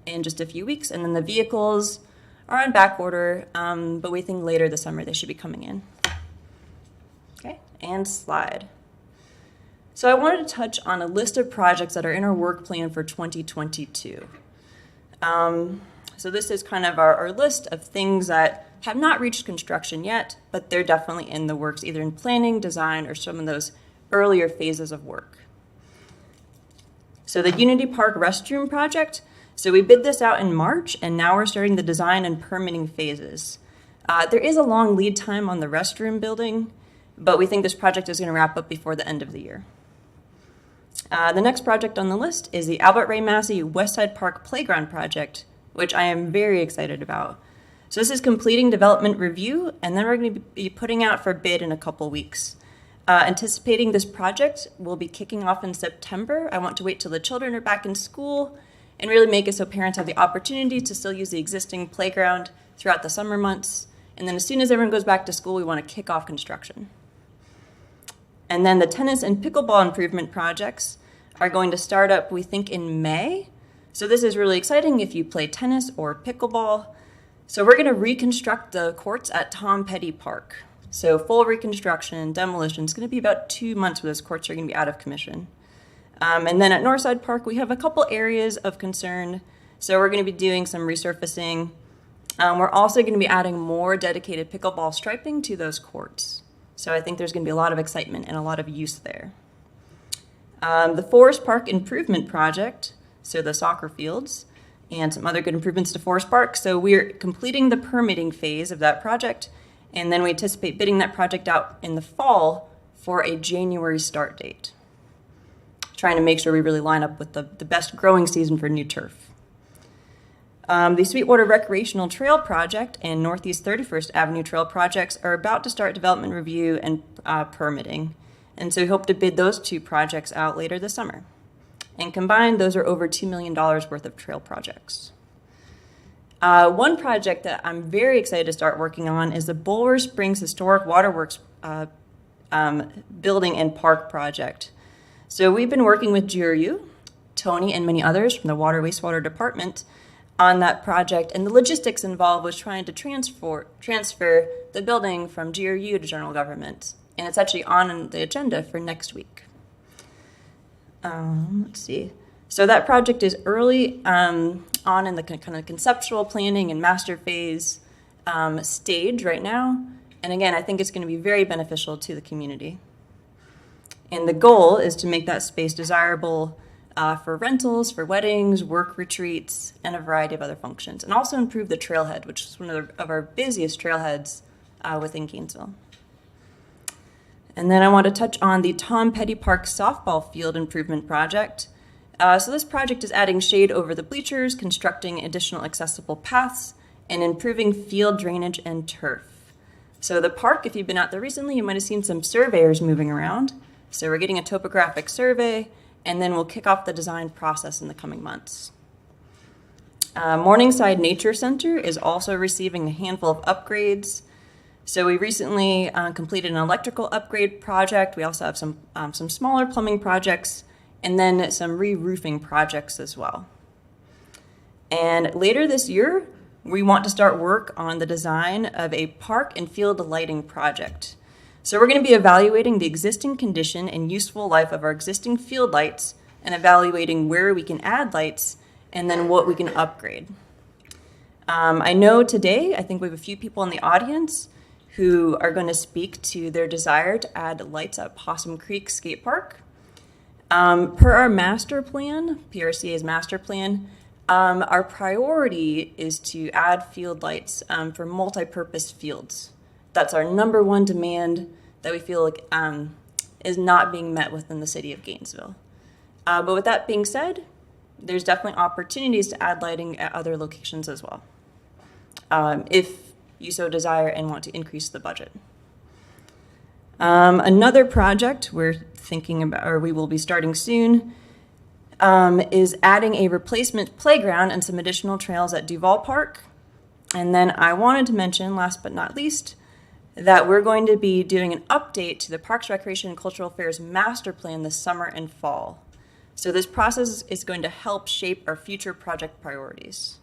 in just a few weeks, and then the vehicles are on back order, but we think later this summer they should be coming in. Okay, and slide. So I wanted to touch on a list of projects that are in our work plan for 2022. So this is kind of our list of things that have not reached construction yet, but they're definitely in the works, either in planning, design, or some of those earlier phases of work. So the Unity Park restroom project, so we bid this out in March, and now we're starting the design and permitting phases. There is a long lead time on the restroom building, but we think this project is going to wrap up before the end of the year. The next project on the list is the Albert Ray Massey Westside Park Playground project, which I am very excited about. So this is completing development review, and then we're going to be putting out for bid in a couple weeks. Anticipating this project will be kicking off in September. I want to wait till the children are back in school and really make it so parents have the opportunity to still use the existing playground throughout the summer months. And then as soon as everyone goes back to school, we want to kick off construction. And then the tennis and pickleball improvement projects are going to start up, we think, in May. So this is really exciting if you play tennis or pickleball. So we're going to reconstruct the courts at Tom Petty Park. So full reconstruction, demolition. It's going to be about 2 months where those courts are going to be out of commission. And then at Northside Park, we have a couple areas of concern. So we're going to be doing some resurfacing. We're also going to be adding more dedicated pickleball striping to those courts. So I think there's going to be a lot of excitement and a lot of use there. The Forest Park Improvement Project, so the soccer fields, and some other good improvements to Forest Park. So we're completing the permitting phase of that project, and then we anticipate bidding that project out in the fall for a January start date. Trying to make sure we really line up with the best growing season for new turf. The Sweetwater Recreational Trail Project and Northeast 31st Avenue Trail projects are about to start development review and permitting. And so we hope to bid those 2 projects out later this summer. And combined, those are over $2 million worth of trail projects. One project that I'm very excited to start working on is the Bulwer Springs Historic Waterworks Building and Park project. So we've been working with GRU, Tony, and many others from the Water Wastewater Department on that project, and the logistics involved was trying to transfer the building from GRU to general government, and it's actually on the agenda for next week. Let's see. So that project is early on in the kind of conceptual planning and master phase stage right now, and again, I think it's going to be very beneficial to the community. And the goal is to make that space desirable for rentals, for weddings, work retreats, and a variety of other functions. And also improve the trailhead, which is one of our busiest trailheads within Gainesville. And then I want to touch on the Tom Petty Park softball field improvement project. So this project is adding shade over the bleachers, constructing additional accessible paths, and improving field drainage and turf. So the park, if you've been out there recently, you might have seen some surveyors moving around. So we're getting a topographic survey, and then we'll kick off the design process in the coming months. Morningside Nature Center is also receiving a handful of upgrades. So we recently completed an electrical upgrade project. We also have some smaller plumbing projects, and then some re-roofing projects as well. And later this year, we want to start work on the design of a park and field lighting project. So we're going to be evaluating the existing condition and useful life of our existing field lights and evaluating where we can add lights and then what we can upgrade. I know today, I think we have a few people in the audience who are going to speak to their desire to add lights at Possum Creek Skate Park. Per our master plan, PRCA's master plan, our priority is to add field lights for multi-purpose fields. That's our number one demand that we feel like is not being met within the city of Gainesville. But with that being said, there's definitely opportunities to add lighting at other locations as well, if you so desire and want to increase the budget. Another project we're thinking about, or we will be starting soon, is adding a replacement playground and some additional trails at Duval Park. And then I wanted to mention, last but not least, that we're going to be doing an update to the Parks, Recreation, and Cultural Affairs Master Plan this summer and fall. So this process is going to help shape our future project priorities.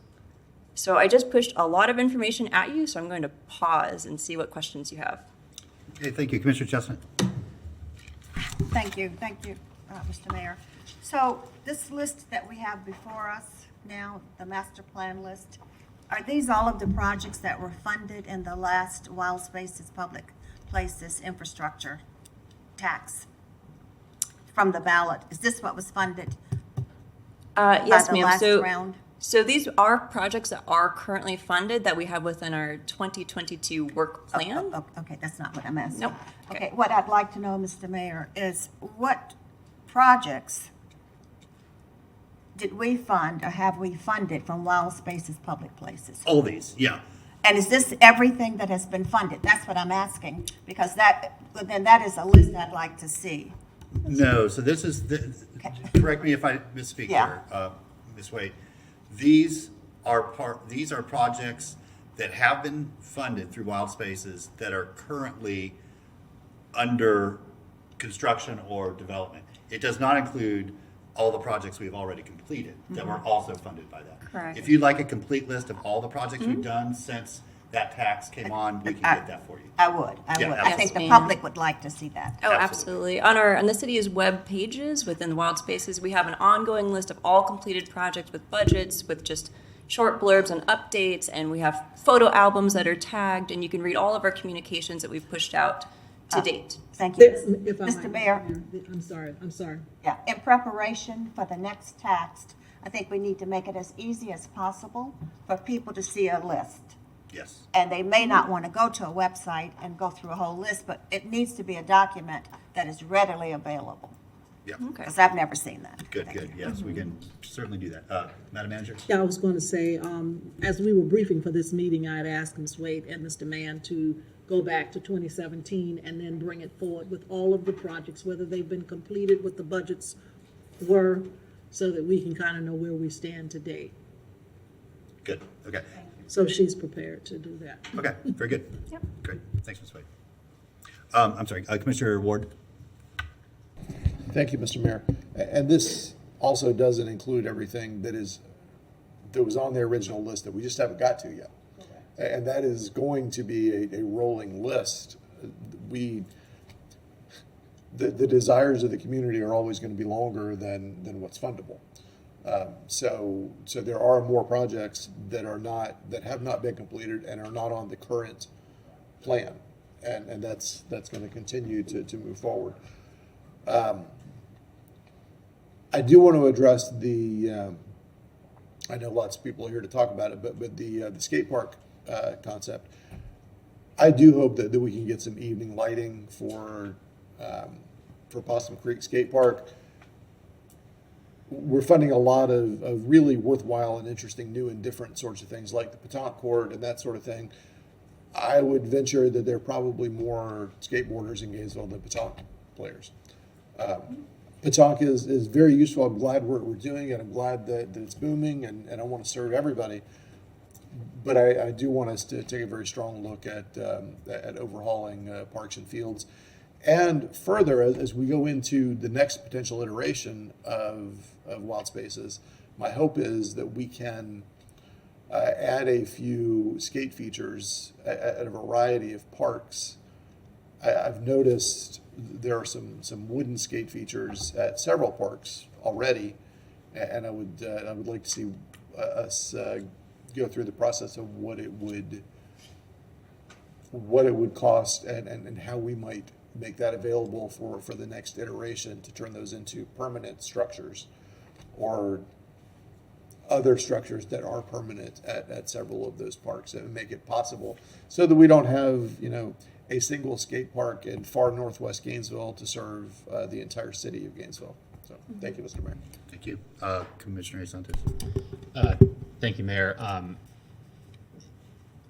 So I just pushed a lot of information at you, so I'm going to pause and see what questions you have. Okay, thank you. Commissioner Chestnut. Thank you, Mr. Mayor. So this list that we have before us now, the master plan list, are these all of the projects that were funded in the last Wild Spaces Public Places infrastructure tax from the ballot? Is this what was funded Yes, by the ma'am. last round? So these are projects that are currently funded that we have within our 2022 work plan. Okay, that's not what I'm asking. Nope. Okay, what I'd like to know, Mr. Mayor, is what projects did we fund or have we funded from Wild Spaces Public Places? All these, yeah. And is this everything that has been funded? That's what I'm asking, because then that is a list I'd like to see. No, so this is, correct me if I misspeak Yeah. here, Ms. Wade. These are projects that have been funded through Wild Spaces that are currently under construction or development. It does not include all the projects we've already completed that were also funded by that. Correct. If you'd like a complete list of all the projects we've done since that tax came on, we can get that for you. I would. Yeah, I think the absolutely. public would like to see that. Oh, absolutely. On the city's web pages within the Wild Spaces, we have an ongoing list of all completed projects with budgets, with just short blurbs and updates, and we have photo albums that are tagged, and you can read all of our communications that we've pushed out to date. Thank you. If I Mr. might, Mayor. I'm sorry. Yeah, in preparation for the next tax, I think we need to make it as easy as possible for people to see a list. Yes. And they may not want to go to a website and go through a whole list, but it needs to be a document that is readily available. Yeah. Okay. Because I've never seen that. Good, good. Yes, we can certainly do that. Madam Manager? Yeah, I was going to say, as we were briefing for this meeting, I had asked Ms. Wade and Mr. Mann to go back to 2017 and then bring it forward with all of the projects, whether they've been completed, what the budgets were, so that we can kind of know where we stand today. Good, okay. So she's prepared to do that. Okay, very good. Yep. Great, thanks, Ms. Wade. I'm sorry, Commissioner Ward? Thank you, Mr. Mayor. And this also doesn't include everything that was on the original list that we just haven't got to yet. And that is going to be a rolling list. The desires of the community are always going to be longer than what's fundable. So there are more projects that have not been completed and are not on the current plan, and that's going to continue to move forward. I do want to address I know lots of people are here to talk about it, but the skate park concept. I do hope that we can get some evening lighting for Possum Creek Skate Park. We're funding a lot of really worthwhile and interesting new and different sorts of things like the petanque court and that sort of thing. I would venture that there are probably more skateboarders in Gainesville than petanque players. Petanque is very useful. I'm glad we're doing it. I'm glad that it's booming, and I want to serve everybody. But I do want us to take a very strong look at overhauling parks and fields. And further, as we go into the next potential iteration of Wild Spaces, my hope is that we can add a few skate features at a variety of parks. I've noticed there are some wooden skate features at several parks already, and I would like to see us go through the process of what it would cost and how we might make that available for the next iteration to turn those into permanent structures or other structures that are permanent at several of those parks and make it possible so that we don't have, a single skate park in far northwest Gainesville to serve the entire city of Gainesville. So, thank you, Mr. Mayor. Thank you. Commissioner Santos. Thank you, Mayor.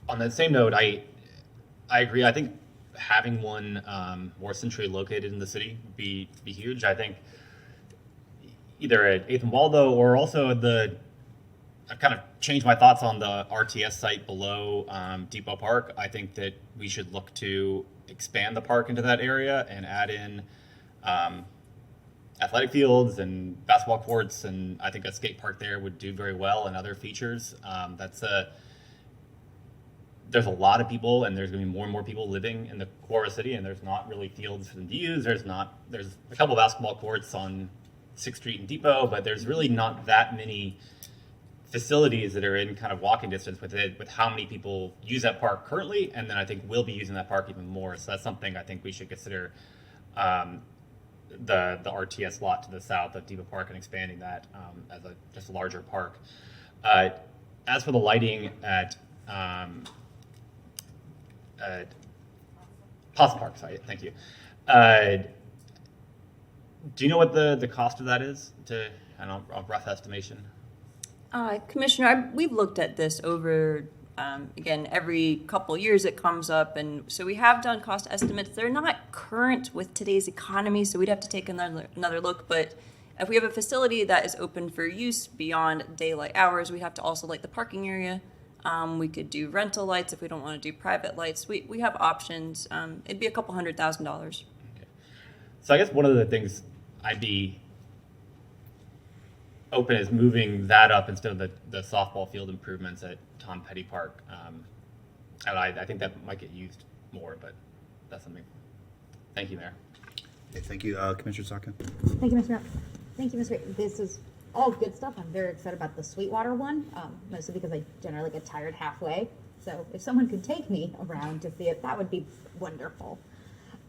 On that same note, I agree. I think having one more centrally located in the city would be huge. I think either at 8th and Waldo or also I've kind of changed my thoughts on the RTS site below Depot Park. I think that we should look to expand the park into that area and add in athletic fields and basketball courts, and I think a skate park there would do very well, and other features. There's a lot of people, and there's going to be more and more people living in the core of the city, and there's not really fields for them to use. There's a couple of basketball courts on 6th Street and Depot, but there's really not that many facilities that are in kind of walking distance with how many people use that park currently, and then I think we'll be using that park even more. So that's something I think we should consider. The RTS lot to the south of Depot Park and expanding that as just a larger park. As for the lighting at Possum Park, sorry, thank you. Do you know what the cost of that is? I don't know, a rough estimation. Commissioner, we've looked at this over, again, every couple years it comes up, and so we have done cost estimates. They're not current with today's economy, so we'd have to take another look, but if we have a facility that is open for use beyond daylight hours, we'd have to also light the parking area. We could do rental lights if we don't want to do private lights. We have options. It'd be a couple $100,000. Okay. So I guess one of the things I'd be open is moving that up instead of the softball field improvements at Tom Petty Park. And I think that might get used more, but that's something. Thank you, Mayor. Okay, thank you, Commissioner Saka. Thank you, Mr. Mayor. Thank you, Mr. Mayor. This is all good stuff. I'm very excited about the Sweetwater one, mostly because I generally get tired halfway. So if someone could take me around to see it, that would be wonderful.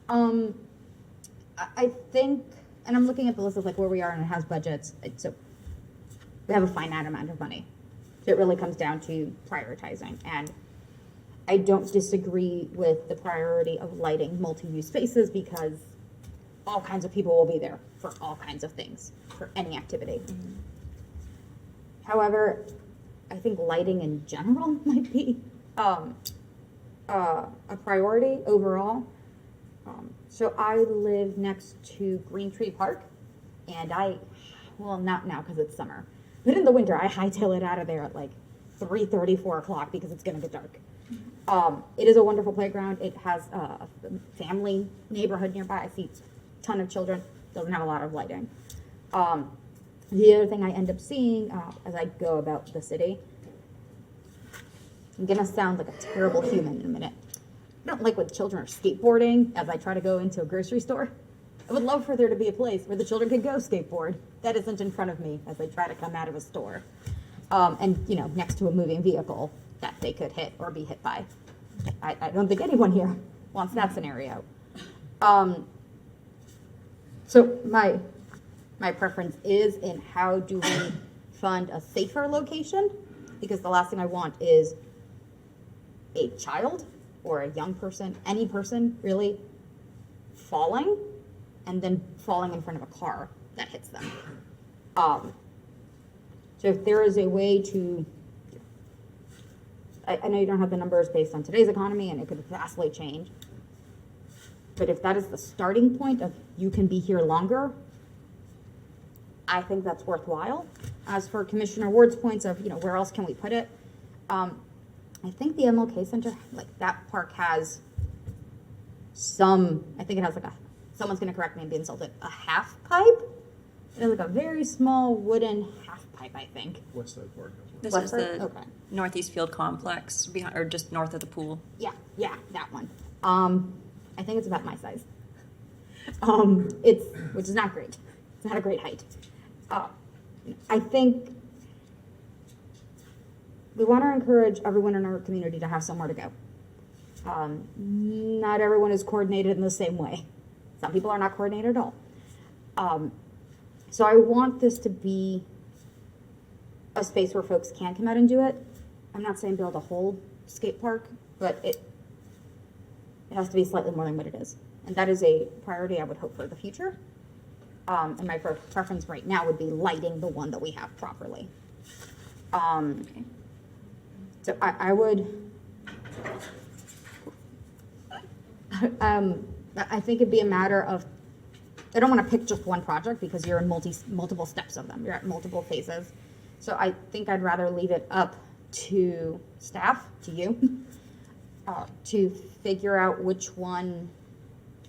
I think, and I'm looking at the list of like where we are and it has budgets. So we have a finite amount of money. So it really comes down to prioritizing. And I don't disagree with the priority of lighting multi-use spaces because all kinds of people will be there for all kinds of things, for any activity. Mm-hmm. However, I think lighting in general might be a priority overall. So I live next to Green Tree Park, and well, not now because it's summer, but in the winter, I hightail it out of there at like 3:30, 4 o'clock because it's going to get dark. It is a wonderful playground. It has a family neighborhood nearby. I see a ton of children. Doesn't have a lot of lighting. The other thing I end up seeing as I go about the city, I'm going to sound like a terrible human in a minute. I don't like when children are skateboarding as I try to go into a grocery store. I would love for there to be a place where the children could go skateboard. That isn't in front of me as they try to come out of a store. And, you know, next to a moving vehicle that they could hit or be hit by. I don't think anyone here wants that scenario. So my preference is in how do we fund a safer location? Because the last thing I want is a child or a young person, any person really, falling and then falling in front of a car that hits them. So if there is a way to, I know you don't have the numbers based on today's economy and it could vastly change, but if that is the starting point of you can be here longer, I think that's worthwhile. As for Commissioner Ward's points of, you know, where else can we put it? I think the MLK Center, like that park has I think it has like someone's gonna correct me and be insulted, a half pipe? It has like a very small wooden half pipe, I think. Westside Park. This is the Northeast Field Complex, or just north of the pool. Yeah, that one. I think it's about my size. Which is not great. It's not a great height. I think we want to encourage everyone in our community to have somewhere to go. Not everyone is coordinated in the same way. Some people are not coordinated at all. So I want this to be a space where folks can come out and do it. I'm not saying build a whole skate park, but it has to be slightly more than what it is. And that is a priority I would hope for the future. And my preference right now would be lighting the one that we have properly. So I would, I think it'd be a matter of, I don't want to pick just one project because you're in multiple steps of them. You're at multiple phases. So I think I'd rather leave it up to staff, to you, to figure out which one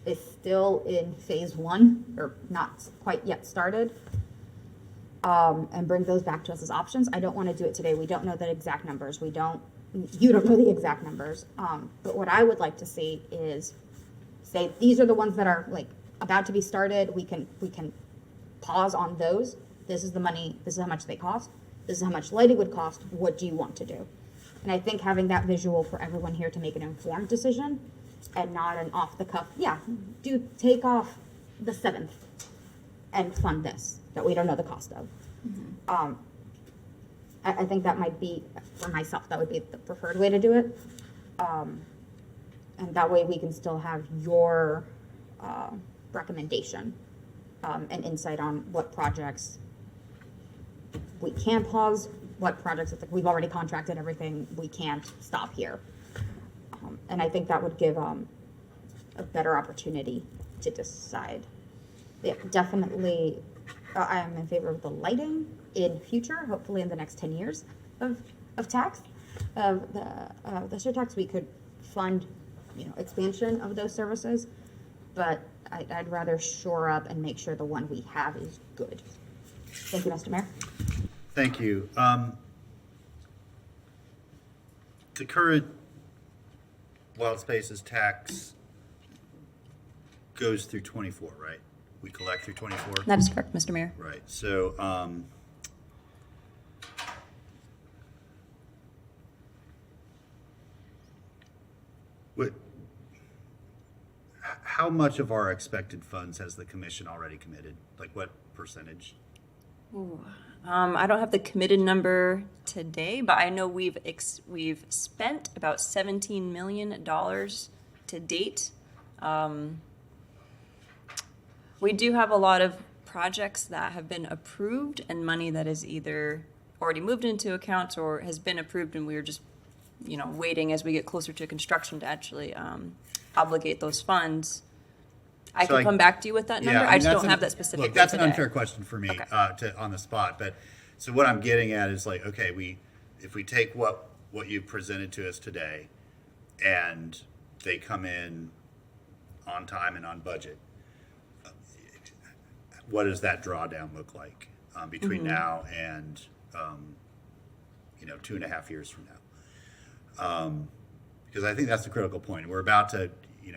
is still in phase one or not quite yet started, and bring those back to us as options. I don't want to do it today. We don't know the exact numbers. You don't know the exact numbers. But what I would like to see is say, these are the ones that are like about to be started. We can pause on those. This is the money. This is how much they cost. This is how much lighting would cost. What do you want to do? And I think having that visual for everyone here to make an informed decision and not an off the cuff, take off the 7th and fund this that we don't know the cost of. I think that might be, for myself, that would be the preferred way to do it. And that way we can still have your recommendation and insight on what projects we can pause, what projects, it's like we've already contracted everything, we can't stop here. And I think that would give a better opportunity to decide. Yeah, definitely, I am in favor of the lighting in future, hopefully in the next 10 years of tax, of the surtax. We could fund, expansion of those services, but I'd rather shore up and make sure the one we have is good. Thank you, Mr. Mayor. Thank you. The current wild spaces tax goes through 24, right? We collect through 24? That is correct, Mr. Mayor. Right. So, how much of our expected funds has the commission already committed? Like what percentage? Ooh. I don't have the committed number today, but I know we've spent about $17 million to date. We do have a lot of projects that have been approved and money that is either already moved into accounts or has been approved, and we're just, waiting as we get closer to construction to actually obligate those funds. I can come back to you with that number. I just don't have that specific. Look, that's an today. unfair question for me Okay. On the spot. But so what I'm getting at is like, okay, if we take what you presented to us today, and they come in on time and on budget, what does that drawdown look like between now and 2.5 years from now? Because I think that's the critical point. We're about to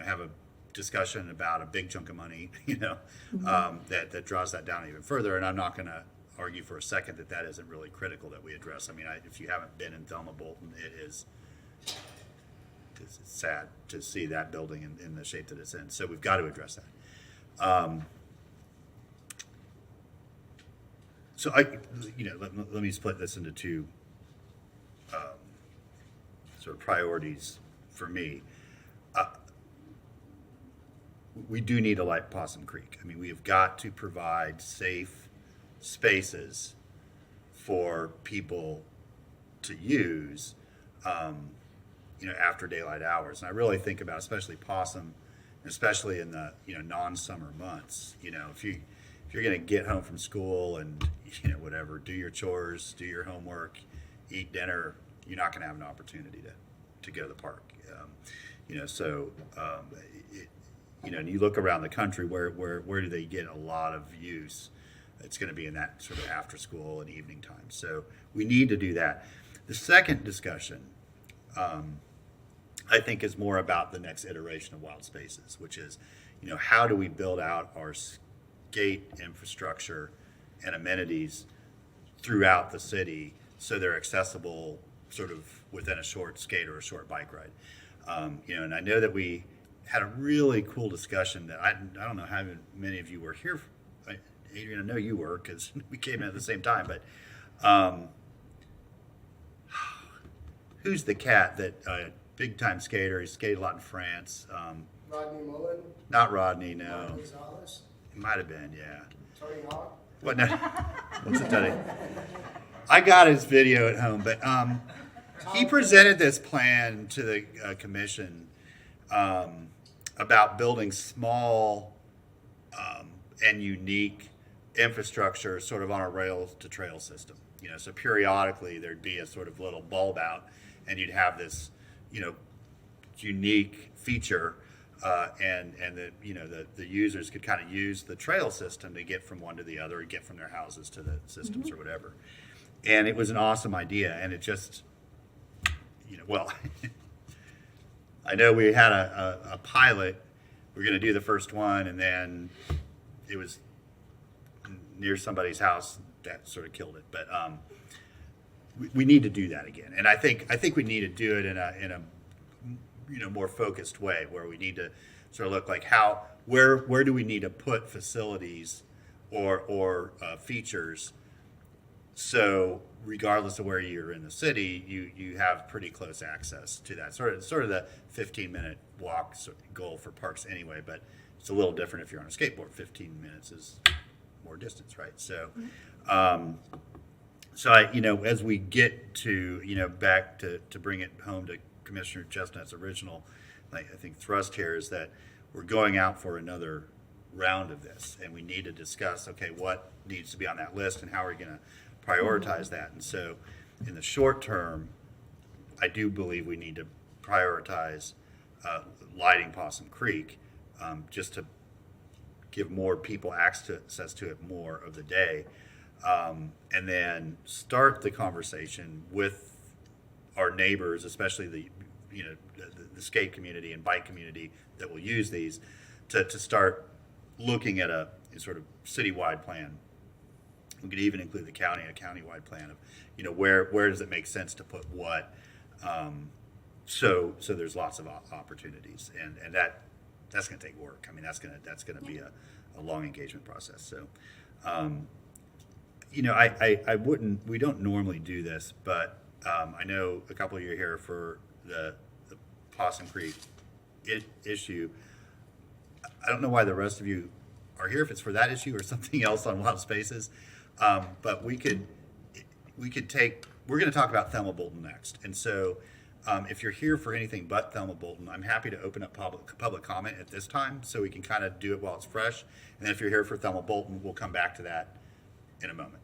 have a discussion about a big chunk of money, that draws that down even further. And I'm not going to argue for a second that isn't really critical that we address. I mean, if you haven't been in Thelma Bolton, it's sad to see that building in the shape that it's in. So we've got to address that. So let me split this into two sort of priorities for me. We do need to light Possum Creek. I mean, we have got to provide safe spaces for people to use, after daylight hours. And I really think about, especially Possum, especially in the non-summer months. If you're going to get home from school and whatever, do your chores, do your homework, eat dinner, you're not going to have an opportunity to go to the park. And you look around the country, where do they get a lot of use? It's going to be in that sort of after school and evening time. So we need to do that. The second discussion, I think, is more about the next iteration of Wild Spaces, which is, how do we build out our skate infrastructure and amenities throughout the city so they're accessible sort of within a short skate or a short bike ride. And I know that we had a really cool discussion that I don't know how many of you were here. Adrian, I know you were because we came in at the same time, but who's the cat that big time skater? He skated a lot in France. Rodney Mullen? Not Rodney, no. Gonzalez? It might have been, yeah. What? No. What's a Tony? I got his video at home, but he presented this plan to the commission about building small and unique infrastructure, sort of on a rail to trail system. You know, so periodically there'd be a sort of little bulb out, and you'd have this, you know, unique feature, and the users could kind of use the trail system to get from one to the other, or get from their houses to the systems or whatever. And it was an awesome idea, and it just, well, I know we had a pilot. We were going to do the first one, and then it was near somebody's house that sort of killed it. But we need to do that again, and I think we need to do it in a more focused way, where we need to sort of look like where do we need to put facilities or features. So regardless of where you're in the city, you have pretty close access to that. Sort of the 15-minute walk goal for parks anyway, but it's a little different if you're on a skateboard. 15 minutes is more distance, right? So, as we get to, back to bring it home to Commissioner Chestnut's original, I think thrust here is that we're going out for another round of this, and we need to discuss, okay, what needs to be on that list and how are we going to prioritize that. And so in the short term, I do believe we need to prioritize lighting Possum Creek, just to give more people access to it more of the day, and then start the conversation with our neighbors, especially the skate community and bike community that will use these, to start looking at a sort of citywide plan. We could even include a countywide plan of, where does it make sense to put what. So there's lots of opportunities, and that's going to take work. I mean, that's going to be a long engagement process. So, we don't normally do this, but I know a couple of you are here for the Possum Creek issue. I don't know why the rest of you are here, if it's for that issue or something else on Wild Spaces. But we're going to talk about Thelma Bolton next. And so if you're here for anything but Thelma Bolton, I'm happy to open up public comment at this time so we can kind of do it while it's fresh. And then if you're here for Thelma Bolton, we'll come back to that in a moment.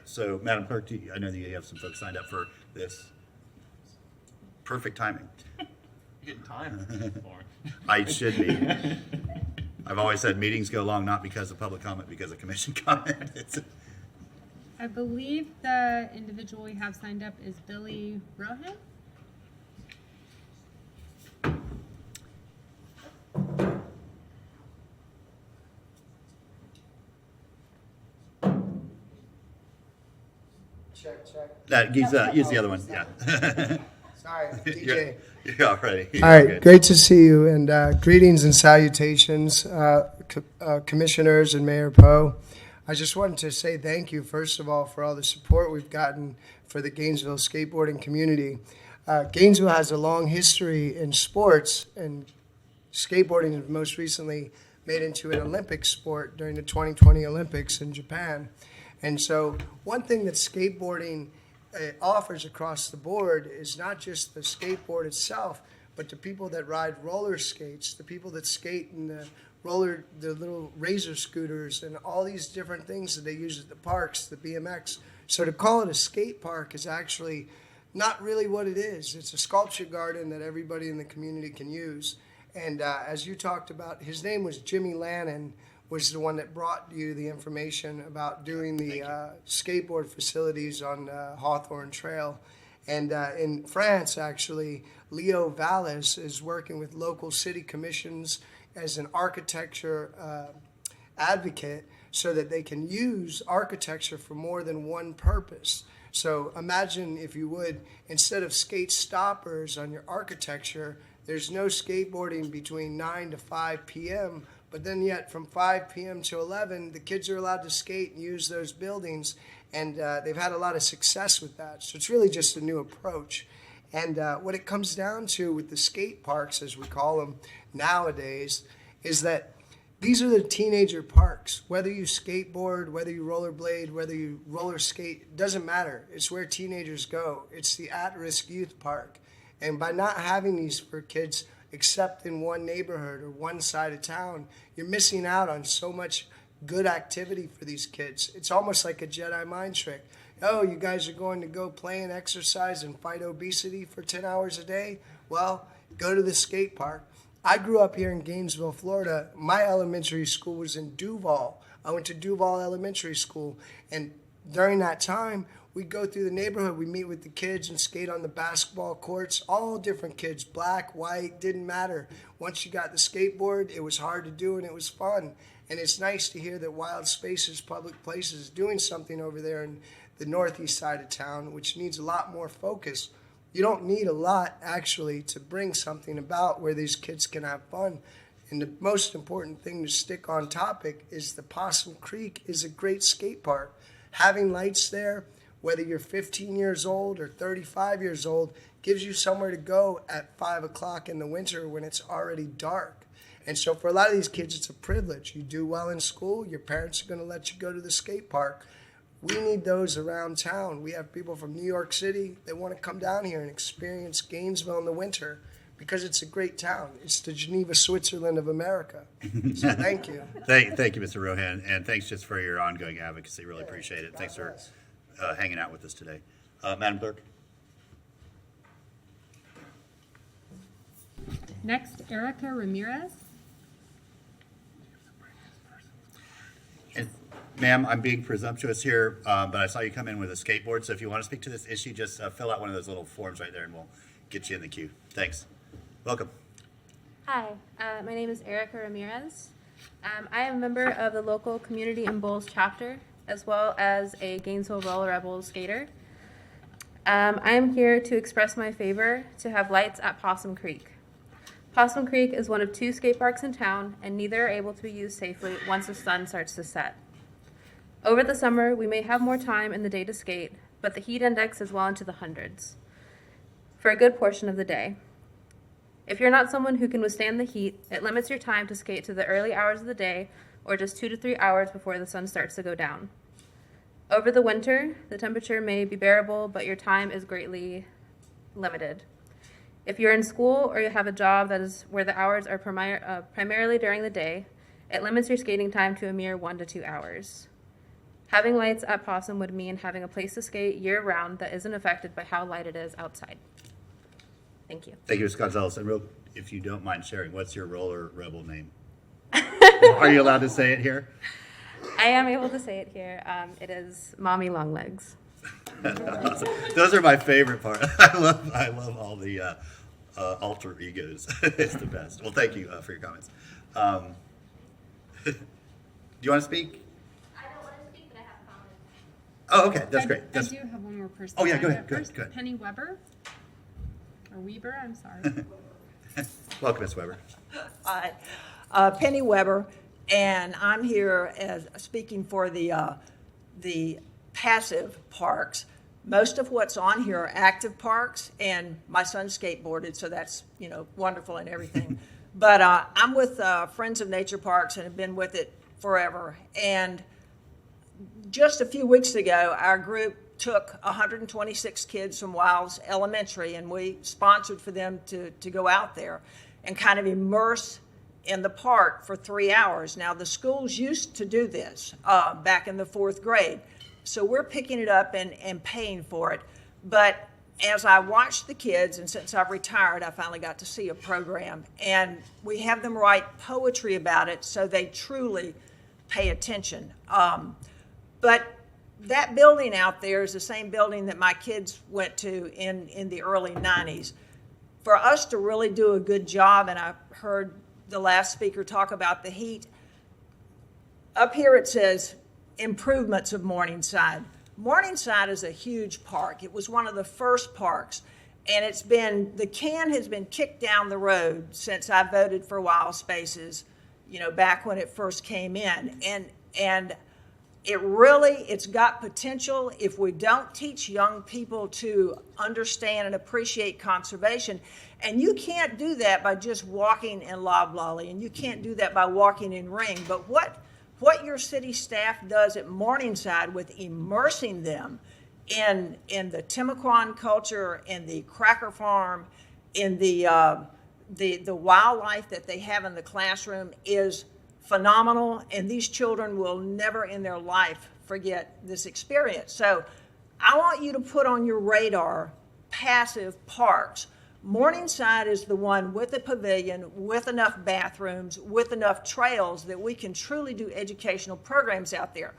So Madam Clerk, I know that you have some folks signed up for this. Perfect timing. You're getting time for it. I should be. I've always said meetings go long not because of public comment, because of commission comment. I believe the individual we have signed up is Billy Rohan. Check. He's the other one. Yeah. Sorry, DJ. You're all ready. All right, great to see you, and greetings and salutations, commissioners and Mayor Poe. I just wanted to say thank you, first of all, for all the support we've gotten for the Gainesville skateboarding community. Gainesville has a long history in sports, and skateboarding was most recently made into an Olympic sport during the 2020 Olympics in Japan. And so one thing that skateboarding offers across the board is not just the skateboard itself, but the people that ride roller skates, the people that skate in the little razor scooters, and all these different things that they use at the parks, the BMX. So to call it a skate park is actually not really what it is. It's a sculpture garden that everybody in the community can use. And as you talked about, his name was Jimmy Lannon, was the one that brought you the information about doing the skateboard facilities on Hawthorne Trail. And in France, actually, Leo Vallis is working with local city commissions as an architecture advocate so that they can use architecture for more than one purpose. So imagine, if you would, instead of skate stoppers on your architecture, there's no skateboarding between 9 to 5 p.m., but then yet from 5 p.m. to 11, the kids are allowed to skate and use those buildings, and they've had a lot of success with that. So it's really just a new approach. And what it comes down to with the skate parks, as we call them nowadays, is that These are the teenager parks. Whether you skateboard, whether you rollerblade, whether you roller skate, it doesn't matter. It's where teenagers go. It's the at-risk youth park. And by not having these for kids except in one neighborhood or one side of town, you're missing out on so much good activity for these kids. It's almost like a Jedi mind trick. Oh, you guys are going to go play and exercise and fight obesity for 10 hours a day? Well, go to the skate park. I grew up here in Gainesville, Florida. My elementary school was in Duval. I went to Duval Elementary School. And during that time, we'd go through the neighborhood. We'd meet with the kids and skate on the basketball courts. All different kids, black, white, didn't matter. Once you got the skateboard, it was hard to do and it was fun. And it's nice to hear that Wild Spaces Public Places is doing something over there in the northeast side of town, which needs a lot more focus. You don't need a lot, actually, to bring something about where these kids can have fun. And the most important thing to stick on topic is the Possum Creek is a great skate park. Having lights there, whether you're 15 years old or 35 years old, gives you somewhere to go at 5 o'clock in the winter when it's already dark. And so for a lot of these kids, it's a privilege. You do well in school, your parents are going to let you go to the skate park. We need those around town. We have people from New York City that want to come down here and experience Gainesville in the winter because it's a great town. It's the Geneva, Switzerland of America. So thank you. Thank you, Mr. Rohan, and thanks just for your ongoing advocacy. Really appreciate it. Thanks for hanging out with us today. Madam Clerk. Next, Erica Ramirez. And, ma'am, I'm being presumptuous here, but I saw you come in with a skateboard, so if you want to speak to this issue, just fill out one of those little forms right there and we'll get you in the queue. Thanks. Welcome. Hi, my name is Erica Ramirez. I am a member of the local Community in Bowls chapter, as well as a Gainesville Roller Rebels skater. I am here to express my favor to have lights at Possum Creek. Possum Creek is one of 2 skate parks in town, and neither are able to be used safely once the sun starts to set. Over the summer, we may have more time in the day to skate, but the heat index is well into the hundreds for a good portion of the day. If you're not someone who can withstand the heat, it limits your time to skate to the early hours of the day or just 2 to 3 hours before the sun starts to go down. Over the winter, the temperature may be bearable, but your time is greatly limited. If you're in school or you have a job that is where the hours are primarily during the day, it limits your skating time to a mere 1 to 2 hours. Having lights at Possum would mean having a place to skate year-round that isn't affected by how light it is outside. Thank you. Thank you, Ms. Gonzalez. And if you don't mind sharing, what's your roller rebel name? Are you allowed to say it here? I am able to say it here. It is Mommy Longlegs. Those are my favorite part. I love all the alter egos. It's the best. Well, thank you for your comments. Do you want to speak? I don't want to speak, but I have comments. Oh, okay. That's great. I do have one more person. Oh, yeah, go ahead. First, Go ahead. Penny Weber. Or Weber, I'm sorry. Welcome, Ms. Weber. Hi, Penny Weber, and I'm here as speaking for the passive parks. Most of what's on here are active parks, and my son skateboarded, so that's wonderful and everything. But I'm with Friends of Nature Parks and have been with it forever. And just a few weeks ago, our group took 126 kids from Wiles Elementary, and we sponsored for them to go out there and kind of immerse in the park for 3 hours. Now, the schools used to do this back in the 4th grade, so we're picking it up and paying for it. But as I watched the kids, and since I've retired, I finally got to see a program, and we have them write poetry about it so they truly pay attention. But that building out there is the same building that my kids went to in the early 90s. For us to really do a good job, and I heard the last speaker talk about the heat, up here it says improvements of Morningside. Morningside is a huge park. It was one of the first parks, and the can has been kicked down the road since I voted for Wild Spaces, back when it first came in. And It's got potential if we don't teach young people to understand and appreciate conservation. And you can't do that by just walking in Loblolly, and you can't do that by walking in Ring. But what your city staff does at Morningside with immersing them in the Timucuan culture, in the Cracker Farm, in the wildlife that they have in the classroom is phenomenal, and these children will never in their life forget this experience. So I want you to put on your radar passive parks. Morningside is the one with a pavilion, with enough bathrooms, with enough trails that we can truly do educational programs out there.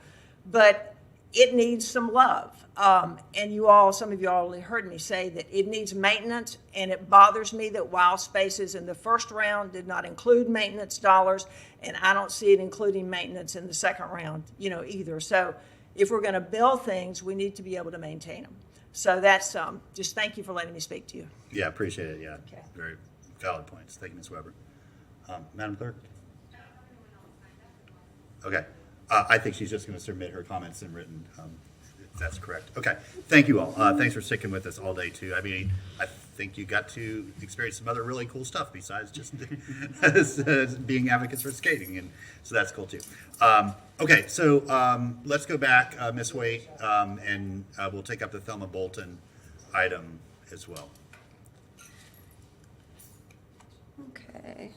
But it needs some love. And some of you all heard me say that it needs maintenance, and it bothers me that Wild Spaces in the first round did not include maintenance dollars, and I don't see it including maintenance in the second round, either. So if we're going to build things, we need to be able to maintain them. So that's, just thank you for letting me speak to you. Yeah, appreciate it, yeah. Okay. Very valid points. Thank you, Ms. Weber. Madam Clerk? Okay. I think she's just going to submit her comments in written, if that's correct. Okay. Thank you all. Thanks for sticking with us all day, too. I mean, I think you got to experience some other really cool stuff besides just being advocates for skating, and so that's cool, too. Okay, so let's go back, Ms. Waite, and we'll take up the Thelma Bolton item as well. Okay.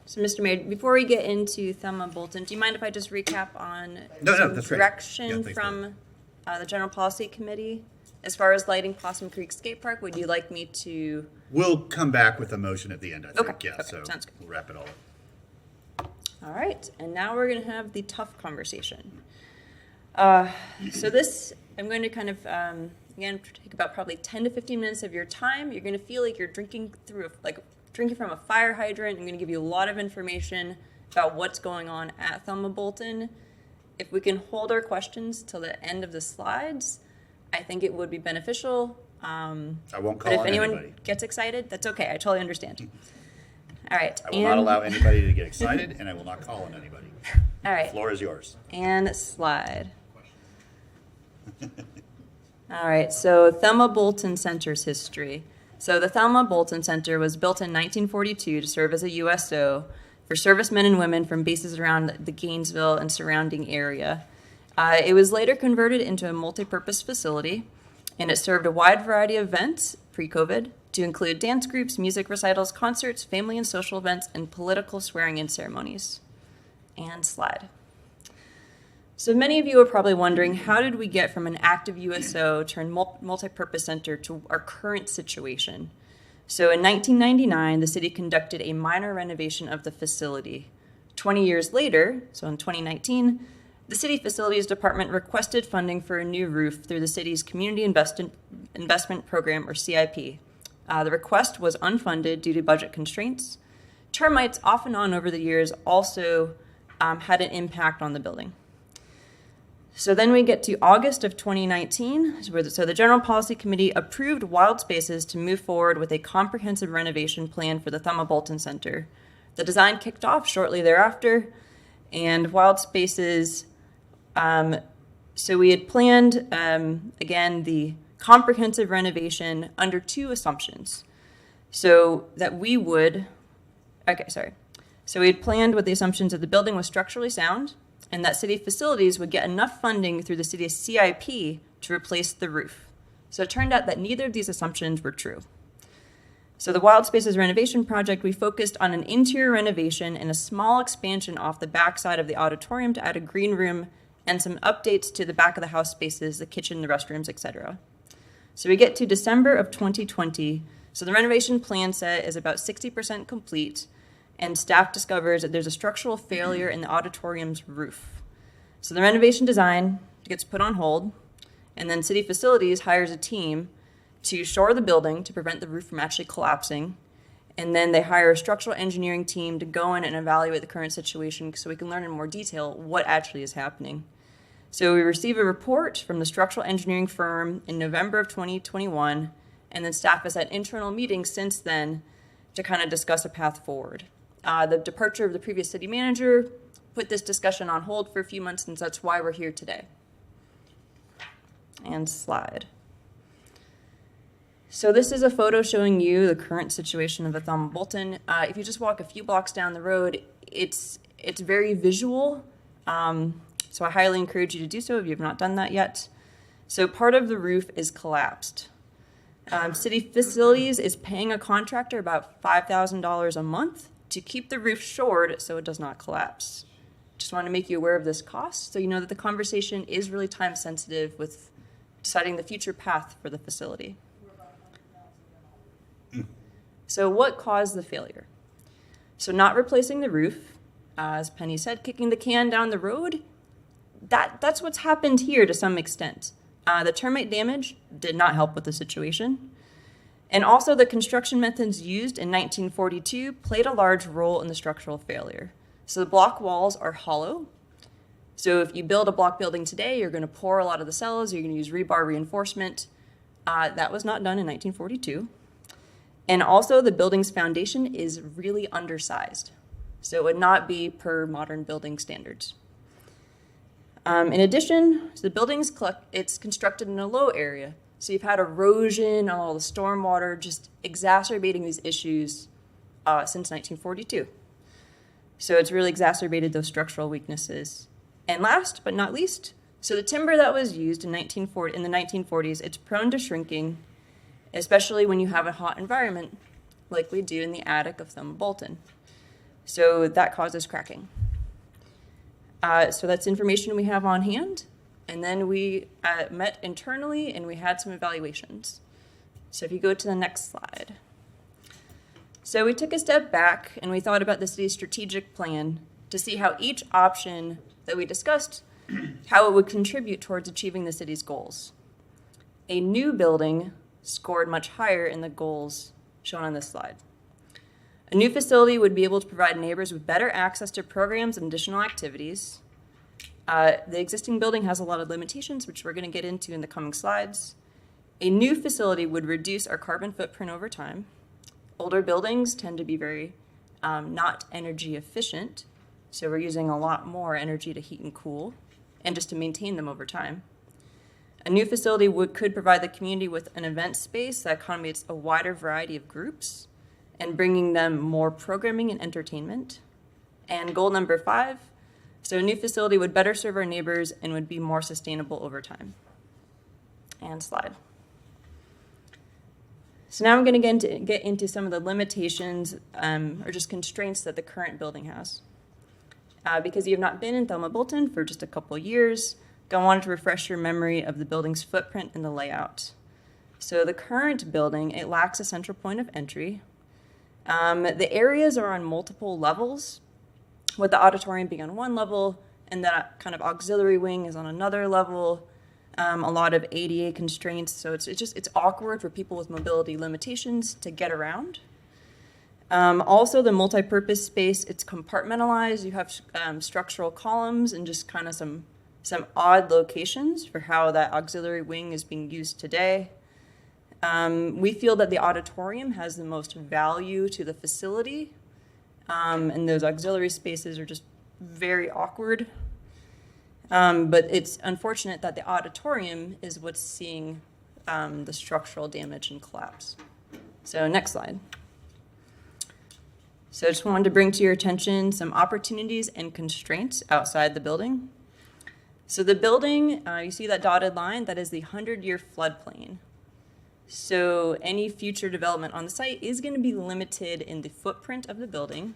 So, Mr. Mayor, before we get into Thelma Bolton, do you mind if I just recap on that's great. direction from the General Policy Committee as far as lighting Possum Creek Skate Park? Would you like me to? We'll come back with a motion at the end, I think. Okay. Yeah, Okay. so Sounds good. we'll wrap it all up. All right, and now we're going to have the tough conversation. So this, I'm going to kind of, again, take about probably 10 to 15 minutes of your time. You're going to feel like you're drinking from a fire hydrant. I'm going to give you a lot of information about what's going on at Thelma Bolton. If we can hold our questions till the end of the slides, I think it would be beneficial. I won't call But if on anyone anybody. gets excited, that's okay. I totally understand. All right. I will not allow anybody to get excited, and I will not call on anybody. All right. The floor is yours. And slide. All right, so Thelma Bolton Center's history. So the Thelma Bolton Center was built in 1942 to serve as a USO for servicemen and women from bases around the Gainesville and surrounding area. It was later converted into a multi-purpose facility, and it served a wide variety of events pre-COVID to include dance groups, music recitals, concerts, family and social events, and political swearing-in ceremonies. And slide. So many of you are probably wondering, how did we get from an active USO turned multi-purpose center to our current situation? So in 1999, the city conducted a minor renovation of the facility. 20 years later, so in 2019, the City Facilities Department requested funding for a new roof through the city's Community Investment Program, or CIP. The request was unfunded due to budget constraints. Termites, off and on over the years, also had an impact on the building. So then we get to August of 2019. So the General Policy Committee approved Wild Spaces to move forward with a comprehensive renovation plan for the Thelma Bolton Center. The design kicked off shortly thereafter, and Wild Spaces, so we had planned, again, the comprehensive renovation under two assumptions. So we had planned with the assumptions that the building was structurally sound, and that city facilities would get enough funding through the city's CIP to replace the roof. So it turned out that neither of these assumptions were true. So the Wild Spaces renovation project, we focused on an interior renovation and a small expansion off the backside of the auditorium to add a green room and some updates to the back of the house spaces, the kitchen, the restrooms, etc. So we get to December of 2020. So the renovation plan set is about 60% complete, and staff discovers that there's a structural failure in the auditorium's roof. So the renovation design gets put on hold, and then City Facilities hires a team to shore the building to prevent the roof from actually collapsing, and then they hire a structural engineering team to go in and evaluate the current situation so we can learn in more detail what actually is happening. So we receive a report from the structural engineering firm in November of 2021, and then staff has had internal meetings since then to kind of discuss a path forward. The departure of the previous city manager put this discussion on hold for a few months, and that's why we're here today. And slide. So this is a photo showing you the current situation of Thelma Bolton. If you just walk a few blocks down the road, it's very visual. So I highly encourage you to do so if you have not done that yet. So part of the roof is collapsed. City Facilities is paying a contractor about $5,000 a month to keep the roof shored so it does not collapse. Just want to make you aware of this cost so you know that the conversation is really time sensitive with deciding the future path for the facility. So what caused the failure? So not replacing the roof, as Penny said, kicking the can down the road, that's what's happened here to some extent. The termite damage did not help with the situation. And also the construction methods used in 1942 played a large role in the structural failure. So the block walls are hollow. So if you build a block building today, you're going to pour a lot of the cells, you're going to use rebar reinforcement. That was not done in 1942. And also the building's foundation is really undersized. So it would not be per modern building standards. In addition, the building's it's constructed in a low area. So you've had erosion, all the stormwater, just exacerbating these issues since 1942. So it's really exacerbated those structural weaknesses. And last but not least, so the timber that was used in the 1940s, it's prone to shrinking, especially when you have a hot environment like we do in the attic of Thelma Bolton. So that causes cracking. So that's information we have on hand. And then we met internally and we had some evaluations. So if you go to the next slide. So we took a step back and we thought about the city's strategic plan to see how each option that we discussed, how it would contribute towards achieving the city's goals. A new building scored much higher in the goals shown on this slide. A new facility would be able to provide neighbors with better access to programs and additional activities. The existing building has a lot of limitations, which we're going to get into in the coming slides. A new facility would reduce our carbon footprint over time. Older buildings tend to be very not energy efficient, so we're using a lot more energy to heat and cool, and just to maintain them over time. A new facility could provide the community with an event space that accommodates a wider variety of groups and bringing them more programming and entertainment. And goal number 5, so a new facility would better serve our neighbors and would be more sustainable over time. And slide. So now I'm going to get into some of the limitations or just constraints that the current building has. Because you have not been in Thelma Bolton for just a couple years, I wanted to refresh your memory of the building's footprint and the layout. So the current building, it lacks a central point of entry. The areas are on multiple levels, with the auditorium being on one level, and that kind of auxiliary wing is on another level. A lot of ADA constraints, so it's awkward for people with mobility limitations to get around. Also, the multi-purpose space, it's compartmentalized. You have structural columns and just kind of some odd locations for how that auxiliary wing is being used today. We feel that the auditorium has the most value to the facility, and those auxiliary spaces are just very awkward. But it's unfortunate that the auditorium is what's seeing the structural damage and collapse. So next slide. So I just wanted to bring to your attention some opportunities and constraints outside the building. So the building, you see that dotted line, that is the 100-year floodplain. So any future development on the site is going to be limited in the footprint of the building.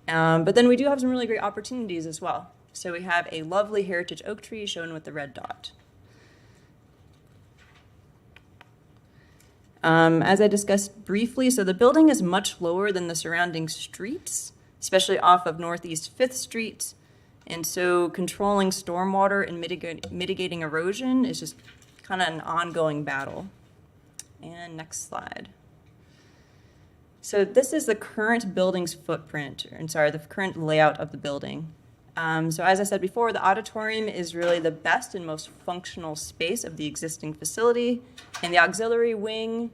But then we do have some really great opportunities as well. So we have a lovely heritage oak tree shown with the red dot. As I discussed briefly, so the building is much lower than the surrounding streets, especially off of Northeast 5th Street. And so controlling stormwater and mitigating erosion is just kind of an ongoing battle. And next slide. So this is the current building's footprint, the current layout of the building. So as I said before, the auditorium is really the best and most functional space of the existing facility, and the auxiliary wing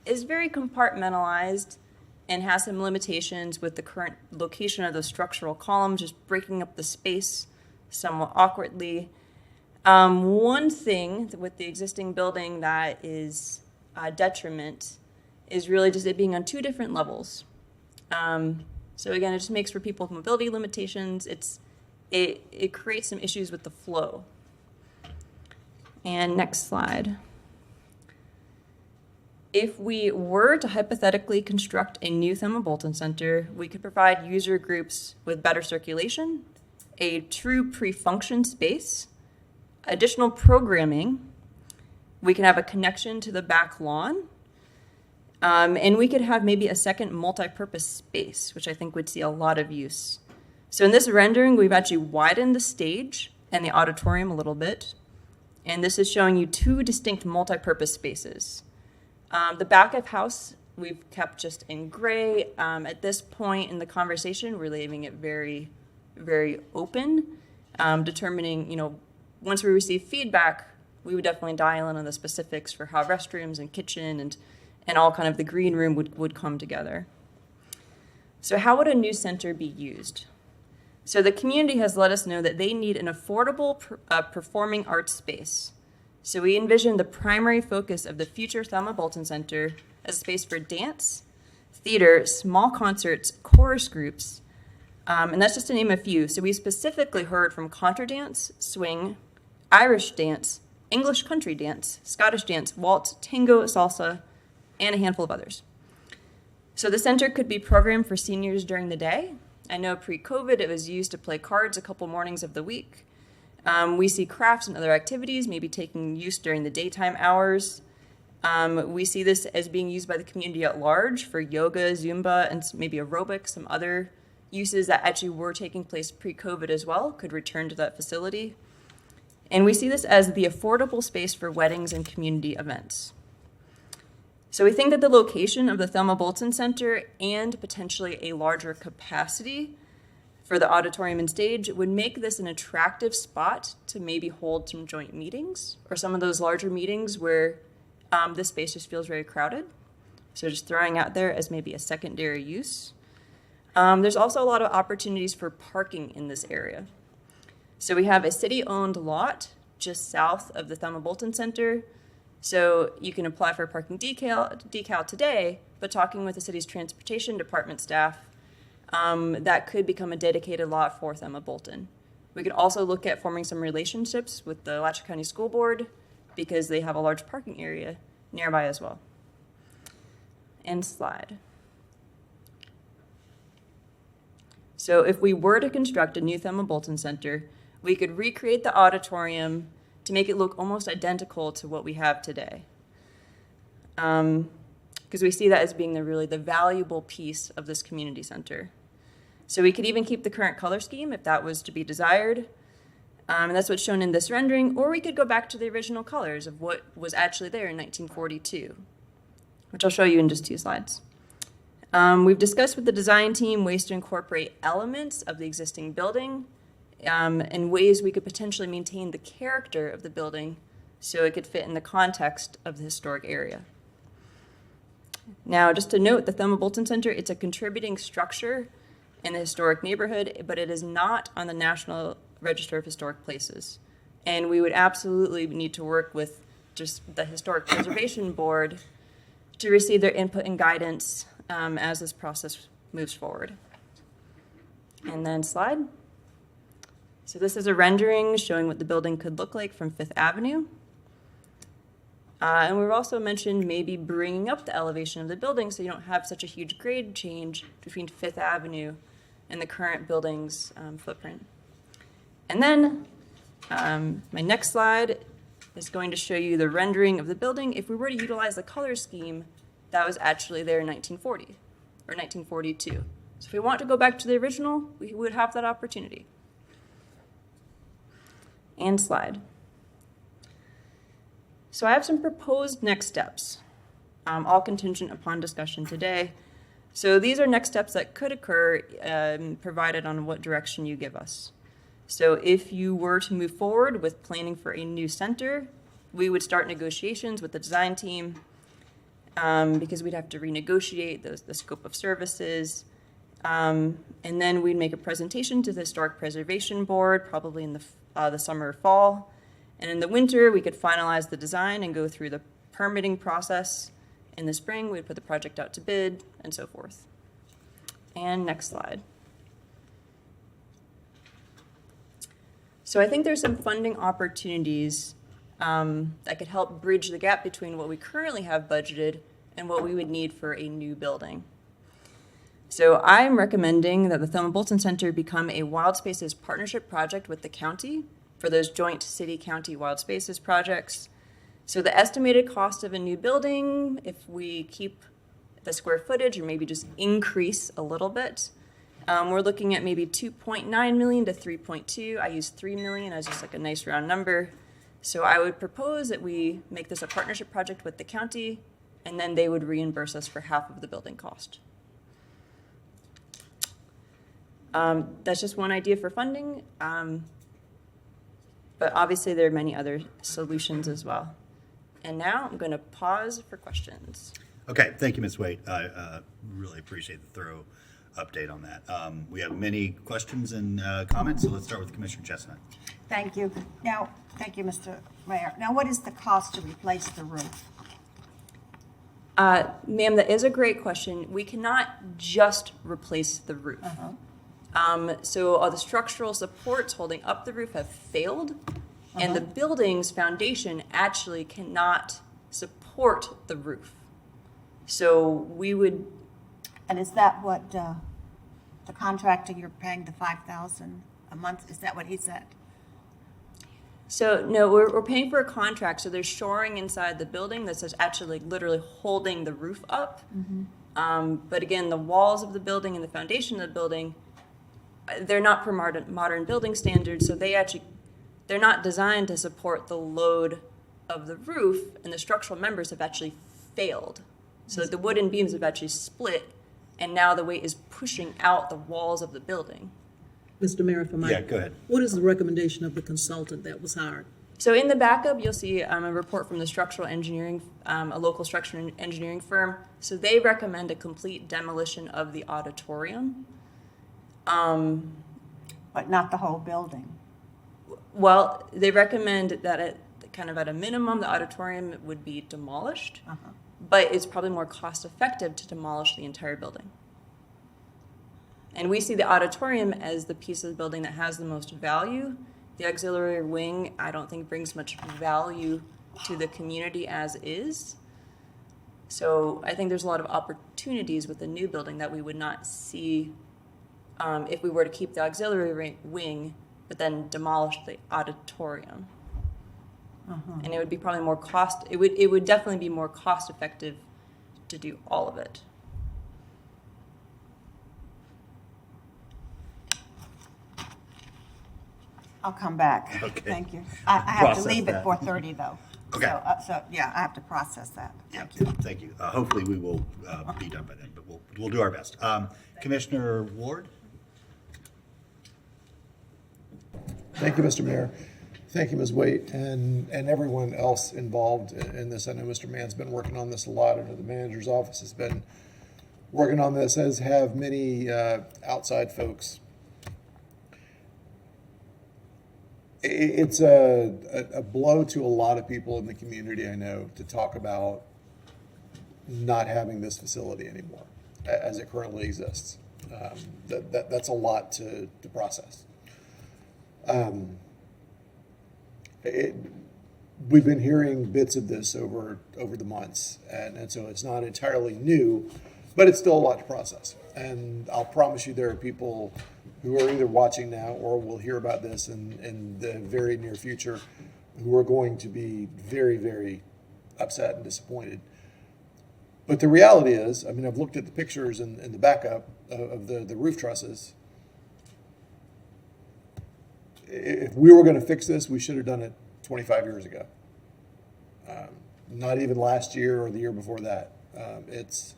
is very compartmentalized, and has some limitations with the current location of the structural columns, just breaking up the space somewhat awkwardly. One thing with the existing building that is a detriment is really just it being on two different levels. So again, it just makes for people with mobility limitations. It creates some issues with the flow. And next slide. If we were to hypothetically construct a new Thelma Bolton Center, we could provide user groups with better circulation, a true pre-function space, additional programming. We can have a connection to the back lawn, and we could have maybe a second multi-purpose space, which I think would see a lot of use. So in this rendering, we've actually widened the stage and the auditorium a little bit, and this is showing you two distinct multi-purpose spaces. The back of house we've kept just in gray. At this point in the conversation, we're leaving it very, very open, determining, once we receive feedback, we would definitely dial in on the specifics for how restrooms and kitchen and all kind of the green room would come together. So how would a new center be used? So the community has let us know that they need an affordable performing arts space. So we envision the primary focus of the future Thelma Bolton Center as a space for dance, theater, small concerts, chorus groups, and that's just to name a few. So we specifically heard from contra dance, swing, Irish dance, English country dance, Scottish dance, waltz, tango, salsa, and a handful of others. So the center could be programmed for seniors during the day. I know pre-COVID it was used to play cards a couple mornings of the week. We see crafts and other activities maybe taking use during the daytime hours. We see this as being used by the community at large for yoga, Zumba, and maybe aerobics, some other uses that actually were taking place pre-COVID as well could return to that facility. And we see this as the affordable space for weddings and community events. So we think that the location of the Thelma Bolton Center and potentially a larger capacity for the auditorium and stage would make this an attractive spot to maybe hold some joint meetings or some of those larger meetings where this space just feels very crowded. So just throwing out there as maybe a secondary use. There's also a lot of opportunities for parking in this area. So we have a city-owned lot just south of the Thelma Bolton Center. So you can apply for a parking decal today, but talking with the city's transportation department staff, that could become a dedicated lot for Thelma Bolton. We could also look at forming some relationships with the Alachua County School Board because they have a large parking area nearby as well. And slide. So if we were to construct a new Thelma Bolton Center, we could recreate the auditorium to make it look almost identical to what we have today. Because we see that as being the valuable piece of this community center. So we could even keep the current color scheme if that was to be desired. And that's what's shown in this rendering, or we could go back to the original colors of what was actually there in 1942, which I'll show you in just 2 slides. We've discussed with the design team ways to incorporate elements of the existing building and ways we could potentially maintain the character of the building so it could fit in the context of the historic area. Now, just to note, the Thelma Bolton Center, it's a contributing structure in the historic neighborhood, but it is not on the National Register of Historic Places. And we would absolutely need to work with just the Historic Preservation Board to receive their input and guidance as this process moves forward. And then slide. So this is a rendering showing what the building could look like from 5th Avenue. And we've also mentioned maybe bringing up the elevation of the building so you don't have such a huge grade change between 5th Avenue and the current building's footprint. And then my next slide is going to show you the rendering of the building if we were to utilize the color scheme that was actually there in 1940 or 1942. So if we want to go back to the original, we would have that opportunity. And slide. So I have some proposed next steps, all contingent upon discussion today. So these are next steps that could occur provided on what direction you give us. So if you were to move forward with planning for a new center, we would start negotiations with the design team. because we'd have to renegotiate the scope of services. And then we'd make a presentation to the Historic Preservation Board, probably in the summer or fall. And in the winter, we could finalize the design and go through the permitting process. In the spring, we'd put the project out to bid and so forth. And next slide. So I think there's some funding opportunities that could help bridge the gap between what we currently have budgeted and what we would need for a new building. So I'm recommending that the Thelma Bolton Center become a Wild Spaces partnership project with the county for those joint city-county wild spaces projects. So the estimated cost of a new building, if we keep the square footage or maybe just increase a little bit, we're looking at maybe 2.9 million to 3.2. I use 3 million as just like a nice round number. So I would propose that we make this a partnership project with the county, and then they would reimburse us for half of the building cost. That's just one idea for funding, but obviously there are many other solutions as well. And now I'm going to pause for questions. Okay, thank you, Ms. Waite. I really appreciate the thorough update on that. We have many questions and comments, so let's start with Commissioner Chestnut. Thank you. Now, thank you, Mr. Mayor. Now, what is the cost to replace the roof? Ma'am, that is a great question. We cannot just replace the roof. So all the structural supports holding up the roof have failed, and the building's foundation actually cannot support the roof. So we would. And is that what the contractor, you're paying the $5,000 a month? Is that what he said? So no, we're paying for a contract. So there's shoring inside the building that's actually literally holding the roof up. But again, the walls of the building and the foundation of the building, they're not per modern building standards. So they're not designed to support the load of the roof, and the structural members have actually failed. So the wooden beams have actually split, and now the weight is pushing out the walls of the building. Mr. Mayor, if I might. Yeah, go ahead. What is the recommendation of the consultant that was hired? So in the backup, you'll see a report from the structural engineering, a local structural engineering firm. So they recommend a complete demolition of the auditorium. But not the whole building. Well, they recommend that at a minimum, the auditorium would be demolished, but it's probably more cost effective to demolish the entire building. And we see the auditorium as the piece of the building that has the most value. The auxiliary wing, I don't think brings much value to the community as is. So I think there's a lot of opportunities with the new building that we would not see if we were to keep the auxiliary wing, but then demolish the auditorium. And it would be probably more it would definitely be more cost effective to do all of it. I'll come back. Okay. Thank you. I have to Process leave that. at 4:30 though. Okay. So yeah, I have to process that. Yeah, thank you. Hopefully we will be done by then, but we'll do our best. Commissioner Ward? Thank you, Mr. Mayor. Thank you, Ms. Waite, and everyone else involved in this. I know Mr. Mann's been working on this a lot. I know the manager's office has been working on this, as have many outside folks. It's a blow to a lot of people in the community, I know, to talk about not having this facility anymore as it currently exists. That's a lot to process. We've been hearing bits of this over the months, and so it's not entirely new, but it's still a lot to process. And I'll promise you there are people who are either watching now or will hear about this in the very near future who are going to be very, very upset and disappointed. But the reality is, I mean, I've looked at the pictures in the backup of the roof trusses. If we were going to fix this, we should have done it 25 years ago. Not even last year or the year before that. It's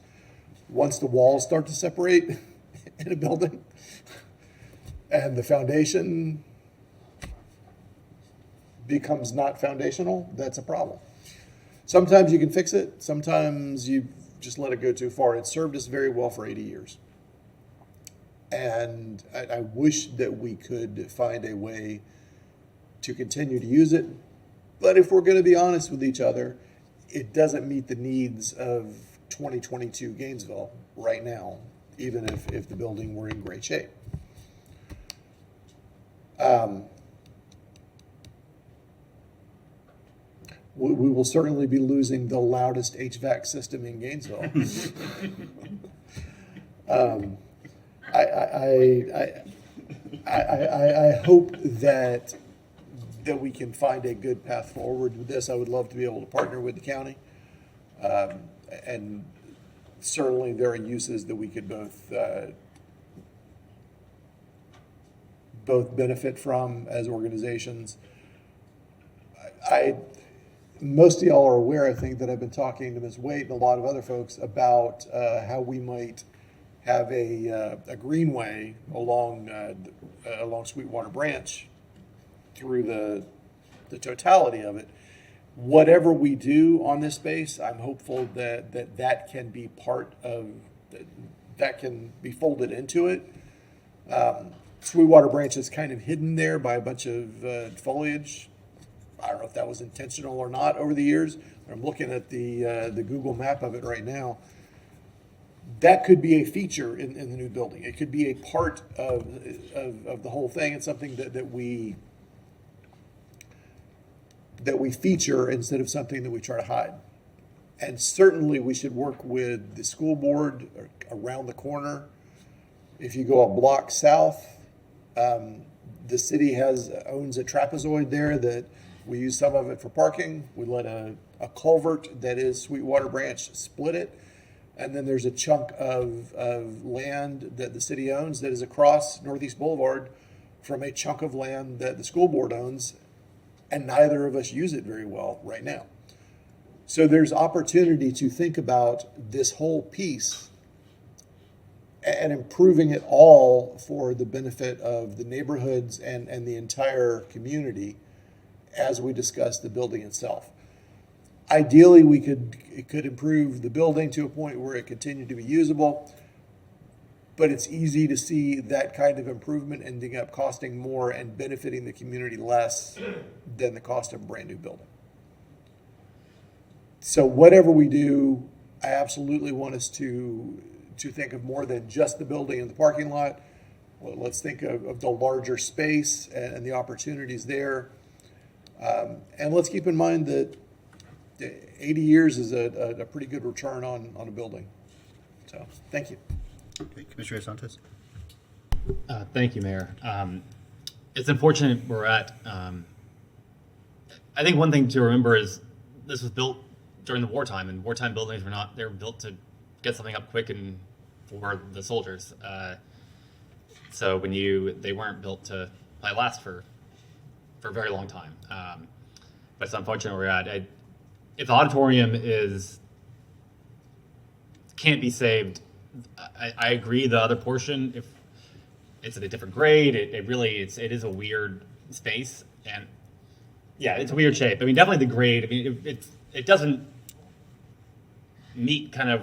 once the walls start to separate in a building and the foundation becomes not foundational, that's a problem. Sometimes you can fix it. Sometimes you just let it go too far. It served us very well for 80 years. And I wish that we could find a way to continue to use it. But if we're going to be honest with each other, it doesn't meet the needs of 2022 Gainesville right now, even if the building were in great shape. We will certainly be losing the loudest HVAC system in Gainesville. I hope that we can find a good path forward with this. I would love to be able to partner with the county. And certainly there are uses that we could both benefit from as organizations. Most of y'all are aware, I think, that I've been talking to Ms. Waite and a lot of other folks about how we might have a greenway along Sweetwater Branch through the totality of it. Whatever we do on this space, I'm hopeful that can be part of that can be folded into it. Sweetwater Branch is kind of hidden there by a bunch of foliage. I don't know if that was intentional or not over the years. I'm looking at the Google map of it right now. That could be a feature in the new building. It could be a part of the whole thing. It's something that we feature instead of something that we try to hide. And certainly we should work with the school board around the corner. If you go a block south, the city owns a trapezoid there that we use some of it for parking. We let a culvert that is Sweetwater Branch split it. And then there's a chunk of land that the city owns that is across Northeast Boulevard from a chunk of land that the school board owns. And neither of us use it very well right now. So there's opportunity to think about this whole piece and improving it all for the benefit of the neighborhoods and the entire community as we discuss the building itself. Ideally, it could improve the building to a point where it continued to be usable, but it's easy to see that kind of improvement ending up costing more and benefiting the community less than the cost of a brand new building. So whatever we do, I absolutely want us to think of more than just the building and the parking lot. Well, let's think of the larger space and the opportunities there. And let's keep in mind that 80 years is a pretty good return on a building. So, thank you. Okay, Commissioner Santos. Thank you, Mayor. It's unfortunate we're at. I think one thing to remember is this was built during the wartime, and wartime buildings they were built to get something up quick and for the soldiers. So they weren't built to last for a very long time. But it's unfortunate we're at. If the auditorium can't be saved, I agree. The other portion, if it's at a different grade, it is a weird space, and yeah, it's a weird shape. I mean, definitely the grade. I mean, it doesn't meet kind of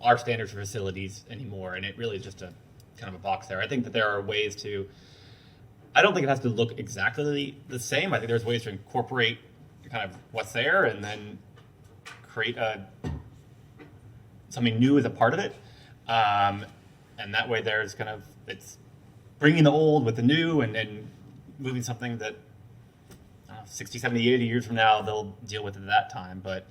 our standards for facilities anymore, and it really is just a kind of a box there. I think that there are ways to. I don't think it has to look exactly the same. I think there's ways to incorporate kind of what's there and then create something new as a part of it. And that way there's it's bringing the old with the new and moving something that 60, 70, 80 years from now, they'll deal with it at that time. But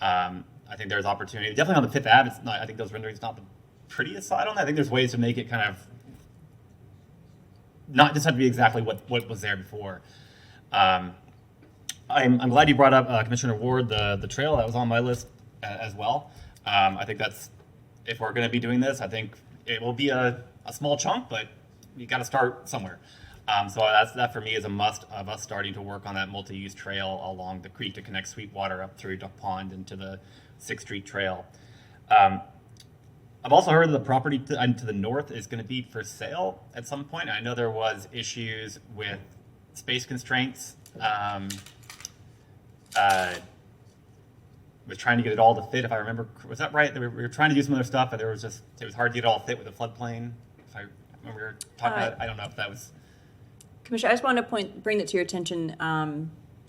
I think there's opportunity. Definitely on the Fifth Ave, I think those renderings not the prettiest side on that. I think there's ways to make it kind of not just have to be exactly what was there before. I'm glad you brought up Commissioner Ward, the trail. That was on my list as well. I think if we're going to be doing this, I think it will be a small chunk, but you got to start somewhere. So that for me is a must of us starting to work on that multi-use trail along the creek to connect Sweetwater up through Duck Pond into the 6th Street Trail. I've also heard that the property to the north is going to be for sale at some point. I know there was issues with space constraints was trying to get it all to fit. If I remember, was that right? We were trying to do some other stuff, but it was hard to get it all fit with the floodplain. If I remember we were talking about it, I don't know if that was. Commissioner, I just wanted to bring it to your attention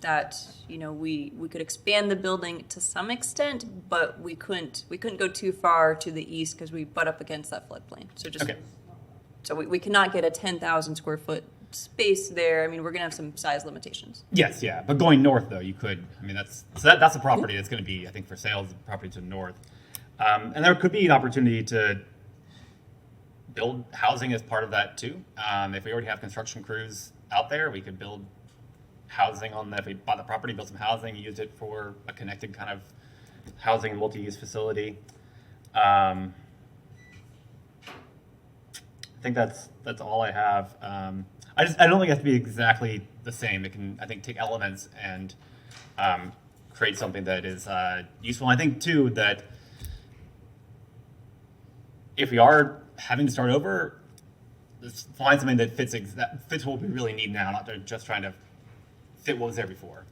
that we could expand the building to some extent, but we couldn't go too far to the east because we butt up against that floodplain. So so we cannot get a 10,000 square foot space there. I mean, we're gonna have some size limitations. Yes, yeah, but going north though, you could. I mean, that's a property that's going to be, I think, for sale. The property to the north, and there could be an opportunity to build housing as part of that too. If we already have construction crews out there, we could build housing on that. If we bought the property, built some housing, used it for a connected kind of housing and multi-use facility. I think that's all I have. I don't think it has to be exactly the same. It can, I think, take elements and create something that is useful. And I think too that if we are having to start over, let's find something that fits what we really need now, not just trying to fit what was there before.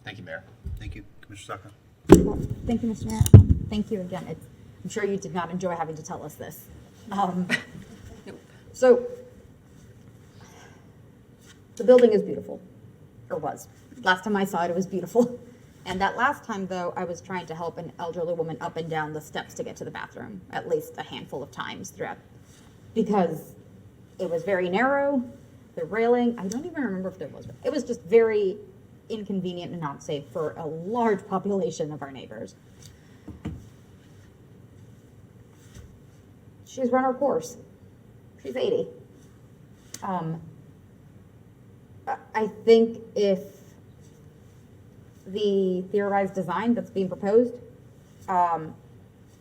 Thank you, Mayor. Thank you, Commissioner Saka. Thank you, Mr. Mayor. Thank you again. I'm sure you did not enjoy having to tell us this. So, the building is beautiful, or was. Last time I saw it, it was beautiful. And that last time, though, I was trying to help an elderly woman up and down the steps to get to the bathroom, at least a handful of times throughout, because it was very narrow, the railing, I don't even remember if there was, it was just very inconvenient and not safe for a large population of our neighbors. She's run her course. She's 80. I think if the theorized design that's being proposed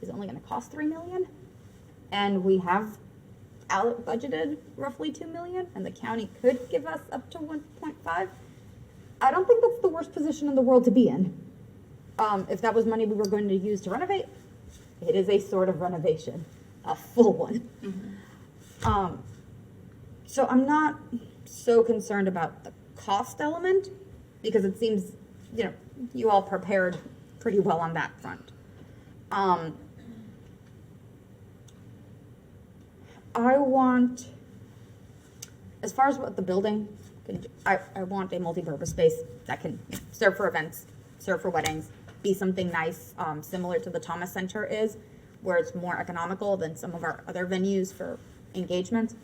is only going to cost $3 million, and we have budgeted roughly $2 million, and the county could give us up to 1.5, I don't think that's the worst position in the world to be in. If that was money we were going to use to renovate, it is a sort of renovation, a full one. Mm-hmm. So I'm not so concerned about the cost element, because it seems, you all prepared pretty well on that front. I want, as far as what the building can do, I want a multi-purpose space that can serve for events, serve for weddings, be something nice, similar to the Thomas Center is, where it's more economical than some of our other venues for engagement.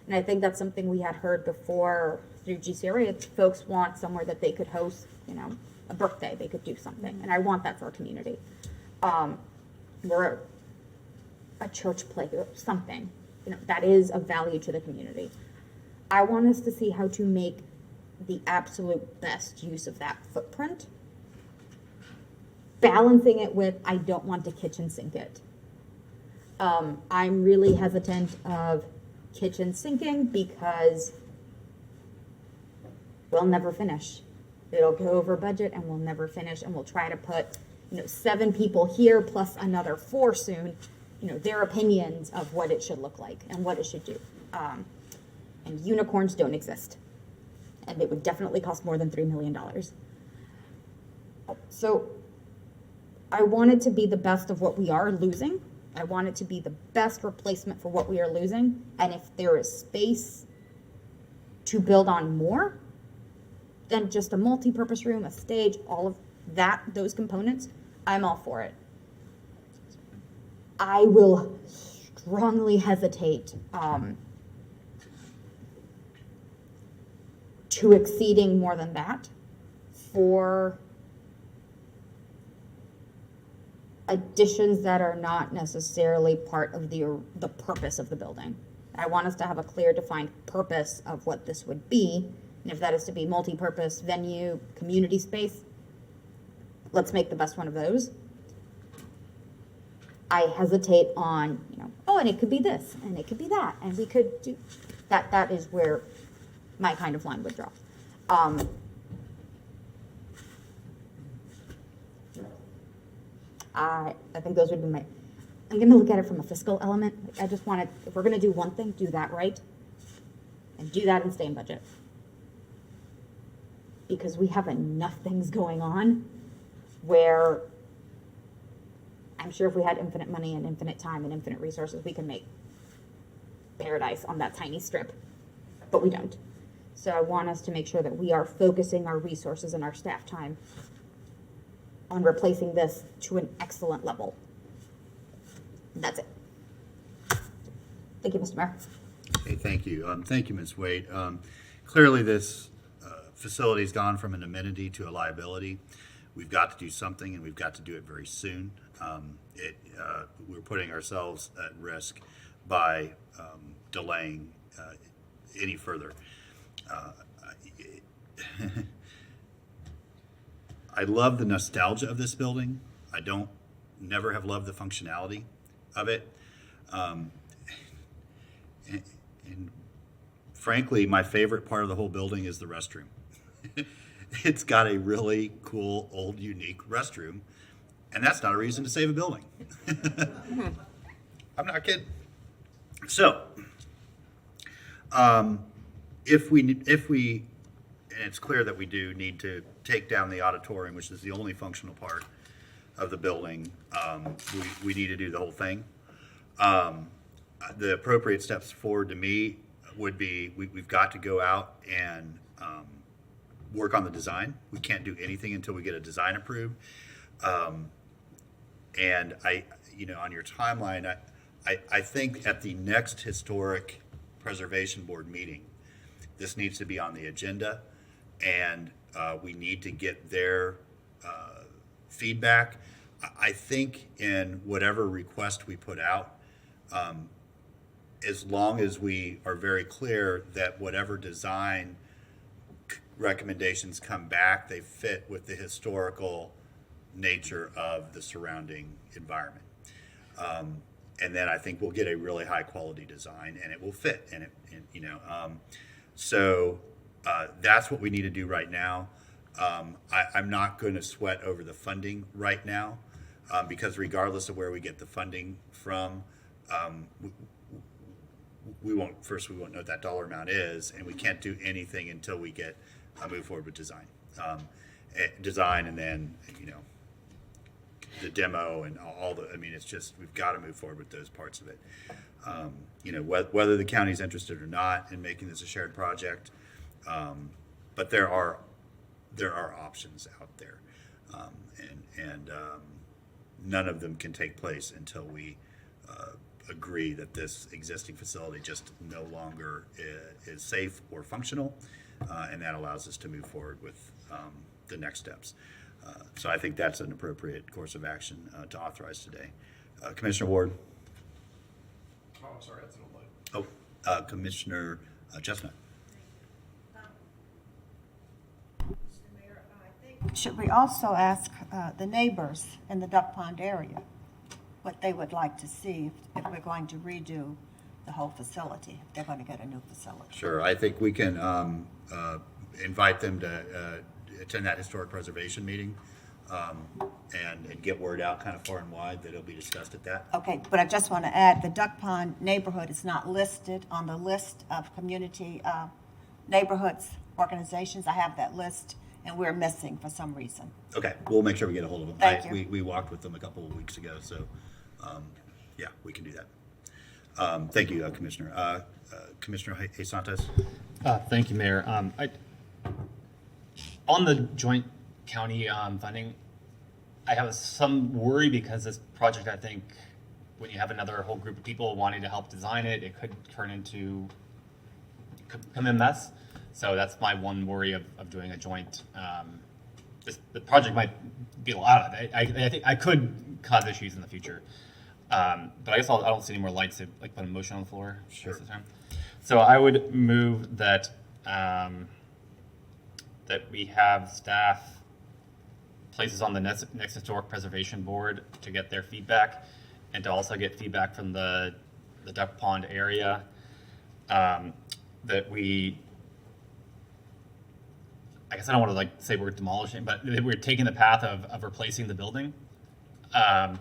And I think that's something we had heard before through GCRA. Folks want somewhere that they could host, a birthday, they could do something. And I want that for our community. We're a church play, something, that is of value to the community. I want us to see how to make the absolute best use of that footprint, balancing it with, I don't want to kitchen sink it. I'm really hesitant of kitchen sinking because we'll never finish. It'll go over budget and we'll never finish, and we'll try to put 7 people here plus another 4 soon, their opinions of what it should look like and what it should do. And unicorns don't exist, and it would definitely cost more than $3 million. So I want it to be the best of what we are losing. I want it to be the best replacement for what we are losing. And if there is space to build on more than just a multi-purpose room, a stage, all of that, those components, I'm all for it. I will strongly hesitate to exceeding more than that for additions that are not necessarily part of the purpose of the building. I want us to have a clear defined purpose of what this would be, and if that is to be multi-purpose venue, community space, let's make the best one of those. I hesitate on, and it could be this, and it could be that, and we could do that. That is where my kind of line would draw. I think those would be I'm going to look at it from a fiscal element. I just want to, if we're going to do one thing, do that right. And do that and stay in budget. Because we have enough things going on where I'm sure if we had infinite money and infinite time and infinite resources, we can make paradise on that tiny strip, but we don't. So I want us to make sure that we are focusing our resources and our staff time on replacing this to an excellent level. That's it. Thank you, Mr. Mayor. Okay, thank you. Thank you, Ms. Wade. Clearly, this facility's gone from an amenity to a liability. We've got to do something, and we've got to do it very soon. We're putting ourselves at risk by delaying any further. I love the nostalgia of this building. I don't never have loved the functionality of it. And frankly, my favorite part of the whole building is the restroom. It's got a really cool, old, unique restroom, and that's not a reason to save a building. I'm not kidding. So, if we, and it's clear that we do need to take down the auditorium, which is the only functional part of the building, we need to do the whole thing. The appropriate steps forward to me would be we've got to go out and work on the design. We can't do anything until we get a design approved. And on your timeline, I think at the next Historic Preservation Board meeting, this needs to be on the agenda, and we need to get their feedback. I think in whatever request we put out, as long as we are very clear that whatever design recommendations come back, they fit with the historical nature of the surrounding environment. And then I think we'll get a really high quality design, and it will fit. So that's what we need to do right now. I'm not going to sweat over the funding right now, because regardless of where we get the funding from, we won't know what that dollar amount is, and we can't do anything until we get move forward with design, and then the demo and all the. I mean, it's just we've got to move forward with those parts of it. Whether the county's interested or not in making this a shared project, but there are options out there, and none of them can take place until we agree that this existing facility just no longer is safe or functional, and that allows us to move forward with the next steps. So I think that's an appropriate course of action to authorize today. Commissioner Ward. Oh, I'm sorry, that's an old light. Commissioner Chestnut. Should we also ask the neighbors in the Duck Pond area what they would like to see if we're going to redo the whole facility, if they're going to get a new facility? Sure, I think we can invite them to attend that historic preservation meeting, and get word out kind of far and wide that it'll be discussed at that. Okay, but I just want to add, the Duck Pond neighborhood is not listed on the list of community neighborhoods, organizations. I have that list, and we're missing for some reason. Okay, we'll make sure we get a hold of them. Thank you. We walked with them a couple of weeks ago, so yeah, we can do that. Thank you, Commissioner. Commissioner Santos. Thank you, Mayor. On the joint county funding, I have some worry because this project, I think, when you have another whole group of people wanting to help design it, it could turn into become a mess. So that's my one worry of doing a joint. The project might be a lot of it. I think I could cause issues in the future. But I guess I don't see any more lights to put a motion on the floor. Sure. So I would move that that we have staff places on the next Historic Preservation Board to get their feedback, and to also get feedback from the Duck Pond area. That we, I guess I don't want to say we're demolishing, but we're taking the path of replacing the building. And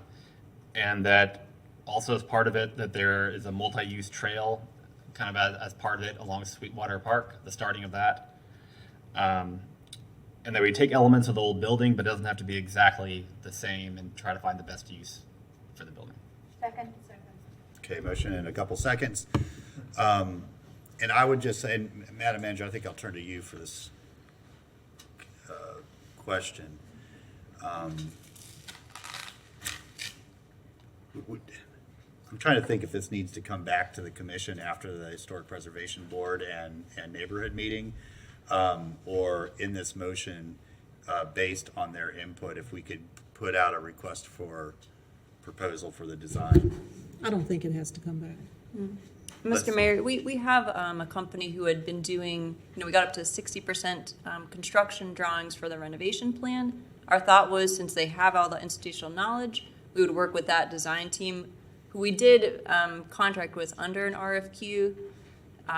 that also as part of it, that there is a multi-use trail kind of as part of it along Sweetwater Park, the starting of that. And that we take elements of the old building, but it doesn't have to be exactly the same, and try to find the best use for the building. Second. Okay, motion in a couple seconds. And I would just say, and Madam Manager, I think I'll turn to you for this question. I'm trying to think if this needs to come back to the commission after the Historic Preservation Board and neighborhood meeting, or in this motion, based on their input, if we could put out a request for proposal for the design. I don't think it has to come back. Mr. Mayor, we have a company who had been doing, we got up to 60% construction drawings for the renovation plan. Our thought was, since they have all the institutional knowledge, we would work with that design team, who we did contract with under an RFQ.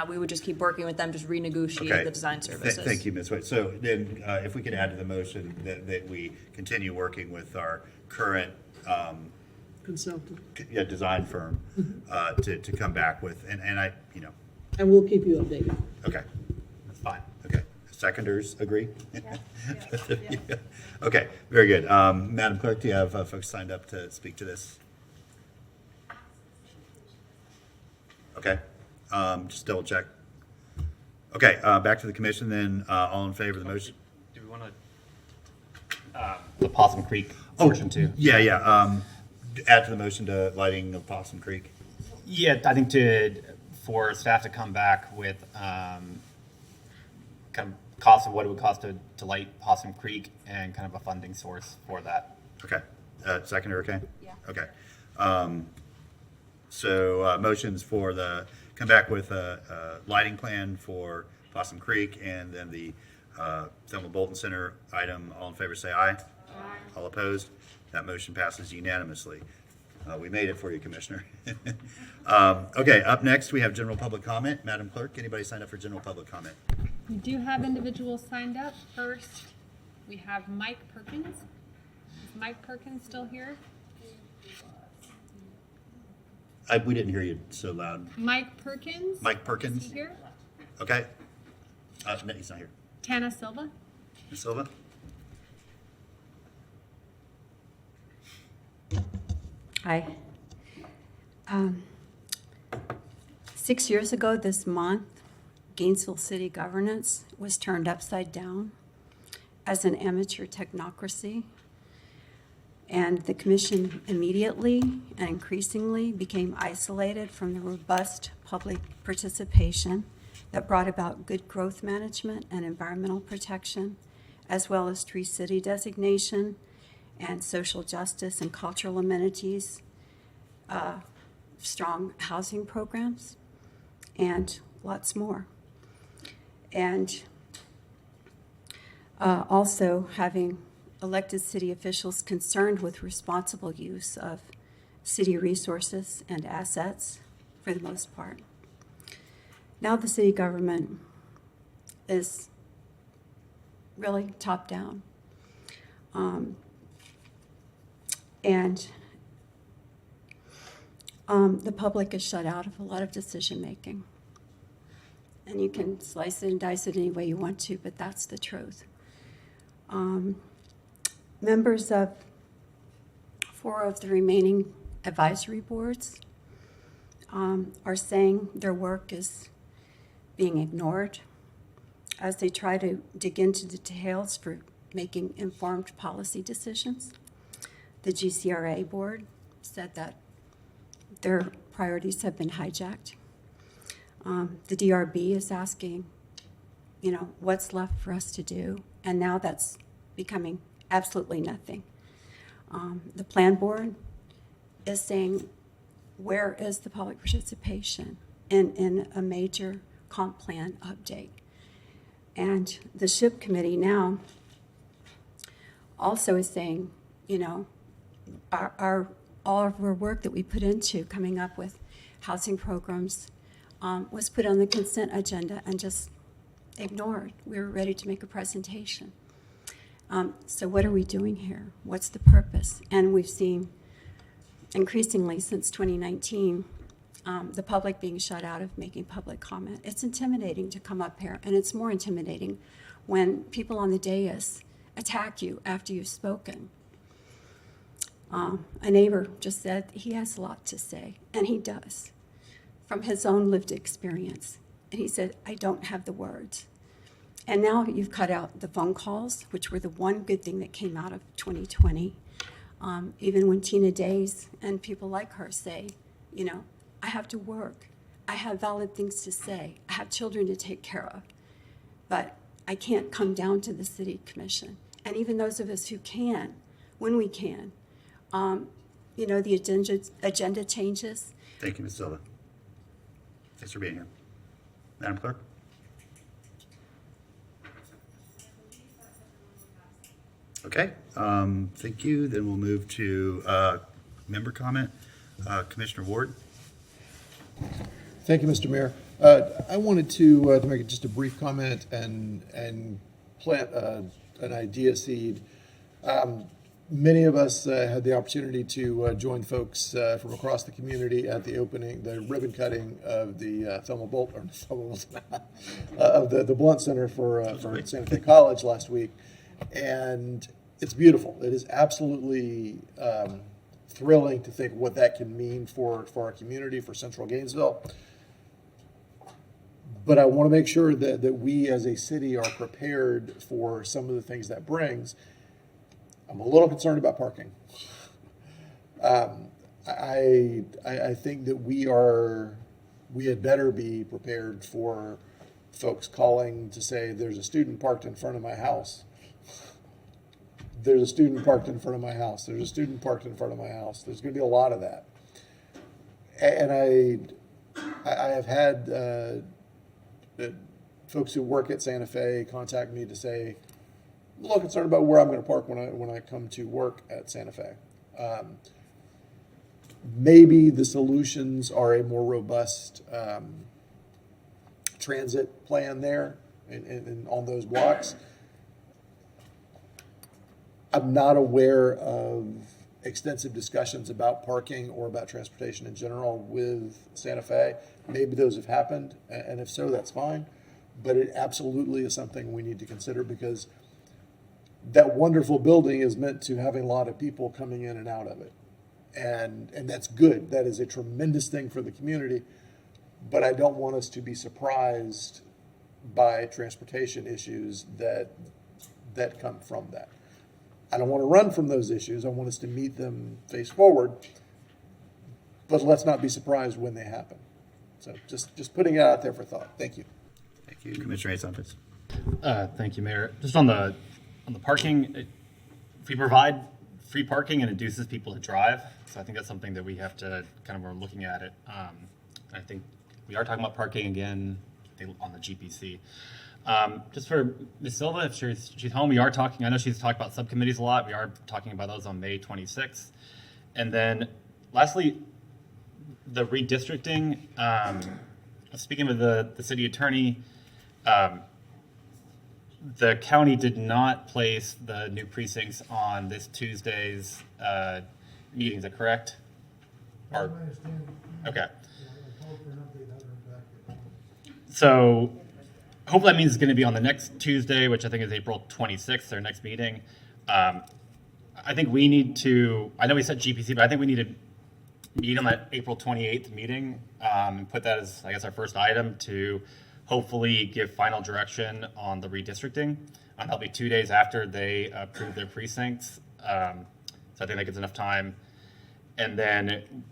We would just keep working with them, just renegotiate the design services. Thank you, Ms. White. So then, if we could add to the motion that we continue working with our current Consultant. design firm to come back with, and I, And we'll keep you updated. okay, that's fine. Okay, seconders agree? Yeah. Okay, very good. Madam Clerk, do you have folks signed up to speak to this? Okay, just double check. Okay, back to the commission then. All in favor of the motion? Do we want to the Possum Creek portion too? Yeah. Add to the motion to lighting of Possum Creek. Yeah, I think for staff to come back with kind of cost of what it would cost to light Possum Creek and kind of a funding source for that. Okay. Seconder, okay? Yeah. Okay. So motions for come back with a lighting plan for Possum Creek and then the Thelma Bolton Center item. All in favor say aye. Aye. All opposed? That motion passes unanimously. We made it for you, Commissioner. Okay, up next we have general public comment. Madam Clerk, anybody signed up for general public comment? We do have individuals signed up. First, we have Mike Perkins. Is Mike Perkins still here? We didn't hear you so loud. Mike Perkins? Mike Perkins? Is he here? Okay. No, he's not here. Tana Silva? Ms. Silva? Hi. 6 years ago this month, Gainesville city governance was turned upside down as an amateur technocracy. And the commission immediately and increasingly became isolated from the robust public participation that brought about good growth management and environmental protection, as well as tree city designation and social justice and cultural amenities, strong housing programs, and lots more. And also having elected city officials concerned with responsible use of city resources and assets for the most part. Now the city government is really top down. The public is shut out of a lot of decision making. And you can slice it and dice it any way you want to, but that's the truth. Members of 4 of the remaining advisory boards are saying their work is being ignored as they try to dig into the details for making informed policy decisions. The GCRA board said that their priorities have been hijacked. The DRB is asking, what's left for us to do? And now that's becoming absolutely nothing. The plan board is saying, where is the public participation in a major comp plan update? And the SHIP committee now also is saying, all of our work that we put into coming up with housing programs was put on the consent agenda and just ignored. We were ready to make a presentation. So what are we doing here? What's the purpose? And we've seen increasingly since 2019, the public being shut out of making public comment. It's intimidating to come up here, and it's more intimidating when people on the dais attack you after you've spoken. A neighbor just said he has a lot to say, and he does, from his own lived experience. And he said, I don't have the words. And now you've cut out the phone calls, which were the one good thing that came out of 2020. Even when Tina Days and people like her say, you know, I have to work. I have valid things to say. I have children to take care of. But I can't come down to the city commission. And even those of us who can, when we can, you know, the agenda changes. Thank you, Ms. Silva. Thanks for being here. Madam Clerk? Okay, thank you. Then we'll move to member comment. Commissioner Ward? Thank you, Mr. Mayor. I wanted to make just a brief comment and plant an idea seed. Many of us had the opportunity to join folks from across the community at the opening, the ribbon cutting of the of the Blunt Center for Santa Fe College last week, and it's beautiful. It is absolutely thrilling to think what that can mean for our community, for Central Gainesville. But I want to make sure that we as a city are prepared for some of the things that brings. I'm a little concerned about parking. I think that we had better be prepared for folks calling to say there's a student parked in front of my house. There's a student parked in front of my house. There's a student parked in front of my house. There's going to be a lot of that. And I have had folks who work at Santa Fe contact me to say, I'm a little concerned about where I'm going to park when I come to work at Santa Fe. Maybe the solutions are a more robust transit plan there and on those blocks. I'm not aware of extensive discussions about parking or about transportation in general with Santa Fe. Maybe those have happened, and if so, that's fine. But it absolutely is something we need to consider, because that wonderful building is meant to have a lot of people coming in and out of it. And that's good. That is a tremendous thing for the community. But I don't want us to be surprised by transportation issues that come from that. I don't want to run from those issues. I want us to meet them face forward. But let's not be surprised when they happen. So just putting it out there for thought. Thank you. Thank you. Commissioner Aitz. Thank you, Mayor. Just on the parking, if we provide free parking, it induces people to drive. So I think that's something that we have to we're looking at it. I think we are talking about parking again on the GPC. Just for Ms. Silva, if she's home, we are talking, I know she's talked about subcommittees a lot. We are talking about those on May 26th. And then lastly, the redistricting, speaking with the city attorney, the county did not place the new precincts on this Tuesday's meeting. Is that correct? Okay. So hopefully that means it's going to be on the next Tuesday, which I think is April 26th, our next meeting. I think we need to, I know we said GPC, but I think we need to meet on that April 28th meeting and put that as, I guess, our first item to hopefully give final direction on the redistricting. That'll be 2 days after they approve their precincts. So I think that gives enough time. And then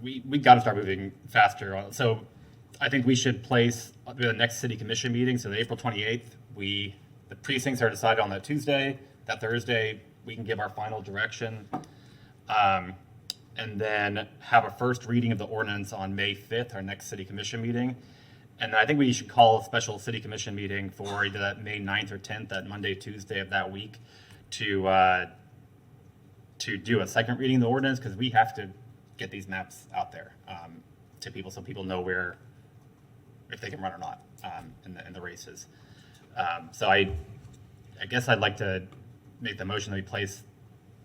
we got to start moving faster. So I think we should place the next city commission meeting. So the April 28th, the precincts are decided on that Tuesday. That Thursday, we can give our final direction. And then have a first reading of the ordinance on May 5th, our next city commission meeting. And I think we should call a special city commission meeting for either that May 9th or 10th, that Monday, Tuesday of that week, to do a second reading of the ordinance, because we have to get these maps out there to people so people know if they can run or not in the races. So I guess I'd like to make the motion that we place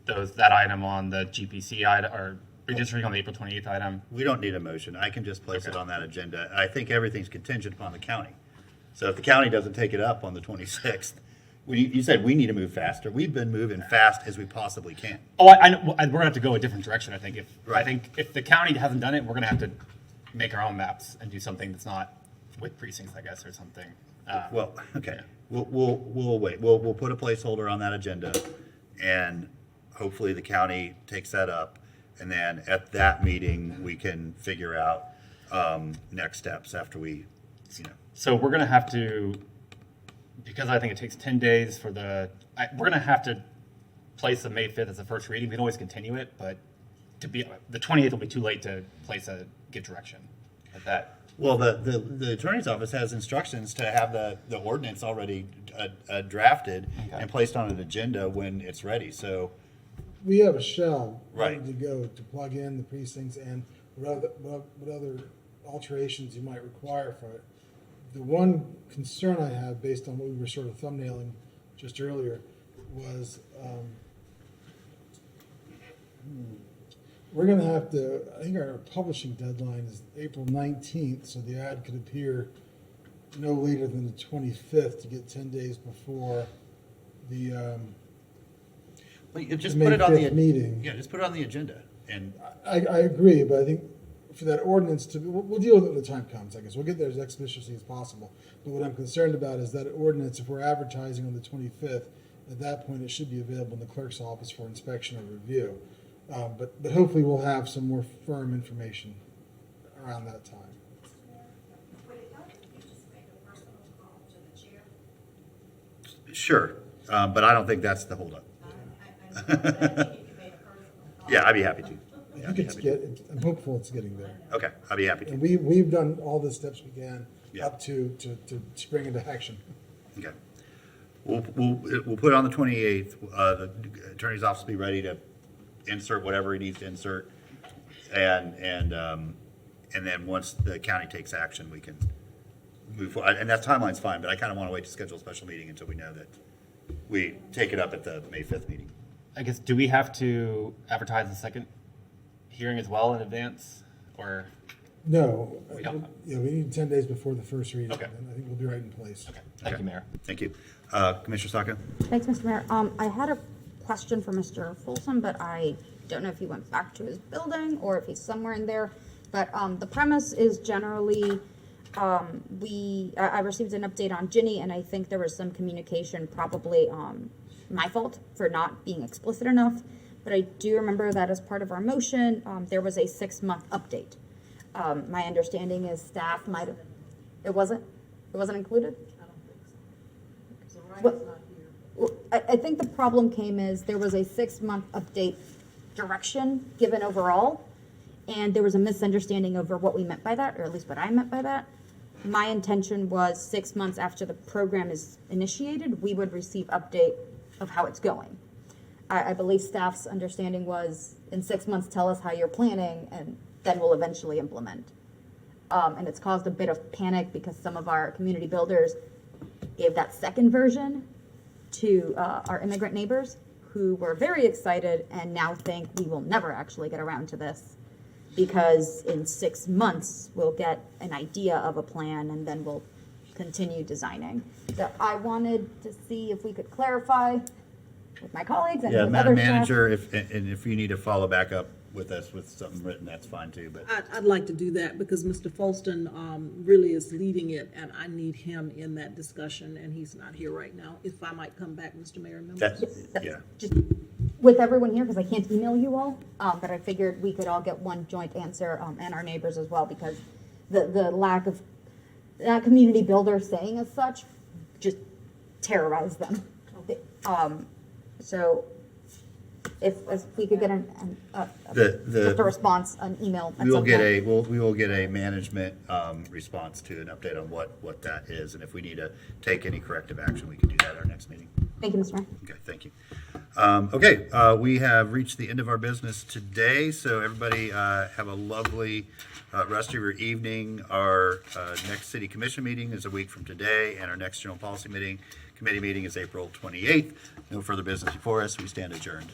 that item on the GPC item, or redistricting on the April 28th item. We don't need a motion. I can just place it on that agenda. I think everything's contingent upon the county. So if the county doesn't take it up on the 26th, You said we need to move faster. We've been moving fast as we possibly can. Oh, I know. We're gonna have to go a different direction. I think Right. I think if the county hasn't done it, we're gonna have to make our own maps and do something that's not with precincts, I guess, or something. Well, okay, we'll wait. We'll put a placeholder on that agenda, and hopefully the county takes that up, and then at that meeting we can figure out next steps after we, So we're gonna have to, because I think it takes 10 days for we're gonna have to place the May 5th as the first reading. We can always continue it, but the 28th will be too late to give direction at that. Well, the attorney's office has instructions to have the ordinance already drafted and placed on an agenda when it's ready, so. We have a shell Right. ready to go to plug in the precincts and what other alterations you might require for it. The one concern I have, based on what we were sort of thumbnailing just earlier, was we're going to have to, I think our publishing deadline is April 19th, so the ad could appear no later than the 25th to get 10 days before the Well, you just May put it on the 5th meeting. Yeah, just put it on the agenda, and I agree, but I think for that ordinance to, we'll deal with it when the time comes, I guess. We'll get there as expeditiously as possible. But what I'm concerned about is that ordinance, if we're advertising on the 25th, at that point, it should be available in the clerk's office for inspection or review. But hopefully we'll have some more firm information around that time. sure, but I don't think that's the holdup. Yeah, I'd be happy to. I think I'm hopeful it's getting there. Okay, I'd be happy to. And we've done all the steps we can Yeah. up to spring into action. Okay. We'll put it on the 28th. The attorney's office will be ready to insert whatever he needs to insert. And then once the county takes action, we can move forward. And that timeline's fine, but I kind of want to wait to schedule a special meeting until we know that we take it up at the May 5th meeting. I guess, do we have to advertise the second hearing as well in advance, or? No, We don't. yeah, we need 10 days before the first reading. Okay. And I think we'll be right in place. Okay, thank you, Mayor. Thank you. Commissioner Sacco? Thanks, Mr. Mayor. I had a question for Mr. Folsom, but I don't know if he went back to his building or if he's somewhere in there. But the premise is generally, I received an update on Ginny, and I think there was some communication, probably my fault for not being explicit enough. But I do remember that as part of our motion, there was a 6-month update. My understanding is staff might have, it wasn't included? Well, I think the problem came is there was a 6-month update direction given overall, and there was a misunderstanding over what we meant by that, or at least what I meant by that. My intention was 6 months after the program is initiated, we would receive update of how it's going. I believe staff's understanding was in 6 months, tell us how you're planning, and then we'll eventually implement. And it's caused a bit of panic because some of our community builders gave that second version to our immigrant neighbors, who were very excited and now think we will never actually get around to this, because in 6 months we'll get an idea of a plan and then we'll continue designing. So I wanted to see if we could clarify with my colleagues and Yeah, with Madam other staff. Manager, if you need to follow back up with us with something written, that's fine too, but. I'd like to do that because Mr. Folston really is leading it, and I need him in that discussion, and he's not here right now. If I might come back, Mr. Mayor, members. Yeah. Just with everyone here, because I can't email you all, but I figured we could all get one joint answer, and our neighbors as well, because the lack of that community builder saying as such just terrorized them. So if we could get just a response, an email at We will some get point. we will get a management response to an update on what that is, and if we need to take any corrective action, we can do that at our next meeting. Thank you, Mr. Mayor. Okay, thank you. Okay, we have reached the end of our business today, so everybody have a lovely rest of your evening. Our next city commission meeting is a week from today, and our next general policy committee meeting is April 28th. No further business before us. We stand adjourned.